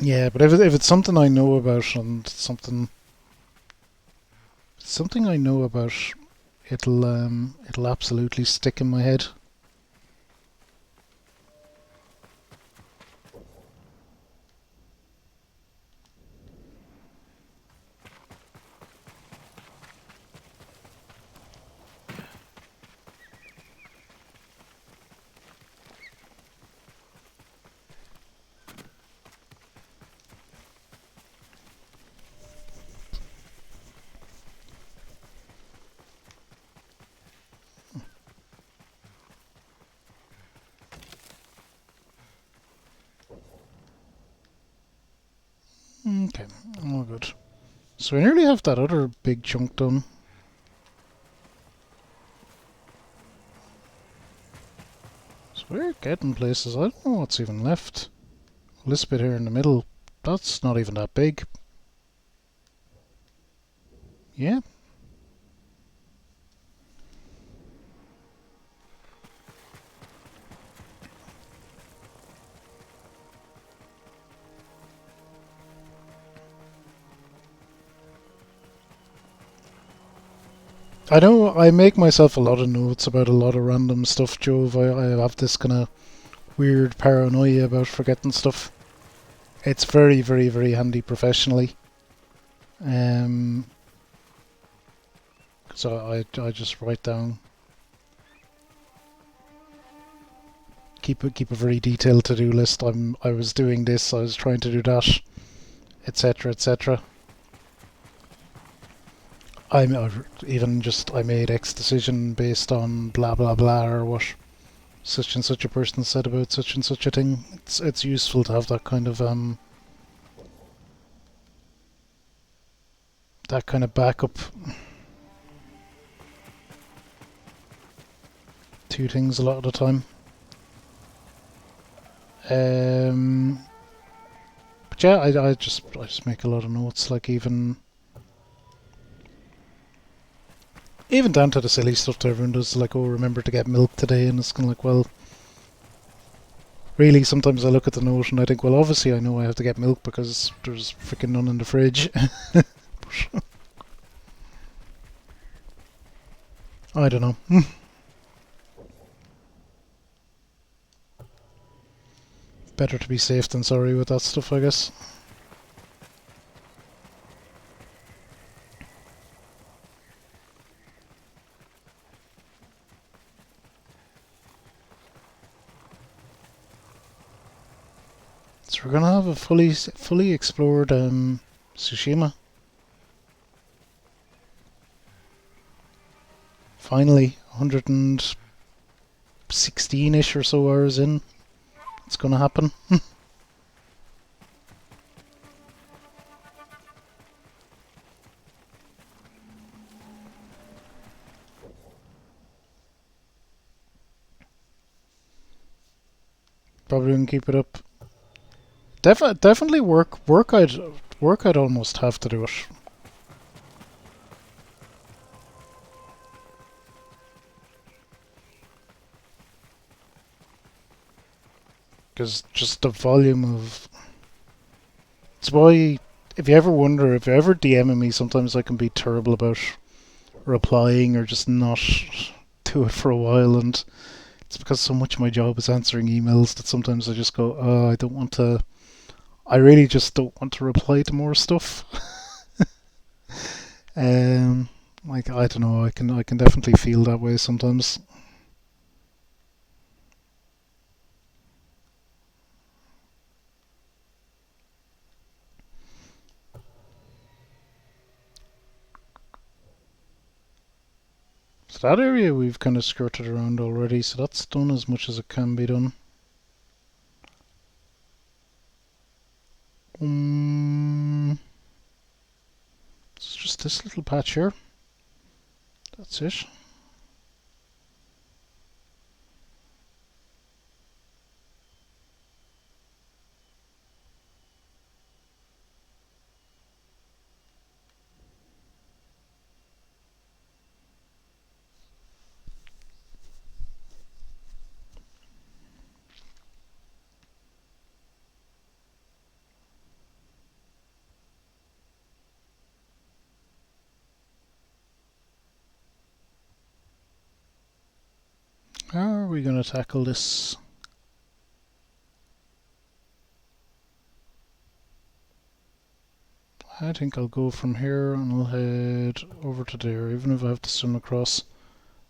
Yeah, but if it's something I know about and something I know about, it'll absolutely stick in my head. Okay, all good. So we nearly have that other big chunk done. So we're getting places. I don't know what's even left. This bit here in the middle, that's not even that big. Yeah. I know I make myself a lot of notes about a lot of random stuff, Jove. I have this kind of weird paranoia about forgetting stuff. It's very, very, very handy professionally. So I just write down, keep a very detailed to do list. I was doing this, I was trying to do that, etc., etc. I even just I made X decision based on blah blah blah or what such and such a person said about such and such a thing. It's useful to have that kind of backup. Two things a lot of the time. But yeah, I just make a lot of notes, like even down to the silly stuff that everyone does, like, oh, remember to get milk today, and it's kind of like, well, really, sometimes I look at the note and I think, well, obviously I know I have to get milk because there's freaking none in the fridge. I don't know. Better to be safe than sorry with that stuff, I guess. So we're gonna have a fully explored Tsushima. Finally, 116-ish or so hours in. It's gonna happen. Probably gonna keep it up. Definitely work. I'd almost have to do it. Because just the volume of... It's why, if you ever wonder, if you're ever DMing me, sometimes I can be terrible about replying or just not do it for a while, and it's because so much of my job is answering emails that sometimes I just go, oh, I don't want to... I really just don't want to reply to more stuff. Like, I don't know, I can definitely feel that way sometimes. So that area we've kind of skirted around already, so that's done as much as it can be done. It's just this little patch here. That's it. How are we going to tackle this? I think I'll go from here and I'll head over to there, even if I have to swim across.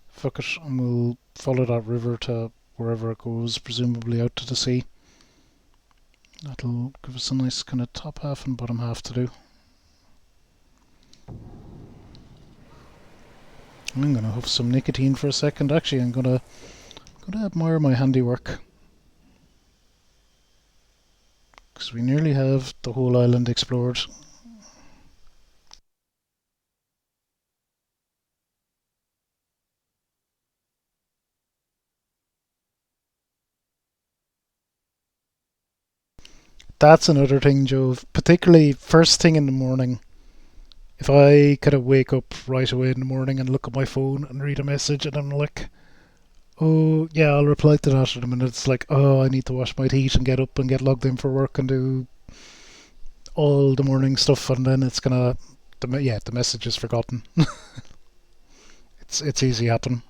Fuck it, and we'll follow that river to wherever it goes, presumably out to the sea. That'll give us a nice kind of top half and bottom half to do. I'm gonna huff some nicotine for a second. Actually, I'm gonna admire my handiwork. because we nearly have the whole island explored. That's another thing, Joe. Particularly first thing in the morning. If I kind of wake up right away in the morning and look at my phone and read a message and I'm like, oh yeah, I'll reply to that in a minute. It's like, oh, I need to wash my teeth and get up and get logged in for work and do all the morning stuff, and then it's gonna, the message is forgotten. It's easy happen.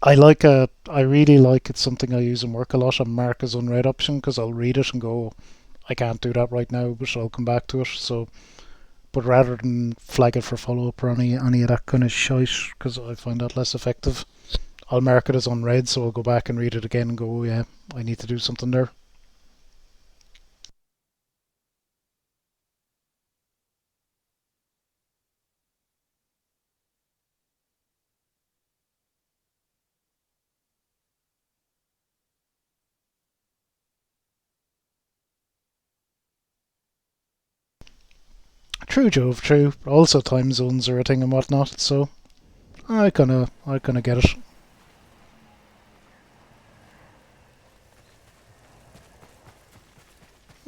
I really like it's something I use in work a lot. A mark as unread option because I'll read it and go, I can't do that right now, but I'll come back to it. So, but rather than flag it for follow up or any of that kind of shite, because I find that less effective, I'll mark it as unread, so I'll go back and read it again and go, oh, yeah, I need to do something there. True, Jove, true. Also, time zones are a thing and whatnot, so I kinda get it.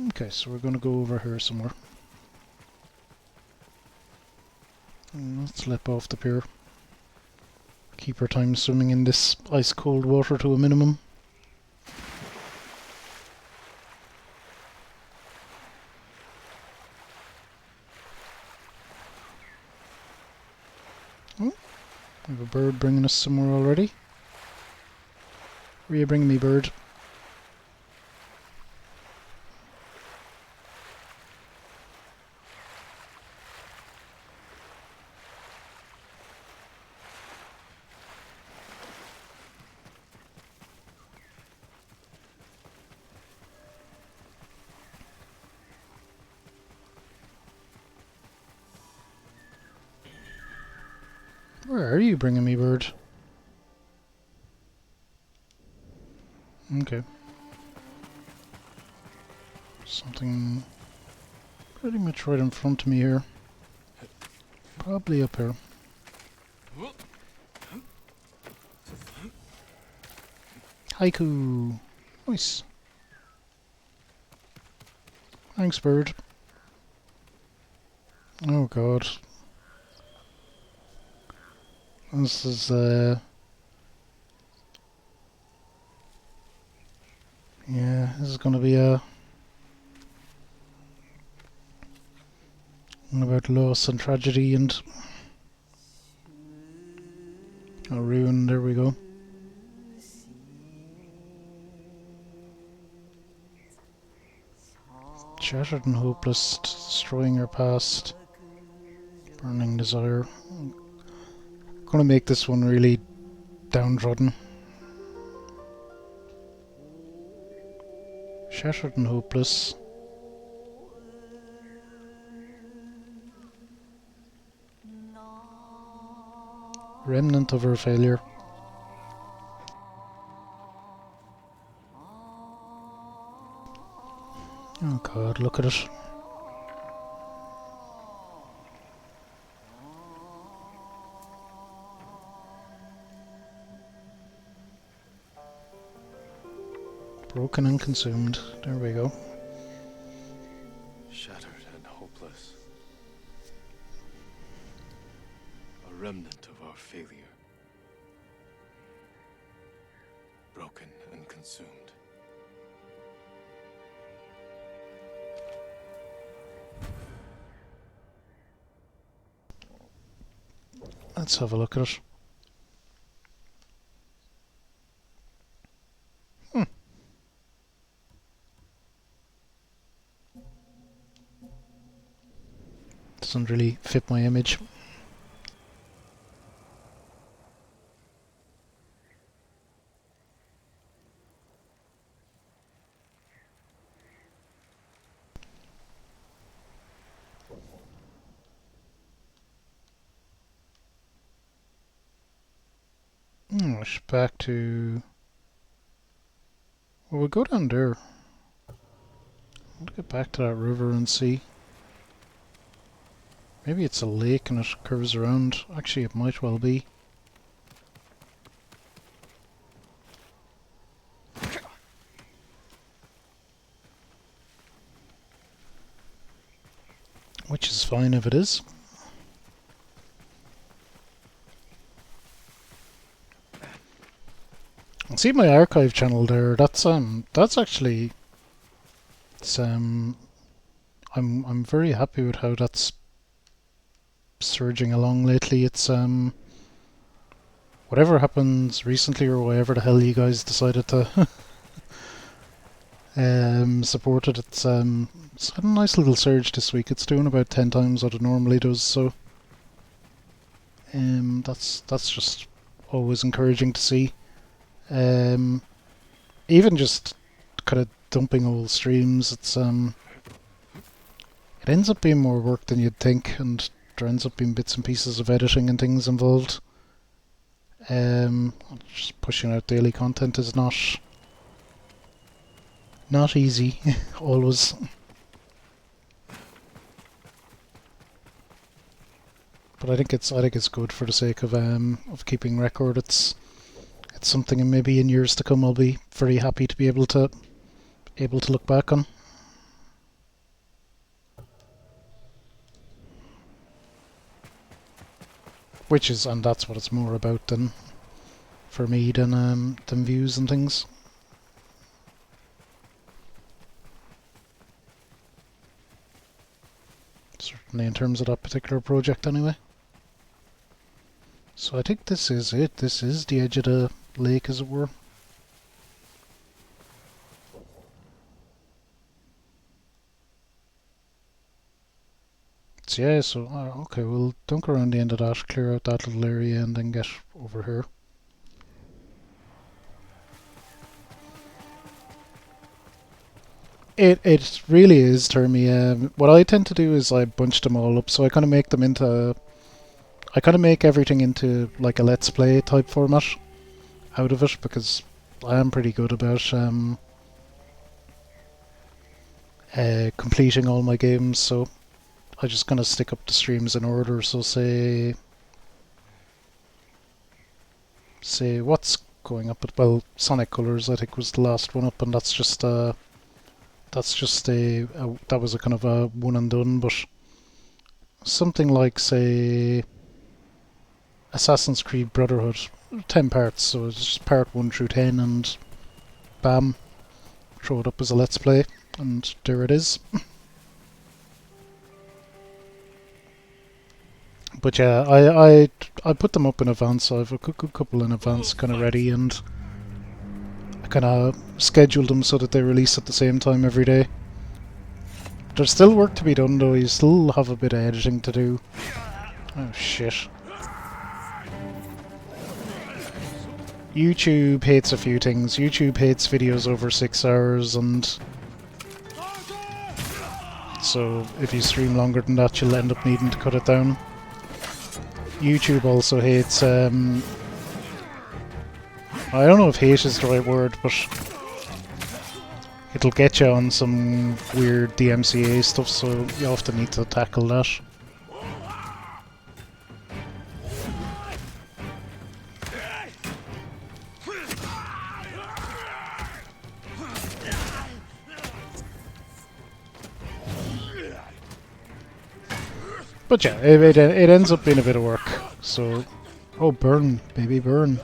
Okay, so we're gonna go over here somewhere. Let's lip off the pier. Keep our time swimming in this ice cold water to a minimum. Oh, we have a bird bringing us somewhere already. Where are you bringing me, bird? Where are you bringing me, bird? Okay. Something pretty much right in front of me here. Probably up here. Haiku! Nice. Thanks, bird. Oh god. This is, yeah, this is gonna be a... about loss and tragedy and... a ruin, there we go. Shattered and hopeless, destroying your past. Burning desire. Gonna make this one really downtrodden. Shattered and hopeless. Remnant of her failure. Oh god, look at it. Broken and consumed. There we go. Shattered and hopeless. A remnant of our failure. Broken and consumed. Let's have a look at it. Doesn't really fit my image. Gosh, back to... Well, we'll go down there. I'll get back to that river and see. Maybe it's a lake and it curves around. Actually, it might well be. Which is fine if it is. And see my archive channel there. That's actually it's I'm very happy with how that's surging along lately. It's whatever happens recently or whatever the hell you guys decided to support it. It's had a nice little surge this week. It's doing about 10 times what it normally does. So that's just always encouraging to see. Even just kind of dumping old streams, it's it ends up being more work than you'd think, and there ends up being bits and pieces of editing and things involved. Just pushing out daily content is not easy, always. But I think it's good for the sake of keeping record. It's something, and maybe in years to come I'll be very happy to be able to look back on. And that's what it's more about than for me than views and things. Certainly in terms of that particular project anyway. So I think this is it. This is the edge of the lake, as it were. So yeah, so okay, we'll dunk around the end of that, clear out that little area, and then get over here. It really is, Termy. What I tend to do is I bunch them all up, so I kind of make them into... I kind of make everything into like a Let's Play type format out of it, because I am pretty good about completing all my games, so I just kind of stick up the streams in order. So say what's going up, well, Sonic Colors I think was the last one up, and that was a kind of a one and done. But something like, say, Assassin's Creed Brotherhood, 10 parts, so it's just part 1 through 10, and bam, throw it up as a Let's Play, and there it is. But yeah, I put them up in advance, so I have a good couple in advance kind of ready, and I kind of scheduled them so that they release at the same time every day. There's still work to be done though, you still have a bit of editing to do. Oh shit. YouTube hates a few things. YouTube hates videos over 6 hours, and so if you stream longer than that you'll end up needing to cut it down. YouTube also hates, I don't know if hate is the right word, but it'll get you on some weird DMCA stuff, so you often need to tackle that. But yeah, it ends up being a bit of work, so... Oh, burn, baby, burn.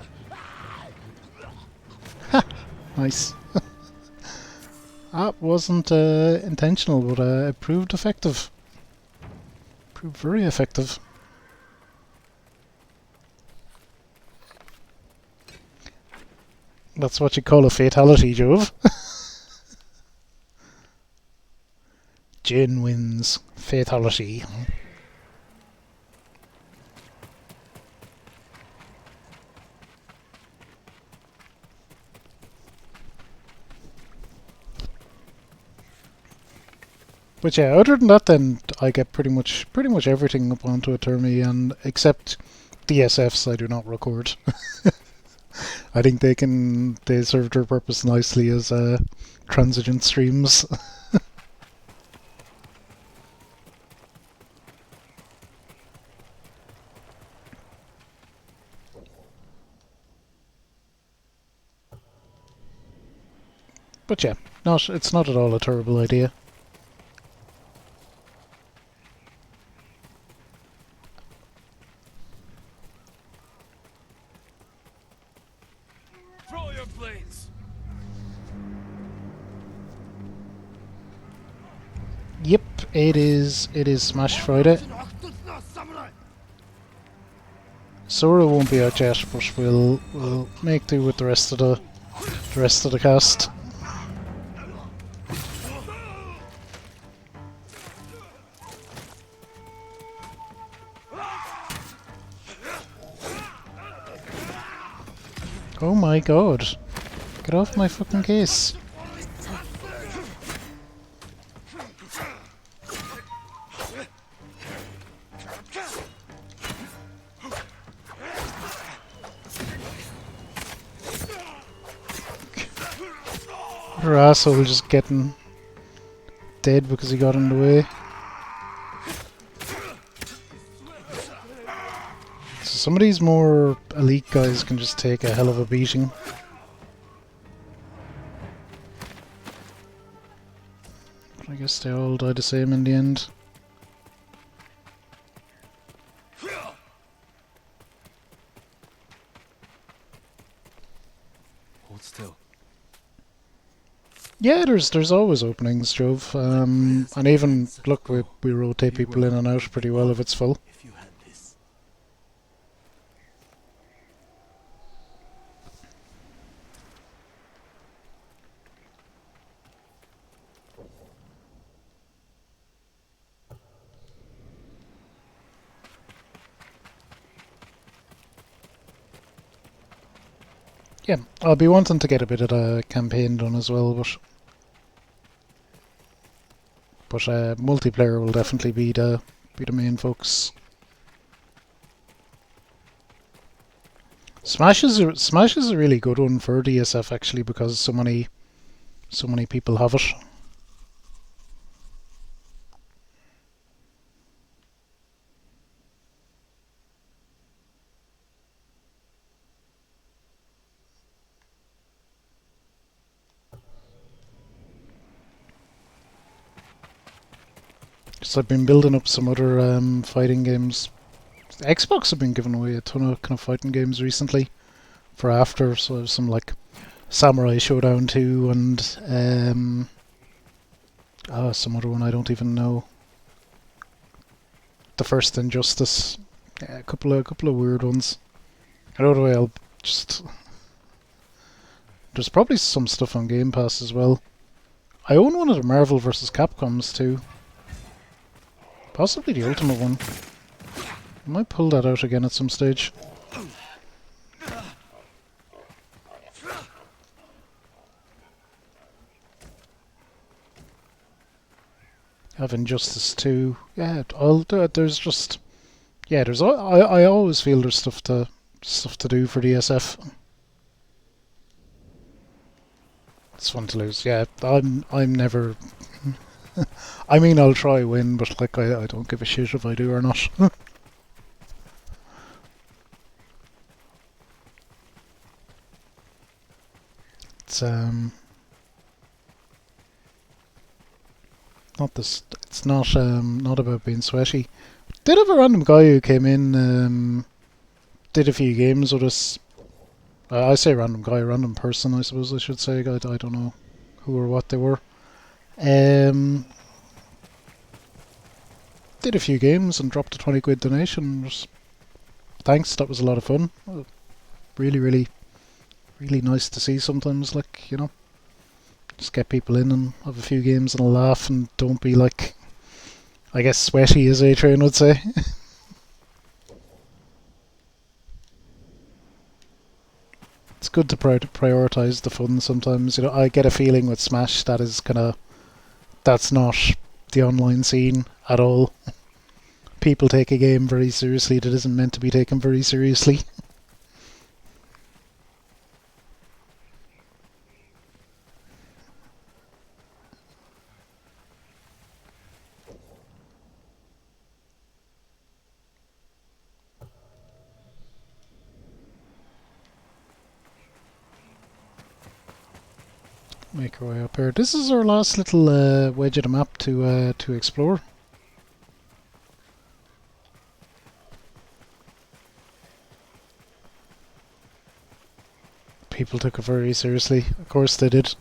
Ha! Nice. That wasn't intentional, but it proved effective. Proved very effective. That's what you call a fatality, Jove. Jin wins. Fatality. But yeah, other than that, then I get pretty much everything up onto a Termi, and except DSFs I do not record. I think they serve their purpose nicely as transigent streams. But yeah, it's not at all a terrible idea. Throw your blades. Yep, it is Smash Friday. Sora won't be out yet, but we'll make do with the rest of the cast. Oh my god. Get off my fucking case. Her asshole just getting dead because he got in the way. So some of these more elite guys can just take a hell of a beating. I guess they all die the same in the end. Hold still. Yeah, there's always openings, Jove. And even, look, we rotate people in and out pretty well if it's full. If you had this. Yeah, I'll be wanting to get a bit of the campaign done as well, but multiplayer will definitely be the main focus. Smash is a really good one for DSF actually because so many people have it. So I've been building up some other fighting games. Xbox have been giving away a ton of kind of fighting games recently for after, so I have some like Samurai Showdown 2 and some other one I don't even know. The First Injustice. Yeah, a couple of weird ones. Another way I'll just there's probably some stuff on Game Pass as well. I own one of the Marvel vs. Capcoms too. Possibly the Ultimate one. I might pull that out again at some stage. I have Injustice 2. Yeah, there's just... Yeah, I always feel there's stuff to do for DSF. It's fun to lose. Yeah, I'm never... I mean, I'll try win, but like I don't give a shit if I do or not. It's not about being sweaty. Did have a random guy who came in, did a few games with us. I say random guy, random person, I suppose I should say. I don't know who or what they were. Did a few games and dropped a 20 quid donation. Thanks, that was a lot of fun. Really, really, really nice to see sometimes, like, you know. Just get people in and have a few games and a laugh and don't be like, I guess, sweaty as A-Train would say. It's good to prioritise the fun sometimes. You know, I get a feeling with Smash that's not the online scene at all. People take a game very seriously that isn't meant to be taken very seriously. Make our way up here. This is our last little wedge of the map to explore. People took it very seriously. Of course they did.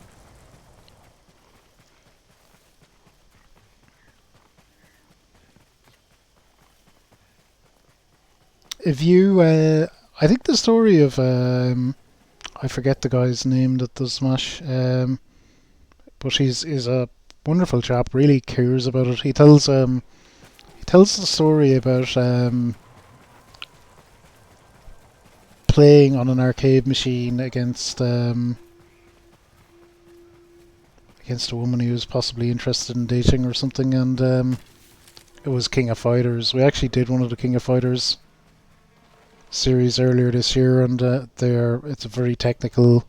If you, I think the story of, I forget the guy's name that does Smash, but he's a wonderful chap. Really cares about it. He tells the story about playing on an arcade machine against a woman he was possibly interested in dating or something, and it was King of Fighters. We actually did one of the King of Fighters series earlier this year, and it's a very technical,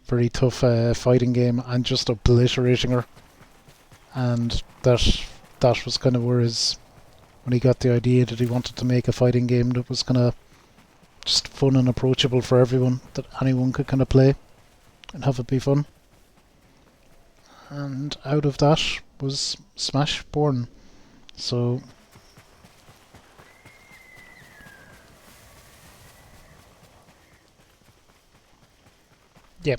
very tough fighting game, and just obliterating her. And that was kind of where when he got the idea that he wanted to make a fighting game that was kind of just fun and approachable for everyone, that anyone could kind of play and have it be fun. And out of that was Smash born. So yeah,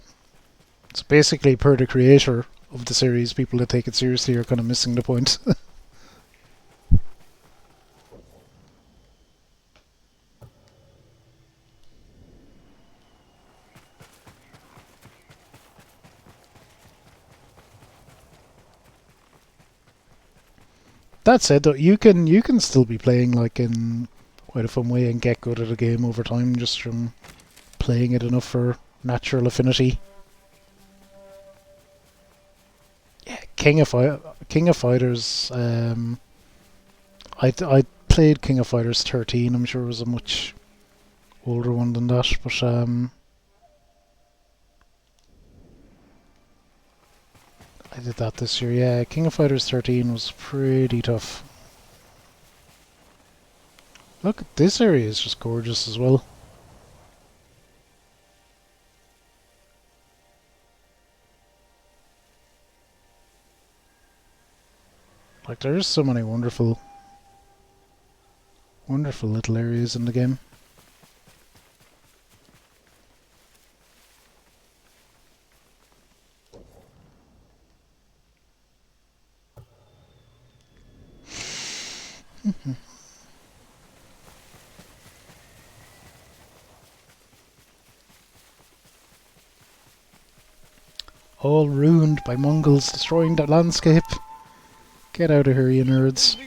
so basically, per the creator of the series, people that take it seriously are kind of missing the point. That said, though, you can still be playing like in quite a fun way and get good at a game over time just from playing it enough for natural affinity. Yeah, King of Fighters. I played King of Fighters 13. I'm sure it was a much older one than that, but I did that this year. Yeah, King of Fighters 13 was pretty tough. Look, this area is just gorgeous as well. Like, there's so many wonderful little areas in the game. All ruined by Mongols destroying the landscape. Get out of here, you nerds.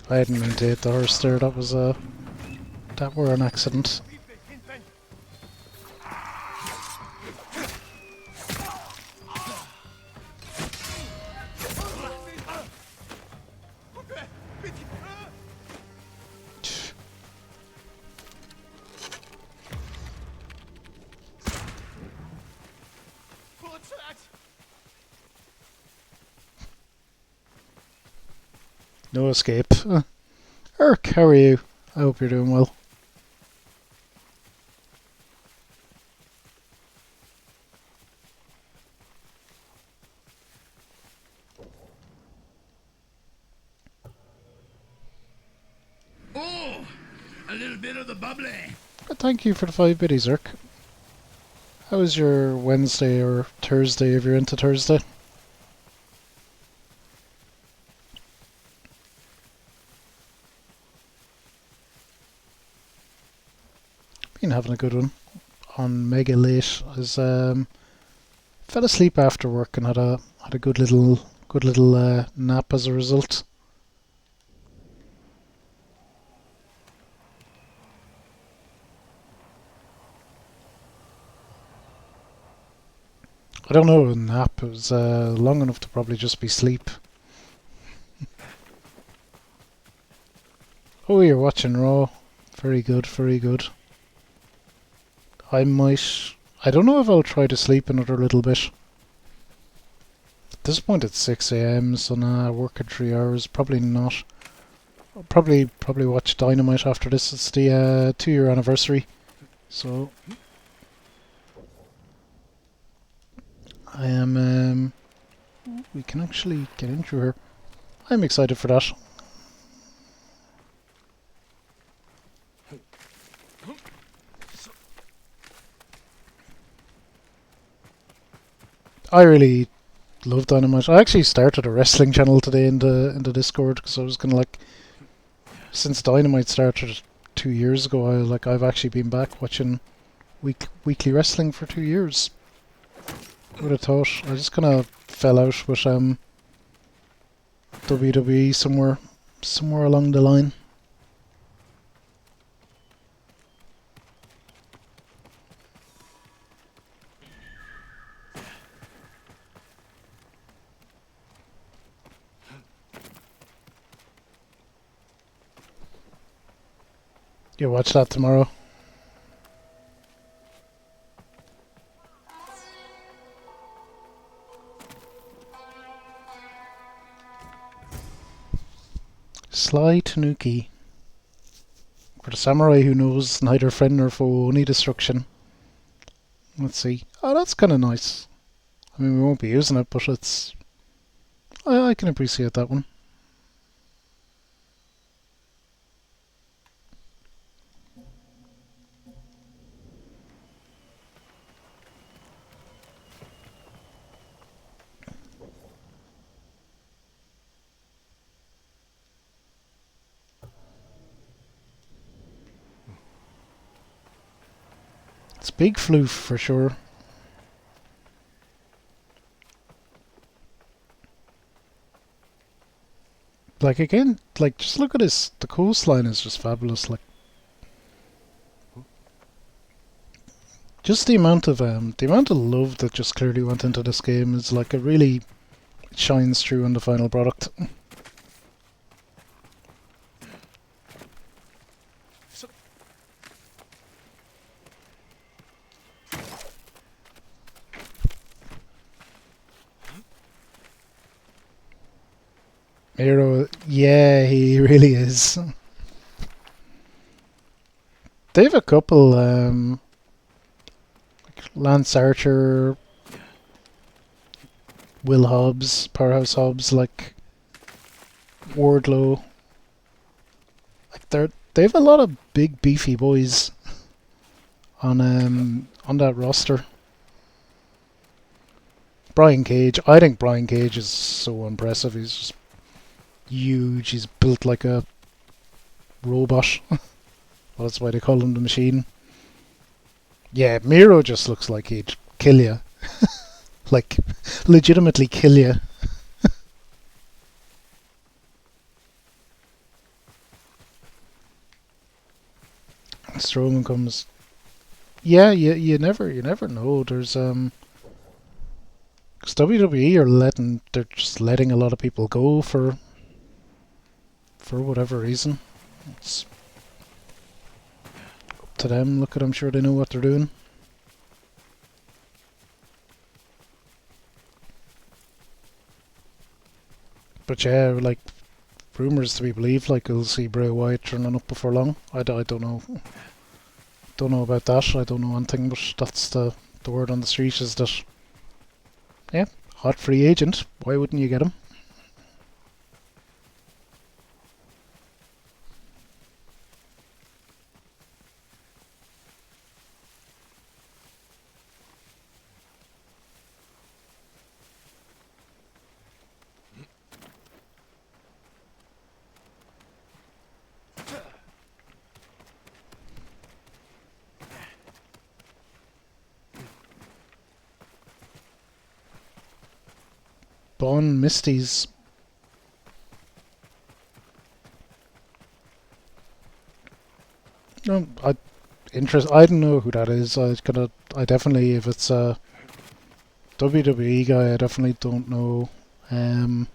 I didn't mean to hit the horse there. That was that were an accident. No escape. Erk, how are you? I hope you're doing well. Oh, a little bit of the bubbly. Thank you for the 5 biddies, Erk. How was your Wednesday or Thursday if you're into Thursday? Been having a good one. On mega late. I was fell asleep after work and had a good little nap as a result. I don't know, a nap. It was long enough to probably just be sleep. Oh, you're watching Raw. Very good, very good. I don't know if I'll try to sleep another little bit. At this point it's 6 AM, so nah, work at 3 hours, probably not. I'll probably watch Dynamite after this. It's the 2-year anniversary, so I am. We can actually get in through here. I'm excited for that. I really love Dynamite. I actually started a wrestling channel today in the Discord because I was kind of like, since Dynamite started 2 years ago, I've actually been back watching weekly wrestling for 2 years. Would have thought. I just kind of fell out with WWE somewhere along the line. You watch that tomorrow. Sly Tanuki. For the samurai who knows neither friend nor foe, only destruction. Let's see. Oh, that's kind of nice. I mean, we won't be using it, but it's... I can appreciate that one. It's big floof for sure. Like again, like just look at this. The coastline is just fabulous. Like just the amount of love that just clearly went into this game is like it really shines through in the final product. Miro, yeah, he really is. They have a couple, like Lance Archer, Will Hobbs, Powerhouse Hobbs, like Wardlow. Like they have a lot of big beefy boys on that roster. Brian Cage, I think Brian Cage is so impressive. He's just huge. He's built like a robot. Well, that's why they call him the Machine. Yeah, Miro just looks like he'd kill you. Like, legitimately kill you. Strowman comes. Yeah, you never know. There's 'cause WWE they're just letting a lot of people go for whatever reason. It's up to them. Look at, I'm sure they know what they're doing. But yeah, like rumors to be believed, like we'll see Bray Wyatt turning up before long. I don't know. Don't know about that. I don't know anything, but that's the word on the street is that, yeah, hot free agent. Why wouldn't you get him? Bon Misty's. No, I don't know who that is. I definitely, if it's a WWE guy, I definitely don't know. I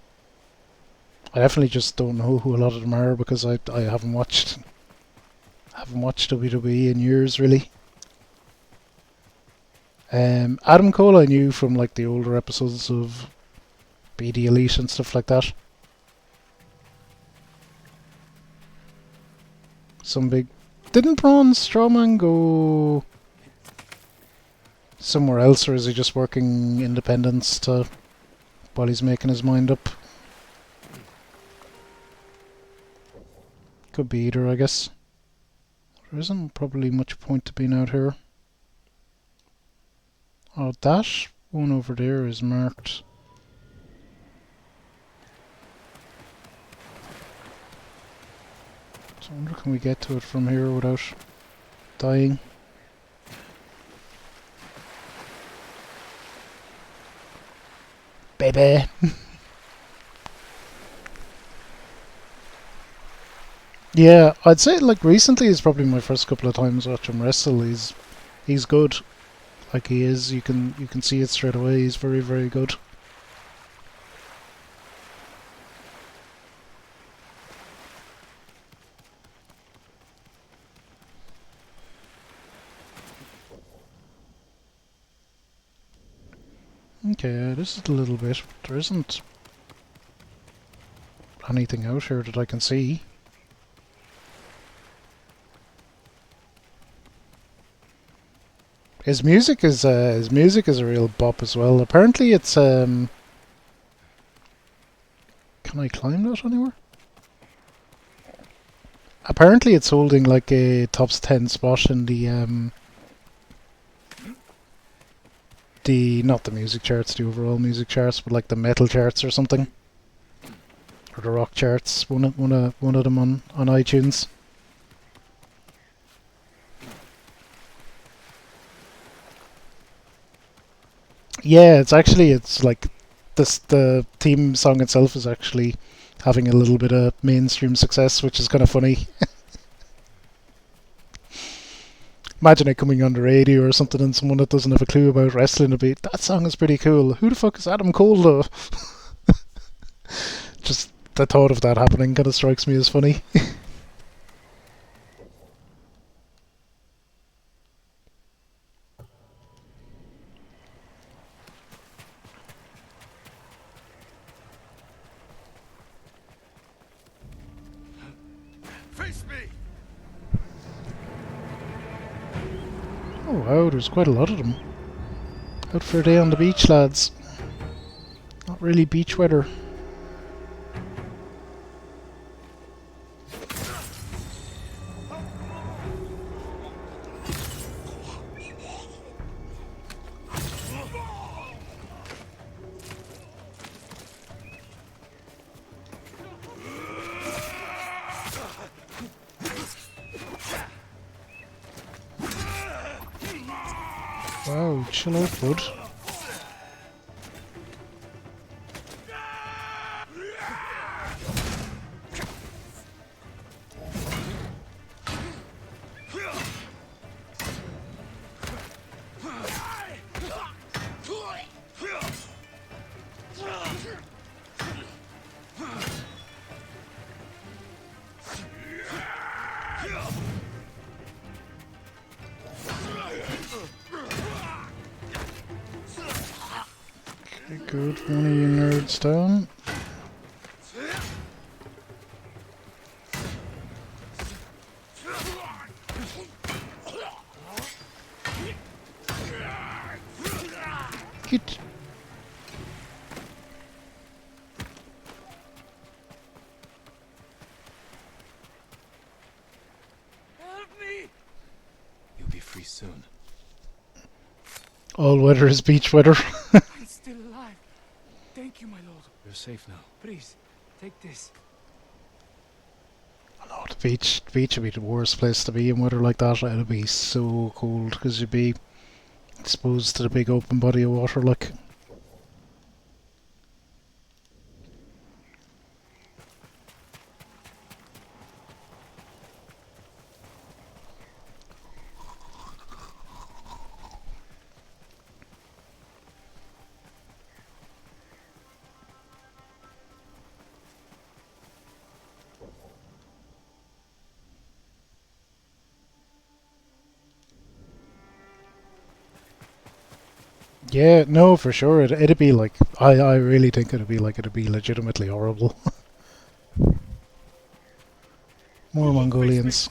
definitely just don't know who a lot of them are because I haven't watched WWE in years really. Adam Cole I knew from like the older episodes of BD Elite and stuff like that. Some big... Didn't Braun Strowman go somewhere else, or is he just working independence to while he's making his mind up? Could be either, I guess. There isn't probably much point to being out here. Oh, that one over there is marked. So I wonder, can we get to it from here without dying? Baby! Yeah, I'd say like recently is probably my first couple of times watching him wrestle. He's good. Like he is, you can see it straight away. He's very, very good. Okay, this is a little bit. There isn't anything out here that I can see. His music is a real bop as well. Apparently, it's Can I climb that anywhere? Apparently, it's holding like a top 10 spot in the not the music charts, the overall music charts, but like the metal charts or something, or the rock charts. One of them on iTunes. Yeah, it's like the theme song itself is actually having a little bit of mainstream success, which is kind of funny. Imagine it coming on the radio or something, and someone that doesn't have a clue about wrestling would be, that song is pretty cool. Who the fuck is Adam Cole though? Just the thought of that happening kind of strikes me as funny. Face me! Oh wow, there's quite a lot of them. Out for a day on the beach, lads. Not really beach weather. Wow, chill out, bud. Okay, good. One of you nerds down. Hit. Help me! You'll be free soon. All weather is beach weather. I'm still alive. Thank you, my lord. You're safe now. Please, take this. Oh, the beach would be the worst place to be in weather like that. It'd be so cold because you'd be exposed to the big open body of water. Like, yeah, no, for sure. It'd be like, I really think it'd be legitimately horrible. More Mongolians.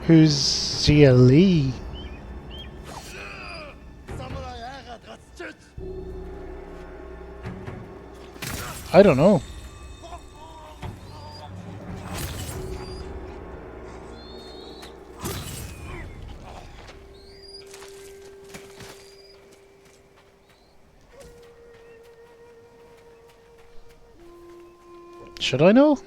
Who's Zia Lee? I don't know. Should I know?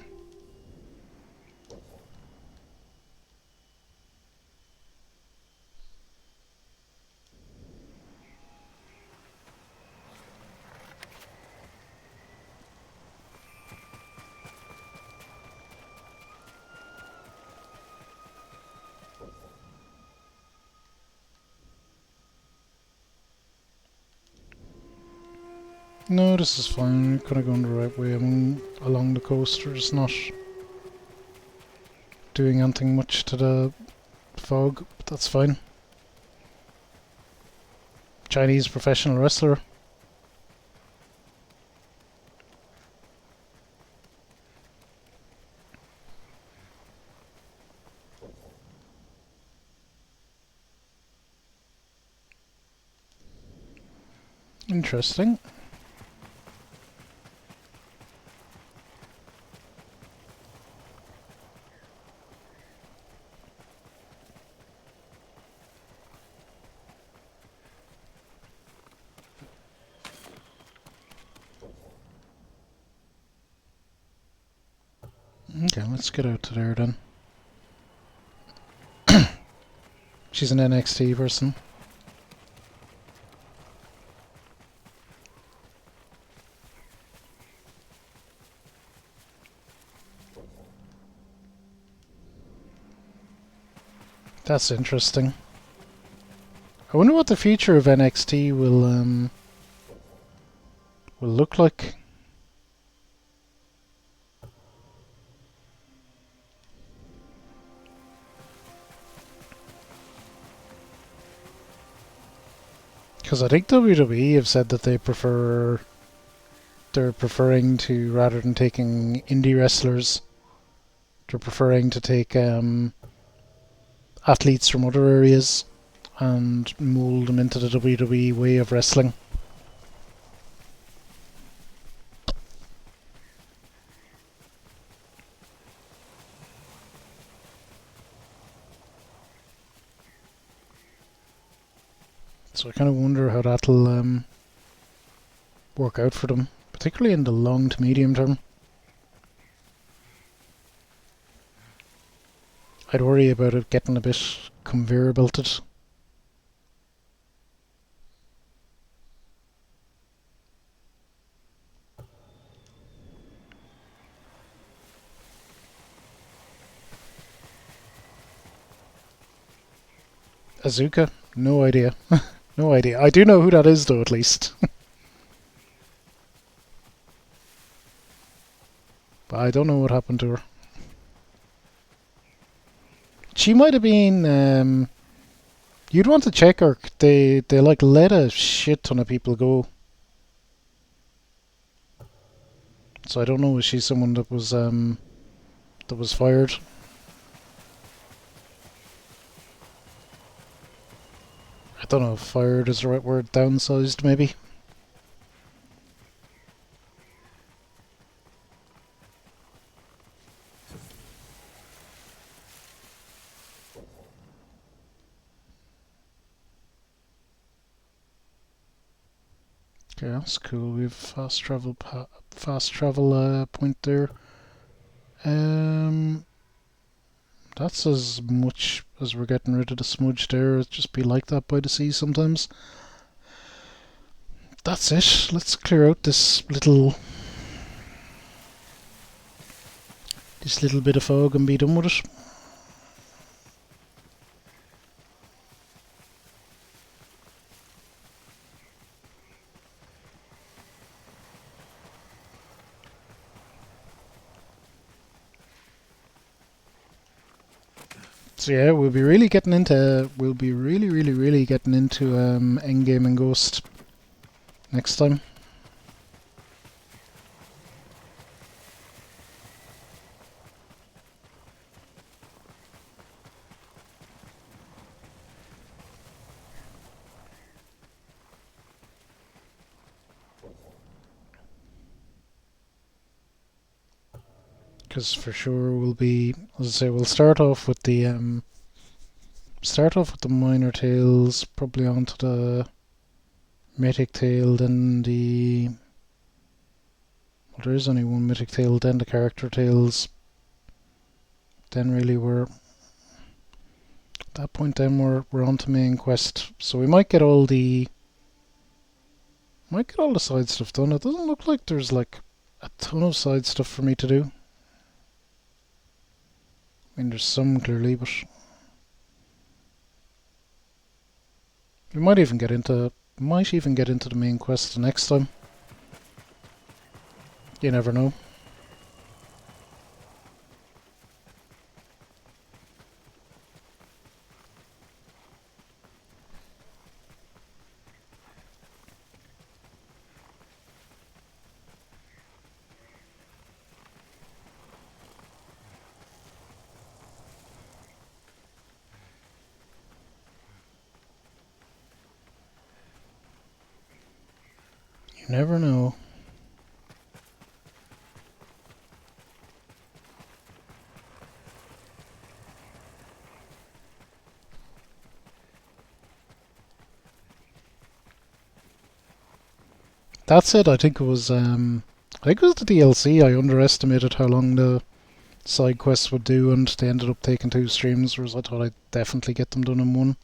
No, this is fine. We're kind of going the right way. I'm along the coast. We're just not doing anything much to the fog, but that's fine. Chinese professional wrestler. Interesting. Okay, let's get out to there then. She's an NXT person. That's interesting. I wonder what the future of NXT will look like. Because I think WWE have said that they're preferring to, rather than taking indie wrestlers, they're preferring to take athletes from other areas and mould them into the WWE way of wrestling. So I kind of wonder how that'll work out for them, particularly in the long to medium term. I'd worry about it getting a bit conveyor belted. Azuka? No idea. No idea. I do know who that is though, at least. But I don't know what happened to her. She might have been, you'd want to check her. They like let a shit ton of people go. So I don't know, is she someone that was fired? I don't know if fired is the right word, downsized maybe. Okay, that's cool. We have fast travel point there. That's as much as we're getting rid of the smudge there. It'd just be like that by the sea sometimes. That's it. Let's clear out this little bit of fog and be done with it. So yeah, we'll be really getting into Endgame and Ghost next time. Because for sure we'll be, as I say, we'll start off with the minor tales, probably onto the mythic tale, then the, well, there is only one mythic tale, then the character tales. Then really we're at that point. Then we're on to main quest. So we might get all the side stuff done. It doesn't look like there's like a ton of side stuff for me to do. I mean, there's some clearly, but we might even get into the main quest the next time. You never know. You never know. That's it. I think it was the DLC. I underestimated how long the side quests would do, and they ended up taking 2 streams, whereas I thought I'd definitely get them done in one.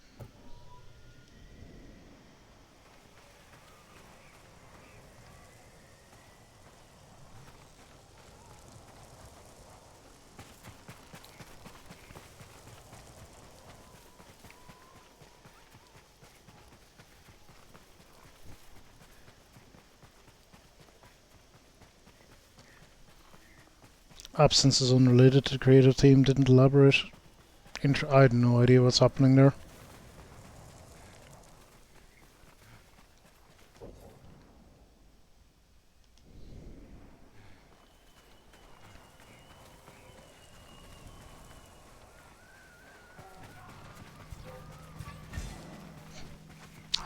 Absence is unrelated to the creative team, didn't elaborate. I had no idea what's happening there.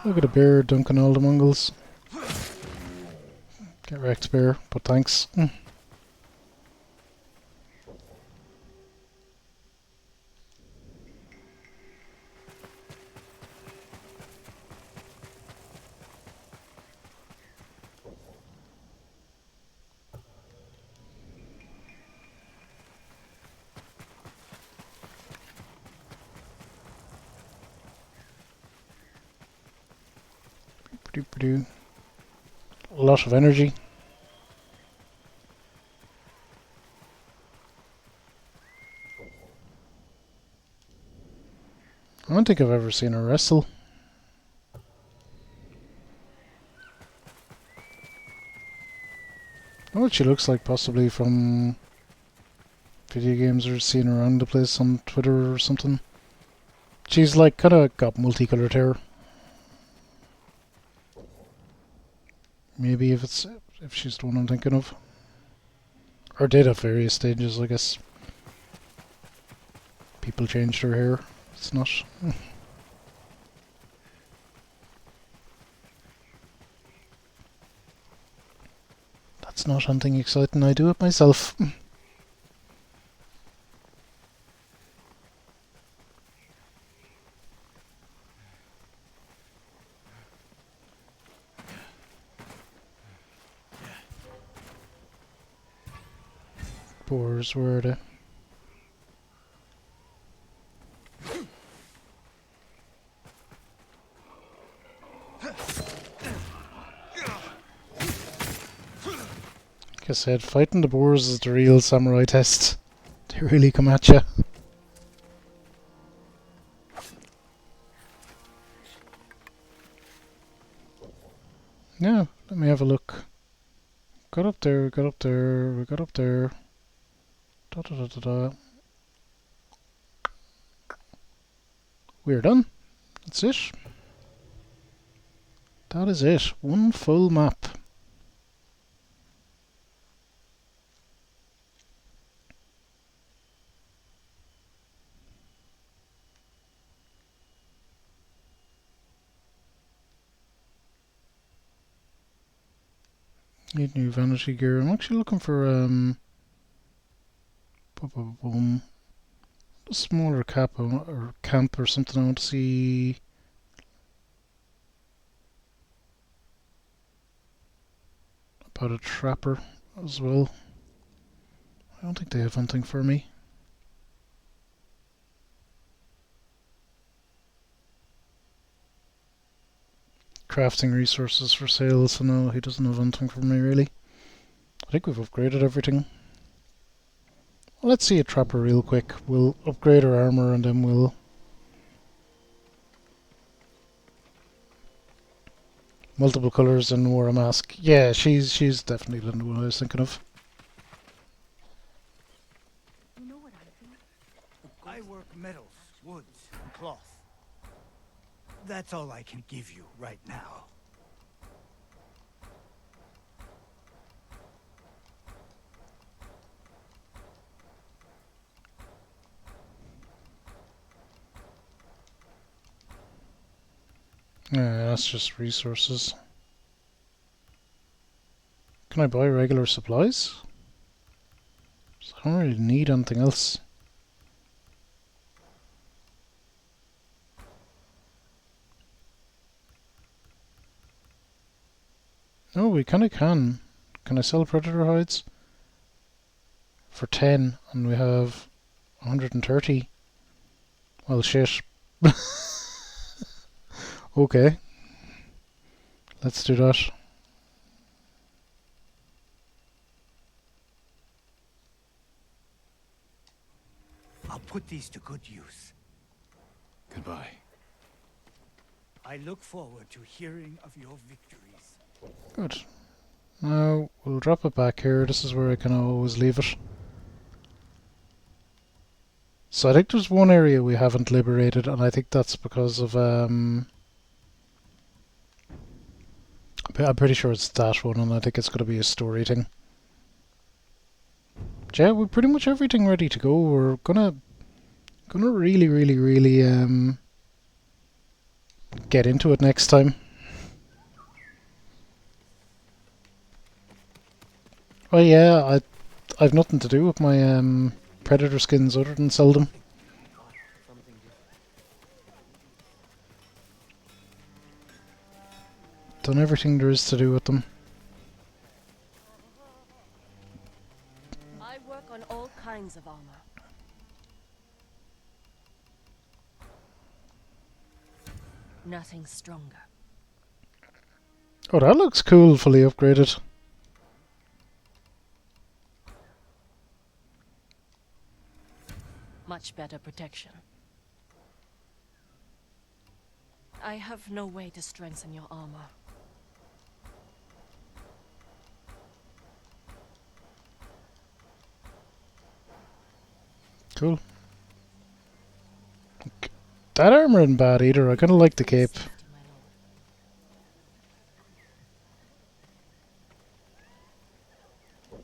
Look at a bear dunking all the Mongols. Get wrecked, bear, but thanks. A lot of energy. I don't think I've ever seen her wrestle. I know what she looks like, possibly from video games or seen her around the place on Twitter or something. She's like kind of got multicolored hair. Maybe if she's the one I'm thinking of. Or did at various stages, I guess. People changed her hair. It's not. That's not something exciting. I do it myself. Boars, where are they? Like I said, fighting the boars is the real samurai test. They really come at you. Yeah, let me have a look. Got up there, got up there, we got up there. Da da da da da. We're done. That's it. That is it. One full map. Need new vanity gear. I'm actually looking for Boom, boom. A smaller camp or something. I want to see. About a trapper as well. I don't think they have anything for me. Crafting resources for sale, so no, he doesn't have anything for me really. I think we've upgraded everything. Well, let's see a trapper real quick. We'll upgrade our armor and then we'll... Multiple colours and wore a mask. Yeah, she's definitely the one I was thinking of. You know what I think? I work metals, woods, and cloth. That's all I can give you right now. Yeah, that's just resources. Can I buy regular supplies? I don't really need anything else. Oh, we kinda can. Can I sell predator hides? For 10, and we have 130. Well, shit. Okay. Let's do that. I'll put these to good use. Goodbye. I look forward to hearing of your victories. Good. Now, we'll drop it back here. This is where I can always leave it. So I think there's one area we haven't liberated, and I think that's because of, I'm pretty sure it's that one, and I think it's going to be a story thing. Yeah, we're pretty much everything ready to go. We're gonna really get into it next time. Oh yeah, I've nothing to do with my predator skins other than sell them. Done everything there is to do with them. I work on all kinds of armor. Nothing stronger. Oh, that looks cool, fully upgraded. Much better protection. I have no way to strengthen your armor. Cool. That armor isn't bad either. I kind of like the cape. Safety, my lord.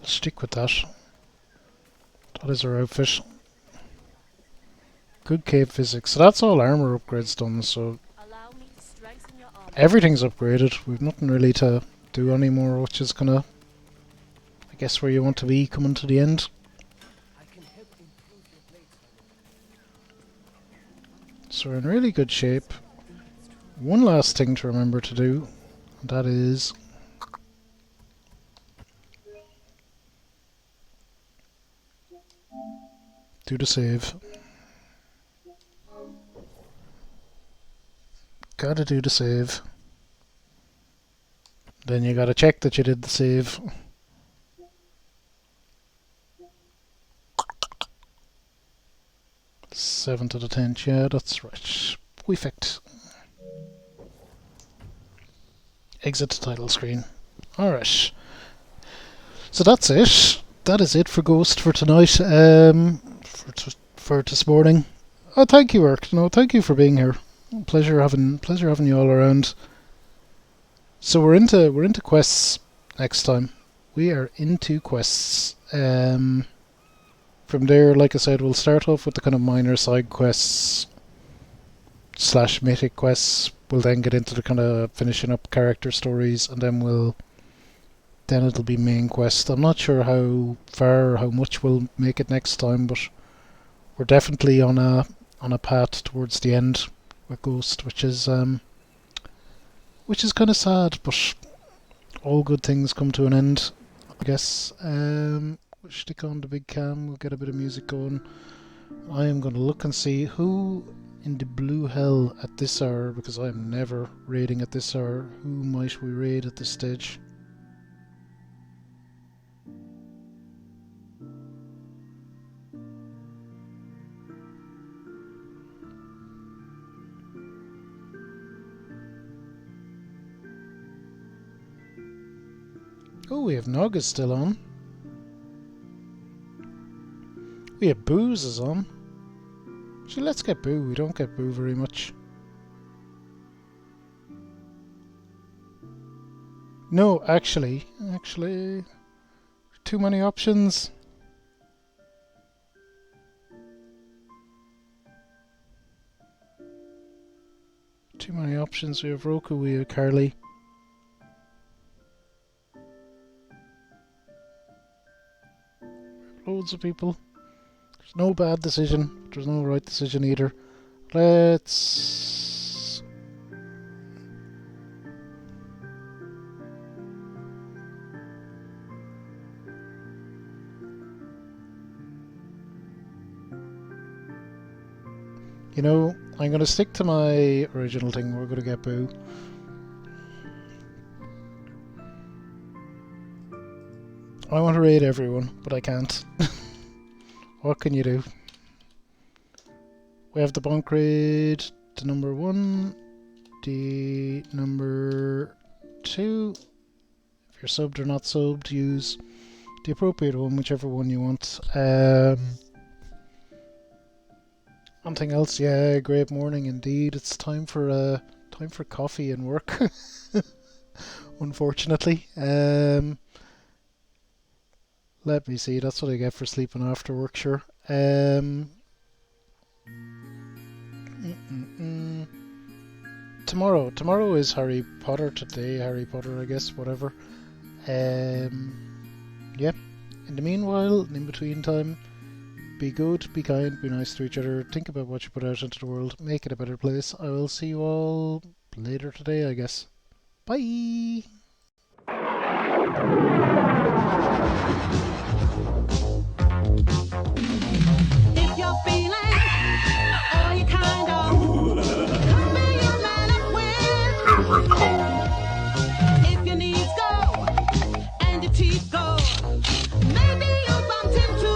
Stick with that. That is our outfit. Good cape physics. So that's all armor upgrades done, so Allow me to strengthen your armor. everything's upgraded. We've nothing really to do anymore, which is gonna, I guess, where you want to be coming to the end. I can help improve your blades, my lord. So we're in really good shape. One last thing to remember to do, and that is do the save. Gotta do the save. Then you gotta check that you did the save. Seven to the 10th, yeah, that's right. Perfect. Exit the title screen. Alright. So that's it. That is it for Ghost for tonight. For this morning. Oh, thank you, Eric. No, thank you for being here. Pleasure having you all around. So we're into quests next time. We are into quests. From there, like I said, we'll start off with the kind of minor side quests. slash mythic quests. We'll then get into the kind of finishing up character stories, and then it'll be main quest. I'm not sure how far or how much we'll make it next time, but we're definitely on a path towards the end with Ghost, which is kind of sad, but all good things come to an end, I guess. We'll stick on the big cam, we'll get a bit of music going. I am going to look and see who in the blue hell at this hour, because I'm never raiding at this hour. Who might we raid at this stage? Oh, we have Noga's still on. We have Booze is on. So let's get Boo. We don't get Boo very much. No, actually, too many options. Too many options. We have Roku, we have Carly. Loads of people. There's no bad decision. There's no right decision either. Let's... You know, I'm going to stick to my original thing. We're going to get Boo. I want to raid everyone, but I can't. What can you do? We have the bunk raid, the number 1, the number 2. If you're subbed or not subbed, use the appropriate one, whichever one you want. Something else? Yeah, great morning indeed. It's time for coffee and work. Unfortunately. Let me see, that's what I get for sleeping after work, sure. Tomorrow is Harry Potter, today Harry Potter, I guess, whatever. Yeah, in the meanwhile, in between time, be good, be kind, be nice to each other, think about what you put out into the world, make it a better place. I will see you all later today, I guess. Bye! If you're feeling all you kind of come be a man up with. If your knees go and your teeth go, maybe you'll bump into.